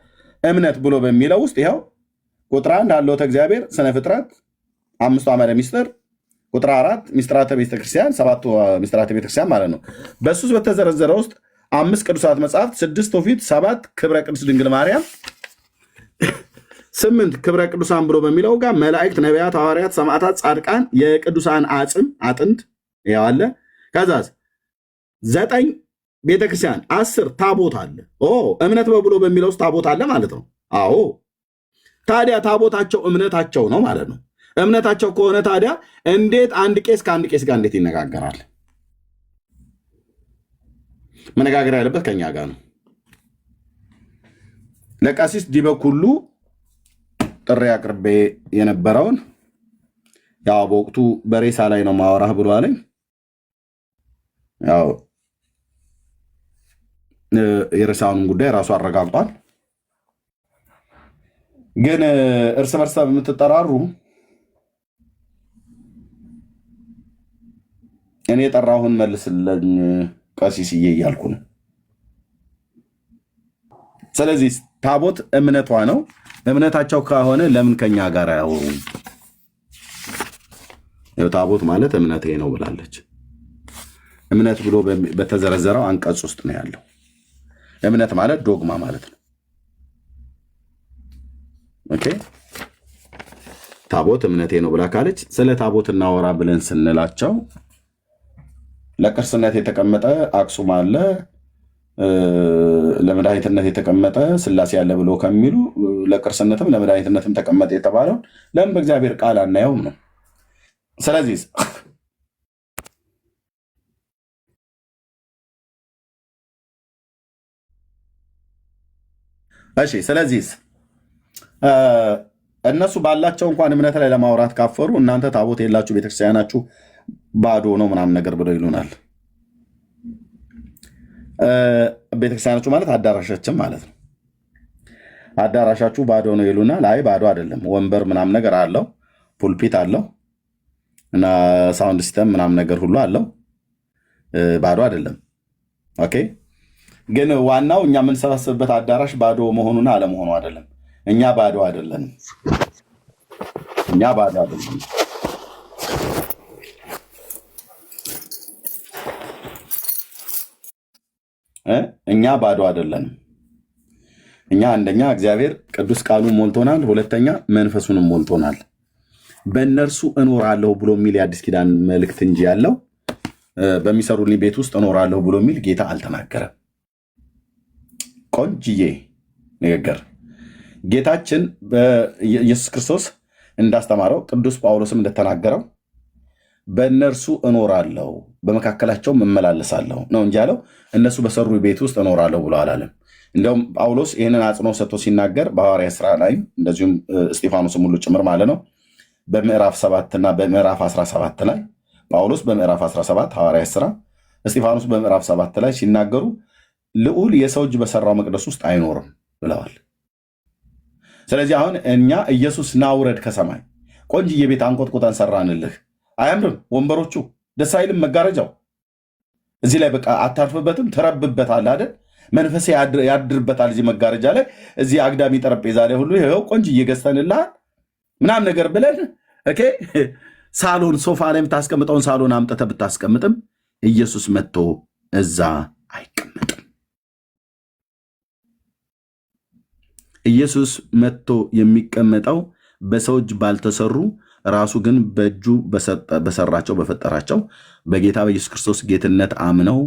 S1: እምነት ብሎ በሚለው ውስጥ ይኸው ቁጥር 1 ሀልዎተ እግዚአብሔር ስነ ፍጥረት፣ 5 አዕማደ ምስጢር፣ ቁጥር 4 ምስጢራተ ቤተክርስቲያን፣ 7 ምስጢራተ ቤተክርስቲያን ማለት ነው። በሱ ውስጥ በተዘረዘረ ውስጥ 5 ቅዱሳት መጽሐፍት፣ 6 ትውፊት፣ 7 ክብረ ቅዱስ ድንግል ማርያም፣ 8 ክብረ ቅዱሳን ብሎ በሚለው ጋር መላእክት፣ ነቢያት፣ ሐዋርያት፣ ሰማዕታት፣ ጻድቃን፣ የቅዱሳን አጥንት ያው አለ። ከዛስ 9 ቤተክርስቲያን፣ 10 ታቦት አለ። እምነት ብሎ በሚለው ውስጥ ታቦት አለ ማለት ነው። አዎ ታዲያ ታቦታቸው እምነታቸው ነው ማለት ነው። እምነታቸው ከሆነ ታዲያ እንዴት አንድ ቄስ ከአንድ ቄስ ጋር እንዴት ይነጋገራል? መነጋገር ያለበት ከኛ ጋር ነው። ለቀሲስ ዲበኩሉ ጥሪ አቅርቤ የነበረውን ያው በወቅቱ በሬሳ ላይ ነው ማወራህ ብሎ አለኝ። ያው የሬሳውን ጉዳይ ራሱ አረጋግጧል። ግን እርስ በርስ የምትጠራሩ እኔ የጠራሁን መልስልኝ ቀሲስዬ እያልኩ ነው። ስለዚህ ታቦት እምነቷ ነው። እምነታቸው ከሆነ ለምን ከኛ ጋር አያወሩም? ታቦት ማለት እምነቴ ነው ብላለች። እምነት ብሎ በተዘረዘረው አንቀጽ ውስጥ ነው ያለው። እምነት ማለት ዶግማ ማለት ነው። ኦኬ፣ ታቦት እምነቴ ነው ብላ ካለች ስለ ታቦት እናወራ ብለን ስንላቸው ለቅርስነት የተቀመጠ አክሱም አለ፣ ለመድኃኒትነት የተቀመጠ ስላሴ ያለ ብሎ ከሚሉ ለቅርስነትም ለመድኃኒትነትም ተቀመጠ የተባለው ለምን በእግዚአብሔር ቃል አናየውም ነው። ስለዚህ እሺ፣ ስለዚህ እነሱ ባላቸው እንኳን እምነት ላይ ለማውራት ካፈሩ እናንተ ታቦት የላችሁ ቤተክርስቲያናችሁ ባዶ ነው ምናምን ነገር ብለው ይሉናል። ቤተክርስቲያናችሁ ማለት አዳራሻችን ማለት ነው። አዳራሻችሁ ባዶ ነው ይሉናል። አይ ባዶ አይደለም፣ ወንበር ምናምን ነገር አለው፣ ፑልፒት አለው እና ሳውንድ ሲስተም ምናምን ነገር ሁሉ አለው። ባዶ አይደለም። ኦኬ፣ ግን ዋናው እኛ የምንሰበስብበት አዳራሽ ባዶ መሆኑና አለመሆኑ አይደለም። እኛ ባዶ አይደለንም። እኛ ባዶ አይደለም። እኛ ባዶ አይደለንም። እኛ አንደኛ እግዚአብሔር ቅዱስ ቃሉን ሞልቶናል፣ ሁለተኛ መንፈሱንም ሞልቶናል። በእነርሱ እኖራለሁ ብሎ የሚል የአዲስ ኪዳን መልእክት እንጂ ያለው በሚሰሩልኝ ቤት ውስጥ እኖራለሁ ብሎ የሚል ጌታ አልተናገረም። ቆንጅዬ ንግግር ጌታችን ኢየሱስ ክርስቶስ እንዳስተማረው ቅዱስ ጳውሎስም እንደተናገረው በእነርሱ እኖራለሁ በመካከላቸውም እመላለሳለሁ ነው እንጂ ያለው እነሱ በሰሩ ቤት ውስጥ እኖራለሁ ብሎ አላለም። እንደውም ጳውሎስ ይህንን አጽንኦት ሰጥቶ ሲናገር በሐዋርያት ሥራ ላይ እንደዚሁም እስጢፋኖስም ሁሉ ጭምር ማለት ነው በምዕራፍ 7 እና በምዕራፍ 17 ላይ ጳውሎስ በምዕራፍ 17 ሐዋርያት ሥራ እስጢፋኖስ በምዕራፍ 7 ላይ ሲናገሩ ልዑል የሰው እጅ በሰራው መቅደስ ውስጥ አይኖርም ብለዋል። ስለዚህ አሁን እኛ ኢየሱስ ናውረድ ከሰማይ ቆንጅዬ ቤት አንቆጥቁጠን ሰራንልህ፣ አያምርም? ወንበሮቹ ደስ አይልም? መጋረጃው እዚህ ላይ በቃ አታርፍበትም? ትረብበታለህ አይደል? መንፈሴ ያድርበታል እዚህ መጋረጃ ላይ፣ እዚህ አግዳሚ ጠረጴዛ ላይ ሁሉ ይኸው ቆንጅዬ ገዝተንልሃል ምናምን ነገር ብለን ኦኬ። ሳሎን ሶፋ ላይ የምታስቀምጠውን ሳሎን አምጥተህ ብታስቀምጥም ኢየሱስ መጥቶ እዛ አይቀመጥም። ኢየሱስ መጥቶ የሚቀመጠው በሰው እጅ ባልተሰሩ ራሱ ግን በእጁ በሰራቸው በፈጠራቸው በጌታ በኢየሱስ ክርስቶስ ጌትነት አምነው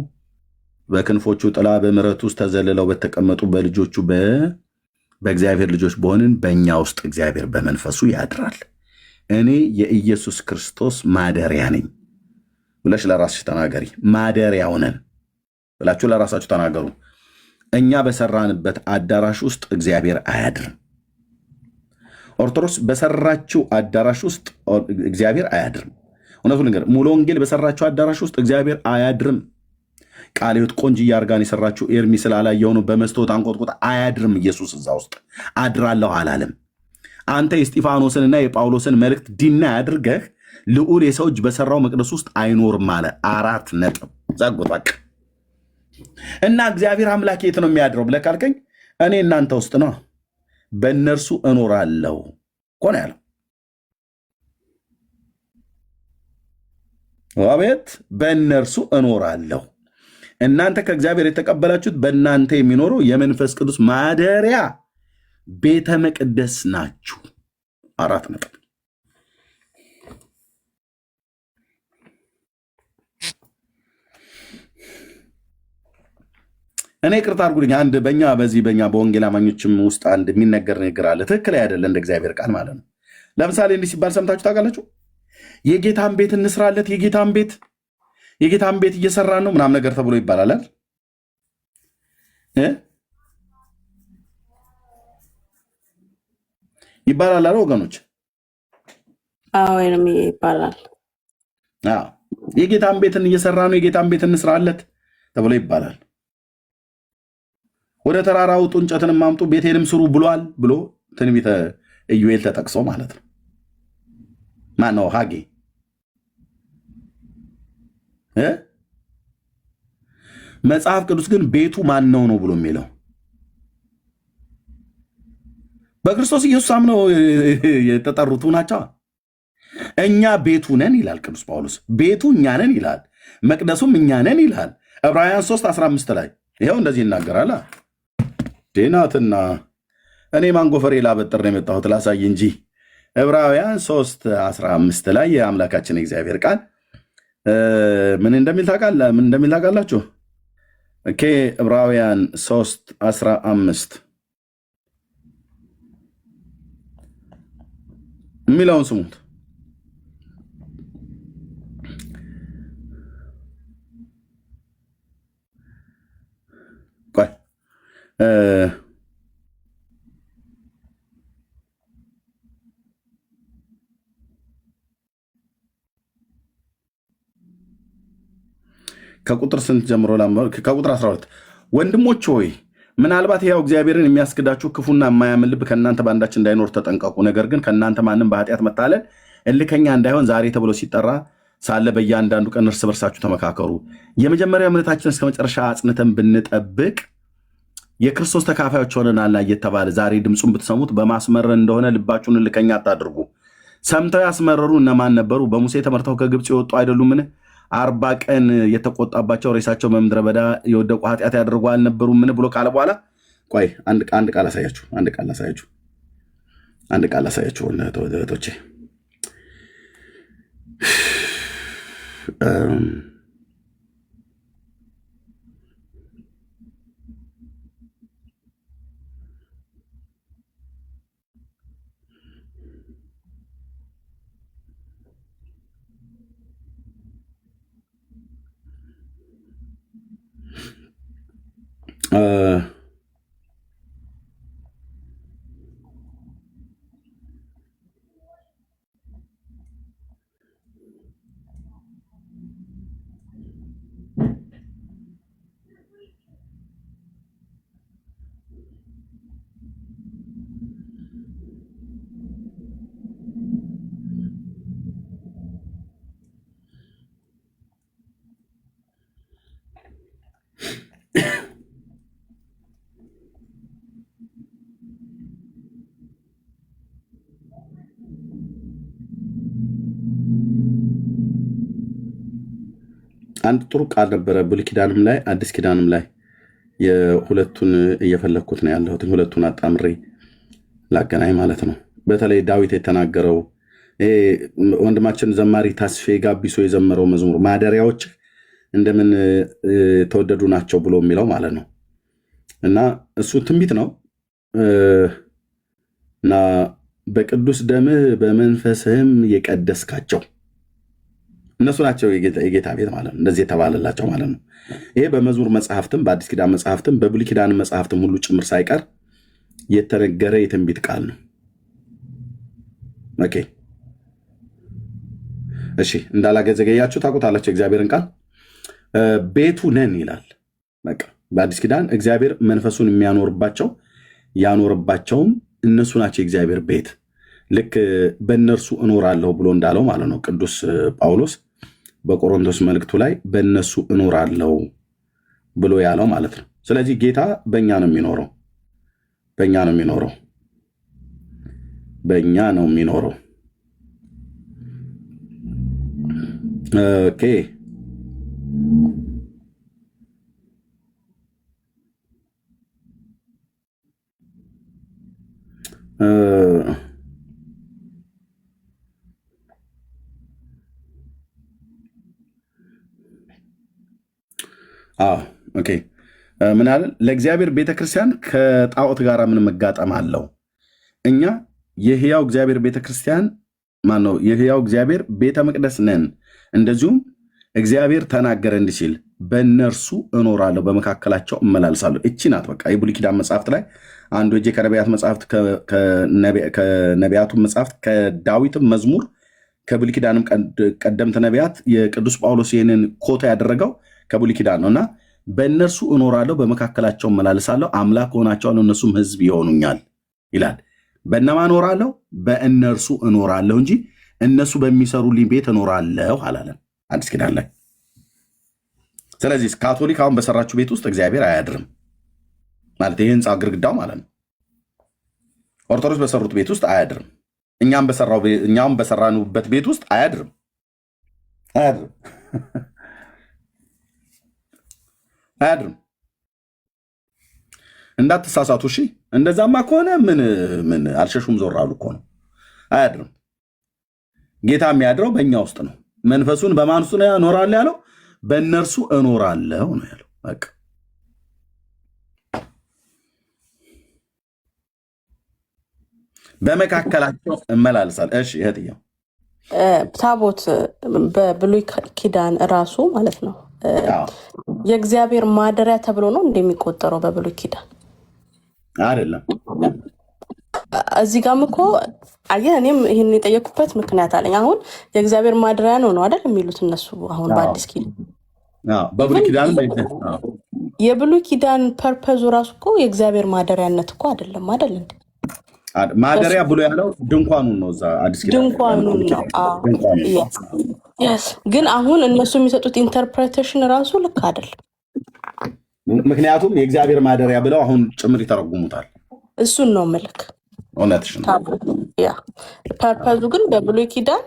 S1: በክንፎቹ ጥላ በምሕረቱ ውስጥ ተዘልለው በተቀመጡ በልጆቹ በእግዚአብሔር ልጆች በሆንን በእኛ ውስጥ እግዚአብሔር በመንፈሱ ያድራል። እኔ የኢየሱስ ክርስቶስ ማደሪያ ነኝ ብለሽ ለራስሽ ተናገሪ። ማደሪያው ነን ብላችሁ ለራሳችሁ ተናገሩ። እኛ በሰራንበት አዳራሽ ውስጥ እግዚአብሔር አያድርም። ኦርቶዶክስ በሰራችው አዳራሽ ውስጥ እግዚአብሔር አያድርም። እውነቱን ነገር ሙሉ ወንጌል በሰራችው አዳራሽ ውስጥ እግዚአብሔር አያድርም። ቃለ ሕይወት ቆንጅዬ አድርጋን የሰራችው ኤርሚ ስላላየው ነው በመስታወት አንቆጥቁጥ አያድርም። ኢየሱስ እዛ ውስጥ አድራለሁ አላለም። አንተ የእስጢፋኖስንና የጳውሎስን መልእክት ዲና ያድርገህ ልዑል የሰው እጅ በሰራው መቅደስ ውስጥ አይኖርም አለ። 4 ነጥብ ዛጎጣቅ እና እግዚአብሔር አምላክ የት ነው የሚያድረው ብለህ ካልከኝ እኔ እናንተ ውስጥ ነው። በእነርሱ እኖራለሁ እኮ ነው ያለው። አቤት! በእነርሱ እኖራለሁ። እናንተ ከእግዚአብሔር የተቀበላችሁት በእናንተ የሚኖረው የመንፈስ ቅዱስ ማደሪያ ቤተ መቅደስ ናችሁ። 4 ነጥብ። እኔ ቅርታ አድርጉልኝ። አንድ በእኛ በወንጌል አማኞችም ውስጥ አንድ የሚነገር ነገር አለ። ትክክል አይደለ? እንደ እግዚአብሔር ቃል ማለት ነው። ለምሳሌ እንዲህ ሲባል ሰምታችሁ ታውቃላችሁ? የጌታን ቤት እንስራለት፣ የጌታን ቤት እየሰራን ነው ምናምን ነገር ተብሎ ይባላል ይባላል አለ ወገኖች።
S11: ወይም ይባላል
S1: የጌታን ቤትን እየሰራ ነው፣ የጌታን ቤት እንስራለት ተብሎ ይባላል። ወደ ተራራ ውጡ እንጨትንም አምጡ ቤቴንም ስሩ ብሏል ብሎ ትንቢተ ኢዩኤል ተጠቅሶ ማለት ነው። ማነው? ሐጌ። መጽሐፍ ቅዱስ ግን ቤቱ ማን ነው ብሎ የሚለው በክርስቶስ ኢየሱስ አምነው የተጠሩቱ ናቸው። እኛ ቤቱ ነን ይላል ቅዱስ ጳውሎስ። ቤቱ እኛ ነን ይላል። መቅደሱም እኛ ነን ይላል። ዕብራውያን 3:15 ላይ ይኸው እንደዚህ ይናገራል። ዴናትና እኔ ማንጎፈሬ ላበጥር ነው የመጣሁት ላሳይ እንጂ ዕብራውያን 3:15 ላይ የአምላካችን እግዚአብሔር ቃል ምን እንደሚል ታውቃላችሁ? ኦኬ ዕብራውያን 3:15 የሚለውን ስሙት። ቆይ ከቁጥር ስንት ጀምሮ? ከቁጥር 12 ወንድሞች ሆይ ምናልባት ያው እግዚአብሔርን የሚያስክዳችሁ ክፉና የማያምን ልብ ከእናንተ በአንዳች እንዳይኖር ተጠንቀቁ። ነገር ግን ከእናንተ ማንም በኃጢአት መታለል እልከኛ እንዳይሆን ዛሬ ተብሎ ሲጠራ ሳለ በእያንዳንዱ ቀን እርስ በርሳችሁ ተመካከሩ። የመጀመሪያ እምነታችን እስከ መጨረሻ አጽንተን ብንጠብቅ የክርስቶስ ተካፋዮች ሆነናልና እየተባለ ዛሬ ድምፁን ብትሰሙት በማስመረር እንደሆነ ልባችሁን እልከኛ አታድርጉ። ሰምተው ያስመረሩ እነማን ነበሩ? በሙሴ ተመርተው ከግብፅ የወጡ አይደሉምን? 40 ቀን የተቆጣባቸው ሬሳቸው በምድረ በዳ የወደቁ ኃጢአት ያደርጉ አልነበሩምን ብሎ ካለ በኋላ ቆይ አንድ ቃል አሳያችሁ። እህቶቼ አንድ ጥሩ ቃል ነበረ ብሉይ ኪዳንም ላይ አዲስ ኪዳንም ላይ የሁለቱን እየፈለግኩት ነው ያለሁት። ሁለቱን አጣምሬ ላገናኝ ማለት ነው። በተለይ ዳዊት የተናገረው ወንድማችን ዘማሪ ታስፌ ጋቢሶ የዘመረው መዝሙር ማደሪያዎች እንደምን ተወደዱ ናቸው ብሎ የሚለው ማለት ነው። እና እሱ ትንቢት ነው እና በቅዱስ ደምህ በመንፈስህም የቀደስካቸው እነሱ ናቸው የጌታ ቤት ማለት ነው። እንደዚህ የተባለላቸው ማለት ነው። ይሄ በመዝሙር መጽሐፍትም በአዲስ ኪዳን መጽሐፍትም በብሉይ ኪዳን መጽሐፍትም ሁሉ ጭምር ሳይቀር የተነገረ የትንቢት ቃል ነው። ኦኬ እሺ፣ እንዳላገዘገያችሁ ታውቁታላችሁ። እግዚአብሔርን ቃል ቤቱ ነን ይላል። በቃ በአዲስ ኪዳን እግዚአብሔር መንፈሱን የሚያኖርባቸው ያኖርባቸውም እነሱ ናቸው የእግዚአብሔር ቤት። ልክ በእነርሱ እኖራለሁ ብሎ እንዳለው ማለት ነው ቅዱስ ጳውሎስ በቆሮንቶስ መልእክቱ ላይ በእነሱ እኖራለሁ ብሎ ያለው ማለት ነው። ስለዚህ ጌታ በእኛ ነው የሚኖረው፣ በእኛ ነው የሚኖረው፣ በእኛ ነው የሚኖረው። ኦኬ ኦኬ ምን አለ? ለእግዚአብሔር ቤተክርስቲያን ከጣዖት ጋር ምን መጋጠም አለው? እኛ የሕያው እግዚአብሔር ቤተክርስቲያን ማን ነው? የሕያው እግዚአብሔር ቤተ መቅደስ ነን። እንደዚሁም እግዚአብሔር ተናገረ እንዲህ ሲል በእነርሱ እኖራለሁ በመካከላቸው እመላልሳለሁ። እቺ ናት በቃ የብሉይ ኪዳን መጽሐፍት ላይ አንዱ እጄ ከነቢያት መጽሐፍት ከነቢያቱ መጽሐፍት ከዳዊትም መዝሙር ከብሉይ ኪዳንም ቀደምት ነቢያት የቅዱስ ጳውሎስ ይህንን ኮታ ያደረገው ከብሉይ ኪዳን ነው እና በእነርሱ እኖራለሁ በመካከላቸው እመላልሳለሁ አምላክ ሆናቸዋለሁ እነሱም ሕዝብ ይሆኑኛል ይላል። በእነማ እኖራለሁ? በእነርሱ እኖራለሁ እንጂ እነሱ በሚሰሩልኝ ቤት እኖራለሁ አላለም አዲስ ኪዳን ላይ። ስለዚህ ካቶሊክ አሁን በሰራችሁ ቤት ውስጥ እግዚአብሔር አያድርም ማለት ይህ ህንፃ ግርግዳው ማለት ነው። ኦርቶዶክስ በሰሩት ቤት ውስጥ አያድርም። እኛም በሰራንበት ቤት ውስጥ አያድርም አያድርም። እንዳትሳሳቱ እሺ። እንደዛማ ከሆነ ምን አልሸሹም ዞር አሉ እኮ ነው። አያድርም። ጌታ የሚያድረው በእኛ ውስጥ ነው። መንፈሱን በማን ውስጥ ነው እኖራለሁ ያለው? በእነርሱ እኖራለሁ ነው ያለው። በቃ በመካከላቸው እመላልሳለሁ። እሺ እህትዬው
S11: ታቦት በብሉይ ኪዳን ራሱ ማለት ነው የእግዚአብሔር ማደሪያ ተብሎ ነው እንደሚቆጠረው በብሉይ ኪዳን
S1: አይደለም።
S11: እዚህ ጋርም እኮ አየህ፣ እኔም ይህን የጠየኩበት ምክንያት አለኝ። አሁን የእግዚአብሔር ማደሪያ ነው አይደል የሚሉት እነሱ። አሁን በአዲስ ኪዳን
S1: በብሉይ ኪዳን
S11: የብሉይ ኪዳን ፐርፐዙ ራሱ እኮ የእግዚአብሔር ማደሪያነት እኮ አይደለም አይደል እንዴ?
S1: ማደሪያ ብሎ ያለው ድንኳኑን ነው። እዛ አዲስ ኪዳን
S11: ድንኳኑን ነው። ግን አሁን እነሱ የሚሰጡት ኢንተርፕሬቴሽን ራሱ ልክ አይደለም።
S1: ምክንያቱም የእግዚአብሔር ማደሪያ ብለው አሁን ጭምር ይተረጉሙታል።
S11: እሱን ነው ምልክ
S1: እውነትሽ ነው።
S11: ፐርፐዙ ግን በብሉይ ኪዳን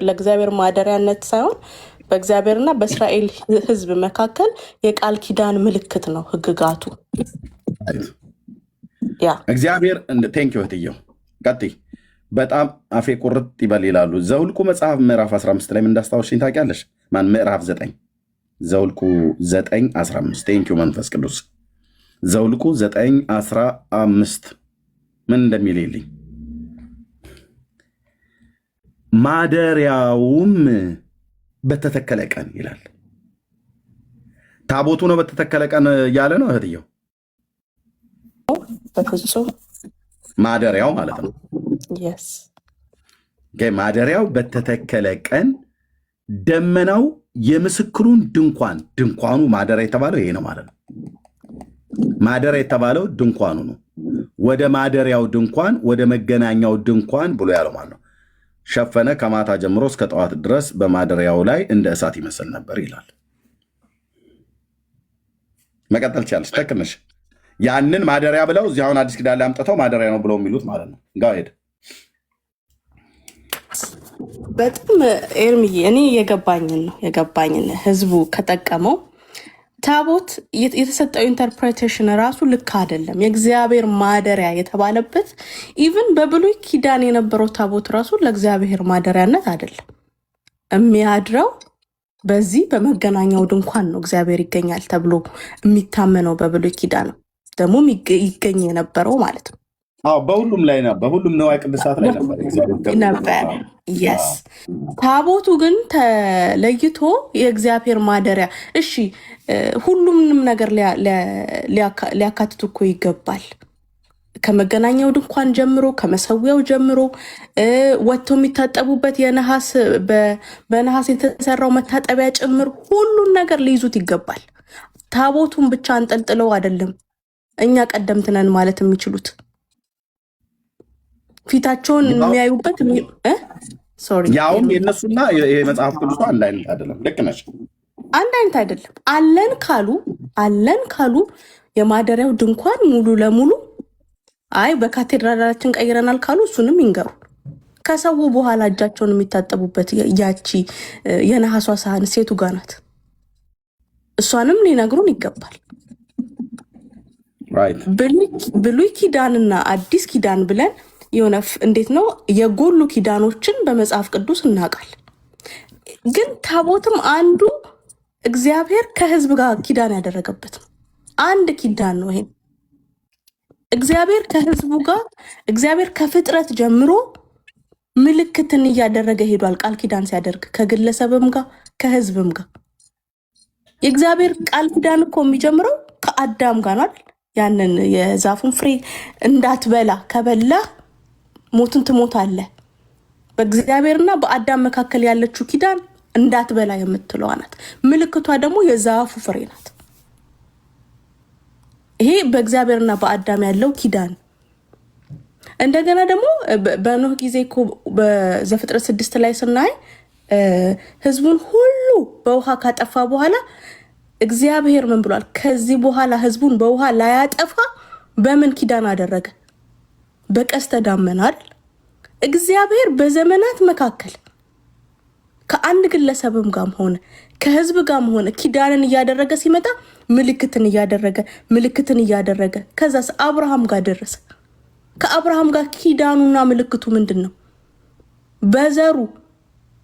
S11: ለእግዚአብሔር ማደሪያነት ሳይሆን በእግዚአብሔርና በእስራኤል ሕዝብ መካከል የቃል ኪዳን ምልክት ነው ህግጋቱ።
S1: እግዚአብሔር ቴንክ ዩ እህትየው ቀጥይ። በጣም አፌ ቁርጥ ይበል ይላሉ። ዘውልቁ መጽሐፍ ምዕራፍ 15 ላይ ምን እንዳስታወሽኝ ታውቂያለሽ? ምዕራፍ 9 ዘውልቁ 9:15 ቴንኪው መንፈስ ቅዱስ። ዘውልቁ 9:15 ምን እንደሚል ይልኝ ማደሪያውም በተተከለ ቀን ይላል። ታቦቱ ነው በተተከለ ቀን እያለ ነው እህትየው።
S11: በፍጹም
S1: ማደሪያው ማለት ነው። ማደሪያው በተተከለ ቀን ደመናው የምስክሩን ድንኳኑ ማደሪያ የተባለው ይሄ ነው ማለት ነው። ማደሪያ የተባለው ድንኳኑ ነው። ወደ ማደሪያው ድንኳን ወደ መገናኛው ድንኳን ብሎ ያለው ማለት ነው። ሸፈነ ከማታ ጀምሮ እስከ ጠዋት ድረስ በማደሪያው ላይ እንደ እሳት ይመስል ነበር ይላል። መቀጠል ቻለች። ትክክል ነሽ። ያንን ማደሪያ ብለው እዚህ አሁን አዲስ ኪዳን ላይ አምጥተው ማደሪያ ነው ብለው የሚሉት ማለት ነው። ጋሄድ
S11: በጣም ኤርምዬ እኔ የገባኝን ህዝቡ ከጠቀመው ታቦት የተሰጠው ኢንተርፕሬቴሽን ራሱ ልክ አይደለም። የእግዚአብሔር ማደሪያ የተባለበት ኢቭን በብሉይ ኪዳን የነበረው ታቦት ራሱ ለእግዚአብሔር ማደሪያነት አይደለም የሚያድረው በዚህ በመገናኛው ድንኳን ነው እግዚአብሔር ይገኛል ተብሎ የሚታመነው በብሉይ ኪዳን ነው ደግሞ ይገኝ የነበረው ማለት ነው።
S1: በሁሉም ላይ ነበር፣ በሁሉም ነዋይ ቅዱሳት ላይ ነበር።
S11: የስ ታቦቱ ግን ተለይቶ የእግዚአብሔር ማደሪያ እሺ፣ ሁሉምንም ነገር ሊያካትቱ እኮ ይገባል። ከመገናኛው ድንኳን ጀምሮ ከመሰዊያው ጀምሮ ወጥተው የሚታጠቡበት በነሐስ የተሰራው መታጠቢያ ጭምር ሁሉን ነገር ሊይዙት ይገባል። ታቦቱን ብቻ አንጠልጥለው አይደለም እኛ ቀደምት ነን ማለት የሚችሉት ፊታቸውን የሚያዩበት
S1: ያውም የእነሱና የመጽሐፍ ቅዱስ አንድ አይነት አይደለም። ልክ ነሽ፣
S11: አንድ አይነት አይደለም። አለን ካሉ የማደሪያው ድንኳን ሙሉ ለሙሉ አይ በካቴድራላችን ቀይረናል ካሉ እሱንም ይንገሩ። ከሰው በኋላ እጃቸውን የሚታጠቡበት ያቺ የነሐሷ ሳህን ሴቱ ጋር ናት። እሷንም ሊነግሩን ይገባል። ብሉይ ኪዳንና አዲስ ኪዳን ብለን የሆነ እንዴት ነው የጎሉ ኪዳኖችን በመጽሐፍ ቅዱስ እናውቃለን። ግን ታቦትም አንዱ እግዚአብሔር ከህዝብ ጋር ኪዳን ያደረገበት ነው። አንድ ኪዳን ነው ይሄ። እግዚአብሔር ከህዝቡ ጋር እግዚአብሔር ከፍጥረት ጀምሮ ምልክትን እያደረገ ሄዷል። ቃል ኪዳን ሲያደርግ ከግለሰብም ጋር ከህዝብም ጋር የእግዚአብሔር ቃል ኪዳን እኮ የሚጀምረው ከአዳም ጋር ነው አይደል? ያንን የዛፉን ፍሬ እንዳትበላ ከበላ ሞትን ትሞታለህ። በእግዚአብሔርና በአዳም መካከል ያለችው ኪዳን እንዳትበላ የምትለዋ ናት። ምልክቷ ደግሞ የዛፉ ፍሬ ናት። ይሄ በእግዚአብሔርና በአዳም ያለው ኪዳን። እንደገና ደግሞ በኖህ ጊዜ እኮ በዘፍጥረት 6 ላይ ስናይ ህዝቡን ሁሉ በውሃ ካጠፋ በኋላ እግዚአብሔር ምን ብሏል? ከዚህ በኋላ ህዝቡን በውሃ ላያጠፋ በምን ኪዳን አደረገ? በቀስተ ደመና አይደል? እግዚአብሔር በዘመናት መካከል ከአንድ ግለሰብም ጋርም ሆነ ከህዝብ ጋርም ሆነ ኪዳንን እያደረገ ሲመጣ ምልክትን እያደረገ ከዛስ አብርሃም ጋር ደረሰ። ከአብርሃም ጋር ኪዳኑና ምልክቱ ምንድን ነው? በዘሩ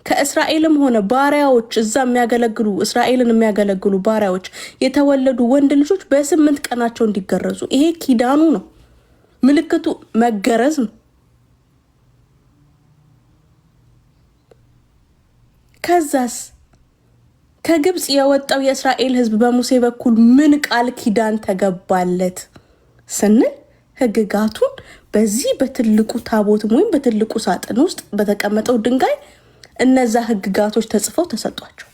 S11: ከእስራኤልም ሆነ ባሪያዎች እዛ የሚያገለግሉ እስራኤልን የሚያገለግሉ ባሪያዎች የተወለዱ ወንድ ልጆች በ8 ቀናቸው እንዲገረዙ፣ ይሄ ኪዳኑ ነው። ምልክቱ መገረዝ ነው። ከዛስ ከግብፅ የወጣው የእስራኤል ህዝብ በሙሴ በኩል ምን ቃል ኪዳን ተገባለት ስንል ህግጋቱን በዚህ በትልቁ ታቦትም ወይም በትልቁ ሳጥን ውስጥ በተቀመጠው ድንጋይ እነዛ ህግጋቶች ተጽፈው ተሰጧቸው።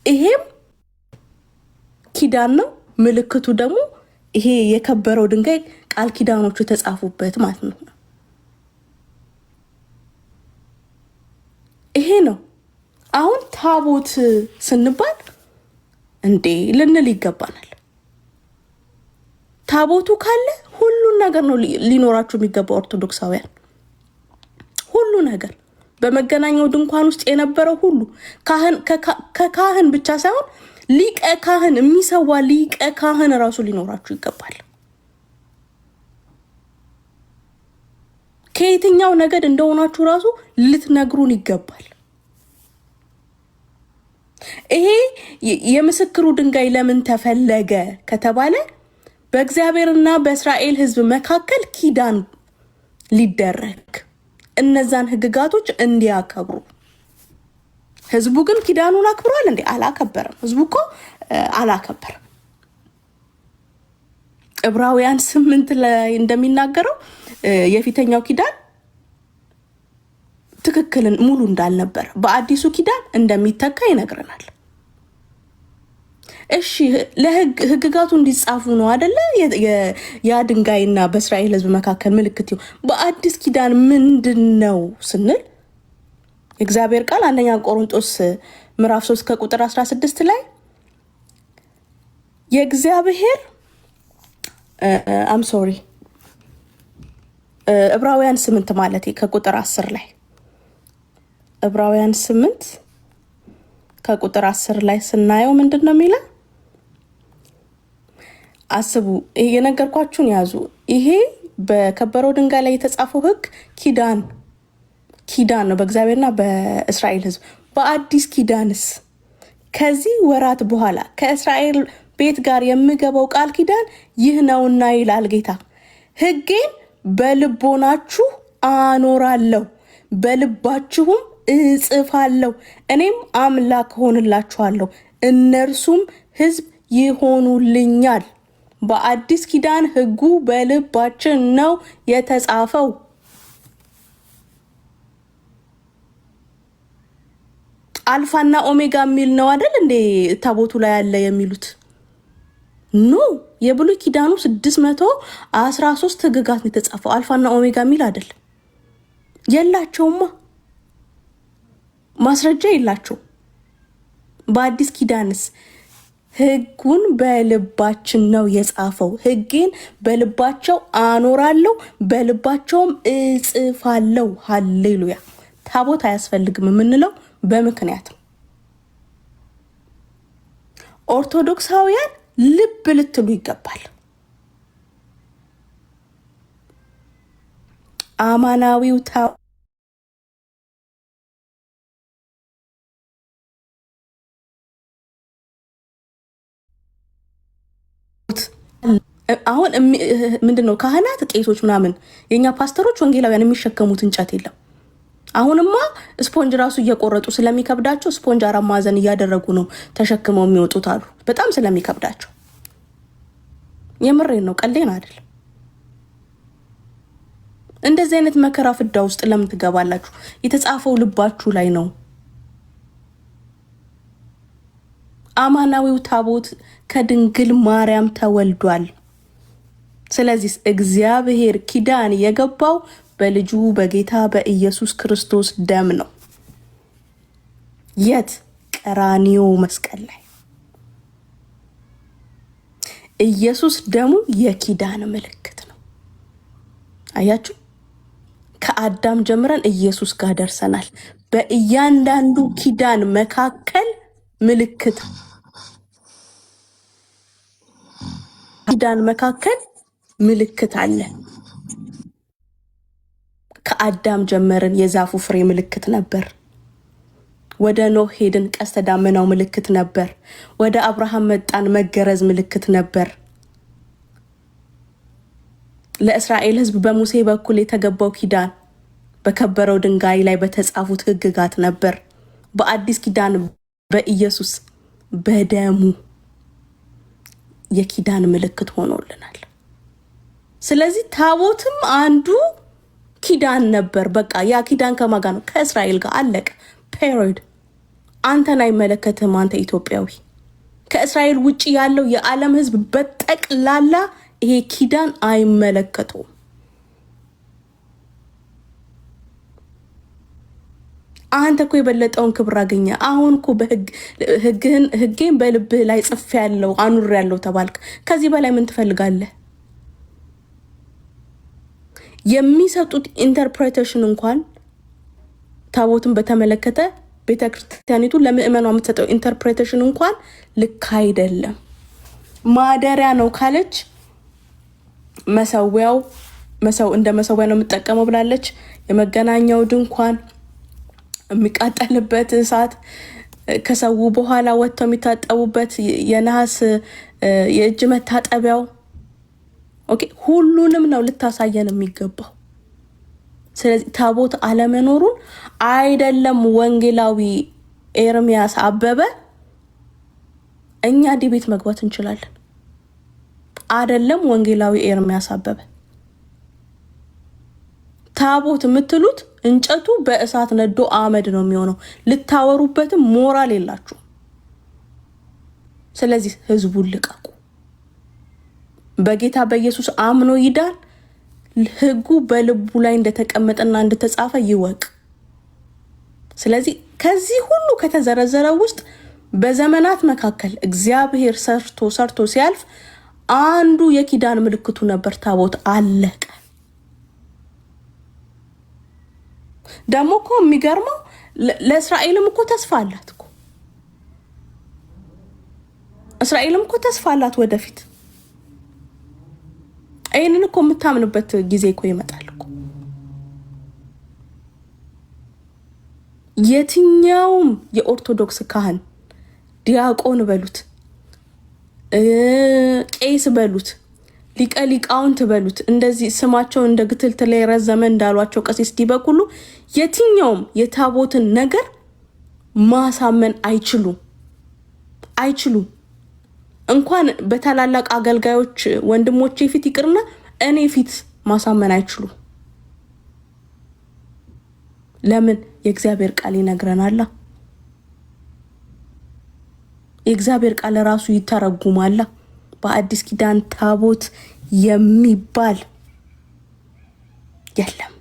S11: ይሄም ኪዳን ነው። ምልክቱ ደግሞ ይሄ የከበረው ድንጋይ ቃል ኪዳኖቹ የተጻፉበት ማለት ነው። ይሄ ነው። አሁን ታቦት ስንባል እንዴ ልንል ይገባናል። ታቦቱ ካለ ሁሉን ነገር ነው ሊኖራችሁ የሚገባው ኦርቶዶክሳውያን። ሁሉ ነገር በመገናኛው ድንኳን ውስጥ የነበረው ሁሉ ከካህን ብቻ ሳይሆን ሊቀ ካህን የሚሰዋ ሊቀ ካህን ራሱ ሊኖራችሁ ይገባል። ከየትኛው ነገድ እንደሆናችሁ ራሱ ልትነግሩን ይገባል። ይሄ የምስክሩ ድንጋይ ለምን ተፈለገ ከተባለ በእግዚአብሔርና በእስራኤል ሕዝብ መካከል ኪዳን ሊደረግ እነዛን ህግጋቶች እንዲያከብሩ። ህዝቡ ግን ኪዳኑን አክብሯል እንዴ? አላከበረም። ህዝቡ እኮ አላከበረም። ዕብራውያን 8 ላይ እንደሚናገረው የፊተኛው ኪዳን ትክክልን ሙሉ እንዳልነበር በአዲሱ ኪዳን እንደሚተካ ይነግረናል። እሺ ለህግጋቱ እንዲጻፉ ነው አይደለ? ያ ድንጋይና በእስራኤል ህዝብ መካከል ምልክት ይሁን። በአዲስ ኪዳን ምንድነው ስንል የእግዚአብሔር ቃል አንደኛ ቆሮንቶስ ምዕራፍ 3 ከቁጥር 16 ላይ የእግዚአብሔር ዕብራውያን 8 ማለት ከቁጥር 10 ላይ ዕብራውያን 8 ከቁጥር 10 ላይ ስናየው ምንድነው የሚለው? አስቡ፣ የነገርኳችሁን ያዙ። ይሄ በከበረው ድንጋይ ላይ የተጻፈው ህግ ኪዳን ነው በእግዚአብሔርና በእስራኤል ህዝብ። በአዲስ ኪዳንስ ከዚህ ወራት በኋላ ከእስራኤል ቤት ጋር የምገባው ቃል ኪዳን ይህ ነውና ይላል ጌታ፣ ህጌን በልቦናችሁ አኖራለሁ፣ በልባችሁም እጽፋለሁ፣ እኔም አምላክ ሆንላችኋለሁ፣ እነርሱም ህዝብ ይሆኑልኛል። በአዲስ ኪዳን ህጉ በልባችን ነው የተጻፈው። አልፋና ኦሜጋ የሚል ነው አይደል እንዴ ታቦቱ ላይ ያለ የሚሉት? ኖ የብሉይ ኪዳኑ 613 ህግጋት ነው የተጻፈው። አልፋና ኦሜጋ የሚል አይደል። የላቸውማ፣ ማስረጃ የላቸው። በአዲስ ኪዳንስ ህጉን በልባችን ነው የጻፈው። ህጌን በልባቸው አኖራለሁ፣ በልባቸውም እጽፋለሁ። ሃሌሉያ። ታቦት አያስፈልግም የምንለው በምክንያት ነው። ኦርቶዶክሳውያን ልብ ልትሉ ይገባል። አማናዊው አሁን ምንድነው ካህናት፣ ቄሶች ምናምን የኛ ፓስተሮች፣ ወንጌላውያን የሚሸከሙት እንጨት የለም። አሁንማ ስፖንጅ ራሱ እየቆረጡ ስለሚከብዳቸው ስፖንጅ 4 ማዕዘን እያደረጉ ነው ተሸክመው የሚወጡት አሉ። በጣም ስለሚከብዳቸው። የምሬን ነው፣ ቀልዴን አይደል። እንደዚህ አይነት መከራ ፍዳ ውስጥ ለምን ትገባላችሁ? የተጻፈው ልባችሁ ላይ ነው። አማናዊው ታቦት ከድንግል ማርያም ተወልዷል። ስለዚህ እግዚአብሔር ኪዳን የገባው በልጁ በጌታ በኢየሱስ ክርስቶስ ደም ነው። የት? ቀራኒዮ መስቀል ላይ። ኢየሱስ ደሙ የኪዳን ምልክት ነው። አያችሁ፣ ከአዳም ጀምረን ኢየሱስ ጋር ደርሰናል። በእያንዳንዱ ኪዳን መካከል ምልክት፣ ኪዳን መካከል ምልክት አለ። ከአዳም ጀመርን፣ የዛፉ ፍሬ ምልክት ነበር። ወደ ኖህ ሄድን፣ ቀስተ ዳመናው ምልክት ነበር። ወደ አብርሃም መጣን፣ መገረዝ ምልክት ነበር። ለእስራኤል ሕዝብ በሙሴ በኩል የተገባው ኪዳን በከበረው ድንጋይ ላይ በተጻፉት ሕግጋት ነበር። በአዲስ ኪዳን በኢየሱስ በደሙ የኪዳን ምልክት ሆኖልናል። ስለዚህ ታቦትም አንዱ ኪዳን ነበር። በቃ ያ ኪዳን ከማጋ ነው? ከእስራኤል ጋር አለቀ። ፔሪድ። አንተን አይመለከትም። አንተ ኢትዮጵያዊ፣ ከእስራኤል ውጭ ያለው የዓለም ህዝብ በጠቅላላ ይሄ ኪዳን አይመለከተውም። አንተ እኮ የበለጠውን ክብር አገኘ። አሁን እኮ ህጌን በልብህ ላይ ጽፍ ያለው አኑር ያለው ተባልክ። ከዚህ በላይ ምን ትፈልጋለህ? የሚሰጡት ኢንተርፕሬቴሽን እንኳን ታቦትን በተመለከተ ቤተክርስቲያኒቱ ለምእመኗ የምትሰጠው ኢንተርፕሬቴሽን እንኳን ልክ አይደለም። ማደሪያ ነው ካለች መሰዊያው እንደ መሰዊያ ነው የምጠቀመው ብላለች። የመገናኛው ድንኳን የሚቃጠልበት እሳት ከሰው በኋላ ወጥተው የሚታጠቡበት የነሐስ የእጅ መታጠቢያው ኦኬ፣ ሁሉንም ነው ልታሳየን የሚገባው። ስለዚህ ታቦት አለመኖሩን አይደለም ወንጌላዊ ኤርሚያስ አበበ እኛ ዲቤት መግባት እንችላለን። አይደለም ወንጌላዊ ኤርሚያስ አበበ ታቦት የምትሉት እንጨቱ በእሳት ነዶ አመድ ነው የሚሆነው። ልታወሩበትም ሞራል የላችሁ። ስለዚህ ህዝቡን ልቀቁ። በጌታ በኢየሱስ አምኖ ይዳን። ህጉ በልቡ ላይ እንደተቀመጠና እንደተጻፈ ይወቅ። ስለዚህ ከዚህ ሁሉ ከተዘረዘረ ውስጥ በዘመናት መካከል እግዚአብሔር ሰርቶ ሲያልፍ አንዱ የኪዳን ምልክቱ ነበር፣ ታቦት። አለቀ። ደግሞ እኮ የሚገርመው ለእስራኤልም እኮ ተስፋ አላት እኮ። እስራኤልም እኮ ተስፋ አላት ወደፊት። ይህንን እኮ የምታምንበት ጊዜ እኮ ይመጣል እኮ። የትኛውም የኦርቶዶክስ ካህን ዲያቆን በሉት፣ ቄስ በሉት፣ ሊቀ ሊቃውንት በሉት፣ እንደዚህ ስማቸው እንደ ግትልትል ላይ ረዘመ እንዳሏቸው ቀሲስ ዲበኩሉ የትኛውም የታቦትን ነገር ማሳመን አይችሉም። እንኳን በታላላቅ አገልጋዮች ወንድሞቼ ፊት ይቅርና እኔ ፊት ማሳመን አይችሉም። ለምን? የእግዚአብሔር ቃል ይነግረናል። የእግዚአብሔር ቃል ራሱ ይተረጉማል። በአዲስ ኪዳን ታቦት የሚባል የለም፣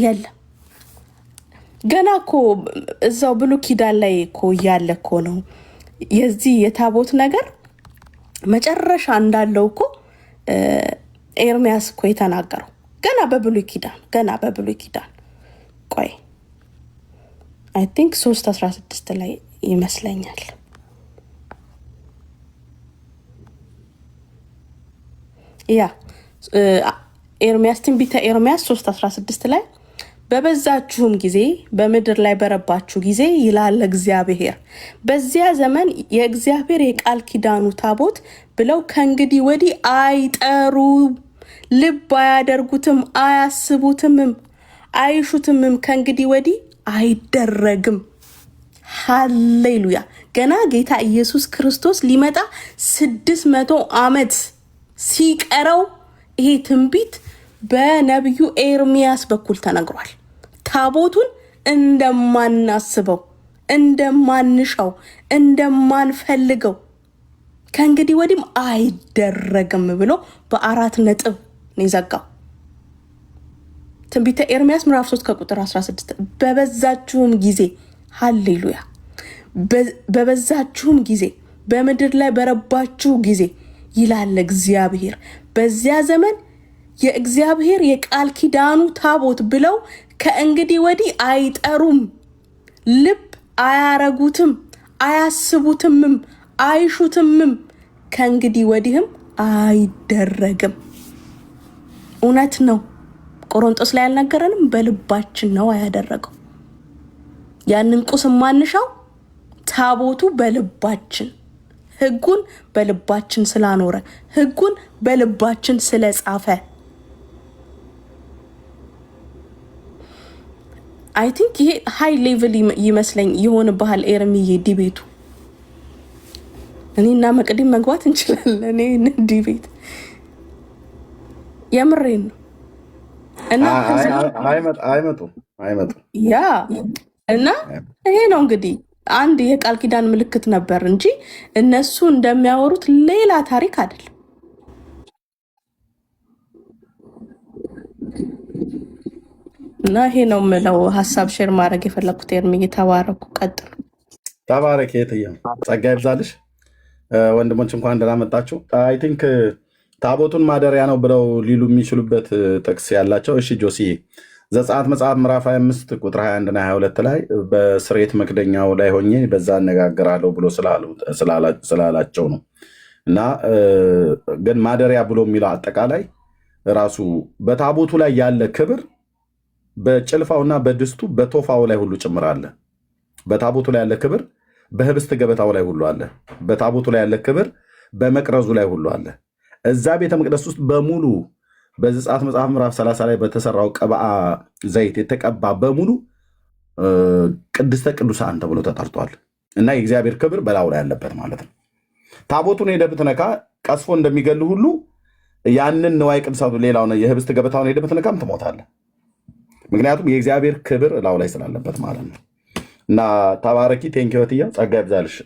S11: የለም። ገና እኮ እዛው ብሉይ ኪዳን ላይ እኮ ያለ እኮ ነው የዚህ የታቦት ነገር መጨረሻ እንዳለው እኮ ኤርሚያስ እኮ የተናገረው ገና በብሉይ ኪዳን ቆይ አይ ቲንክ 3:16 ላይ ይመስለኛል። ያ ኤርሚያስ ትንቢተ ኤርሚያስ 3:16 ላይ በበዛችሁም ጊዜ በምድር ላይ በረባችሁ ጊዜ ይላል እግዚአብሔር፣ በዚያ ዘመን የእግዚአብሔር የቃል ኪዳኑ ታቦት ብለው ከእንግዲህ ወዲህ አይጠሩም፣ ልብ አያደርጉትም፣ አያስቡትምም፣ አይሹትምም፣ ከእንግዲህ ወዲህ አይደረግም። ሃሌሉያ! ገና ጌታ ኢየሱስ ክርስቶስ ሊመጣ 600 ዓመት ሲቀረው ይሄ ትንቢት በነቢዩ ኤርሚያስ በኩል ተነግሯል። ታቦቱን እንደማናስበው፣ እንደማንሻው፣ እንደማንፈልገው ከእንግዲህ ወዲህም አይደረግም ብሎ በ4 ነጥብ ነው የዘጋው። ትንቢተ ኤርሚያስ ምዕራፍ 3 ከቁጥር 16 በበዛችሁም ጊዜ ሃሌሉያ፣ በበዛችሁም ጊዜ በምድር ላይ በረባችሁ ጊዜ ይላል እግዚአብሔር፣ በዚያ ዘመን የእግዚአብሔር የቃል ኪዳኑ ታቦት ብለው ከእንግዲህ ወዲህ አይጠሩም፣ ልብ አያረጉትም፣ አያስቡትምም፣ አይሹትምም፣ ከእንግዲህ ወዲህም አይደረግም። እውነት ነው። ቆሮንቶስ ላይ ያልነገረንም በልባችን ነው ያደረገው። ያንን ቁስ ማንሻው ታቦቱ በልባችን፣ ህጉን በልባችን ስላኖረ፣ ህጉን በልባችን ስለጻፈ አይ ቲንክ ይሄ ሃይ ሌቭል ይመስለኝ የሆነ ባህል ኤርሚዬ ዲቤቱ እኔና መቅዲም መግባት እንችላለን። እኔ ዲቤት የምሬን ነው። እና
S1: አይመጡ
S11: ያ እና ይሄ ነው እንግዲህ አንድ የቃል ኪዳን ምልክት ነበር እንጂ እነሱ እንደሚያወሩት ሌላ ታሪክ አይደለም። እና ይሄ ነው የምለው ሀሳብ ሼር ማድረግ የፈለኩት። ኤርሚዬ ተባረኩ፣ ቀጥሉ።
S1: ተባረክ። የትየው ጸጋ ይብዛልሽ። ወንድሞች እንኳን ደህና መጣችሁ። አይ ቲንክ ታቦቱን ማደሪያ ነው ብለው ሊሉ የሚችሉበት ጥቅስ ያላቸው። እሺ ጆሲ ዘጸአት መጽሐፍ ምዕራፍ 25 ቁጥር 21 እና 22 ላይ በስርየት መክደኛው ላይ ሆኜ በዛ አነጋገራለሁ ብሎ ስላላቸው ነው። እና ግን ማደሪያ ብሎ የሚለው አጠቃላይ ራሱ በታቦቱ ላይ ያለ ክብር በጭልፋውና በድስቱ በቶፋው ላይ ሁሉ ጭምር አለ። በታቦቱ ላይ ያለ ክብር በህብስት ገበታው ላይ ሁሉ አለ። በታቦቱ ላይ ያለ ክብር በመቅረዙ ላይ ሁሉ አለ። እዛ ቤተ መቅደስ ውስጥ በሙሉ በዘጸአት መጽሐፍ ምዕራፍ 30 ላይ በተሰራው ቅብአ ዘይት የተቀባ በሙሉ ቅድስተ ቅዱሳን ተብሎ ተጠርቷል። እና የእግዚአብሔር ክብር በላዩ ላይ ያለበት ማለት ነው። ታቦቱን ሄደህ ብትነካ ቀስፎ እንደሚገል ሁሉ ያንን ንዋየ ቅድሳቱ ሌላውን የህብስት ገበታውን ሄደህ ብትነካም ትሞታለህ። ምክንያቱም የእግዚአብሔር ክብር ላዩ ላይ ስላለበት ማለት ነው። እና ተባረኪ። ቴንኪ ወትያ ጸጋ ይብዛልሽ።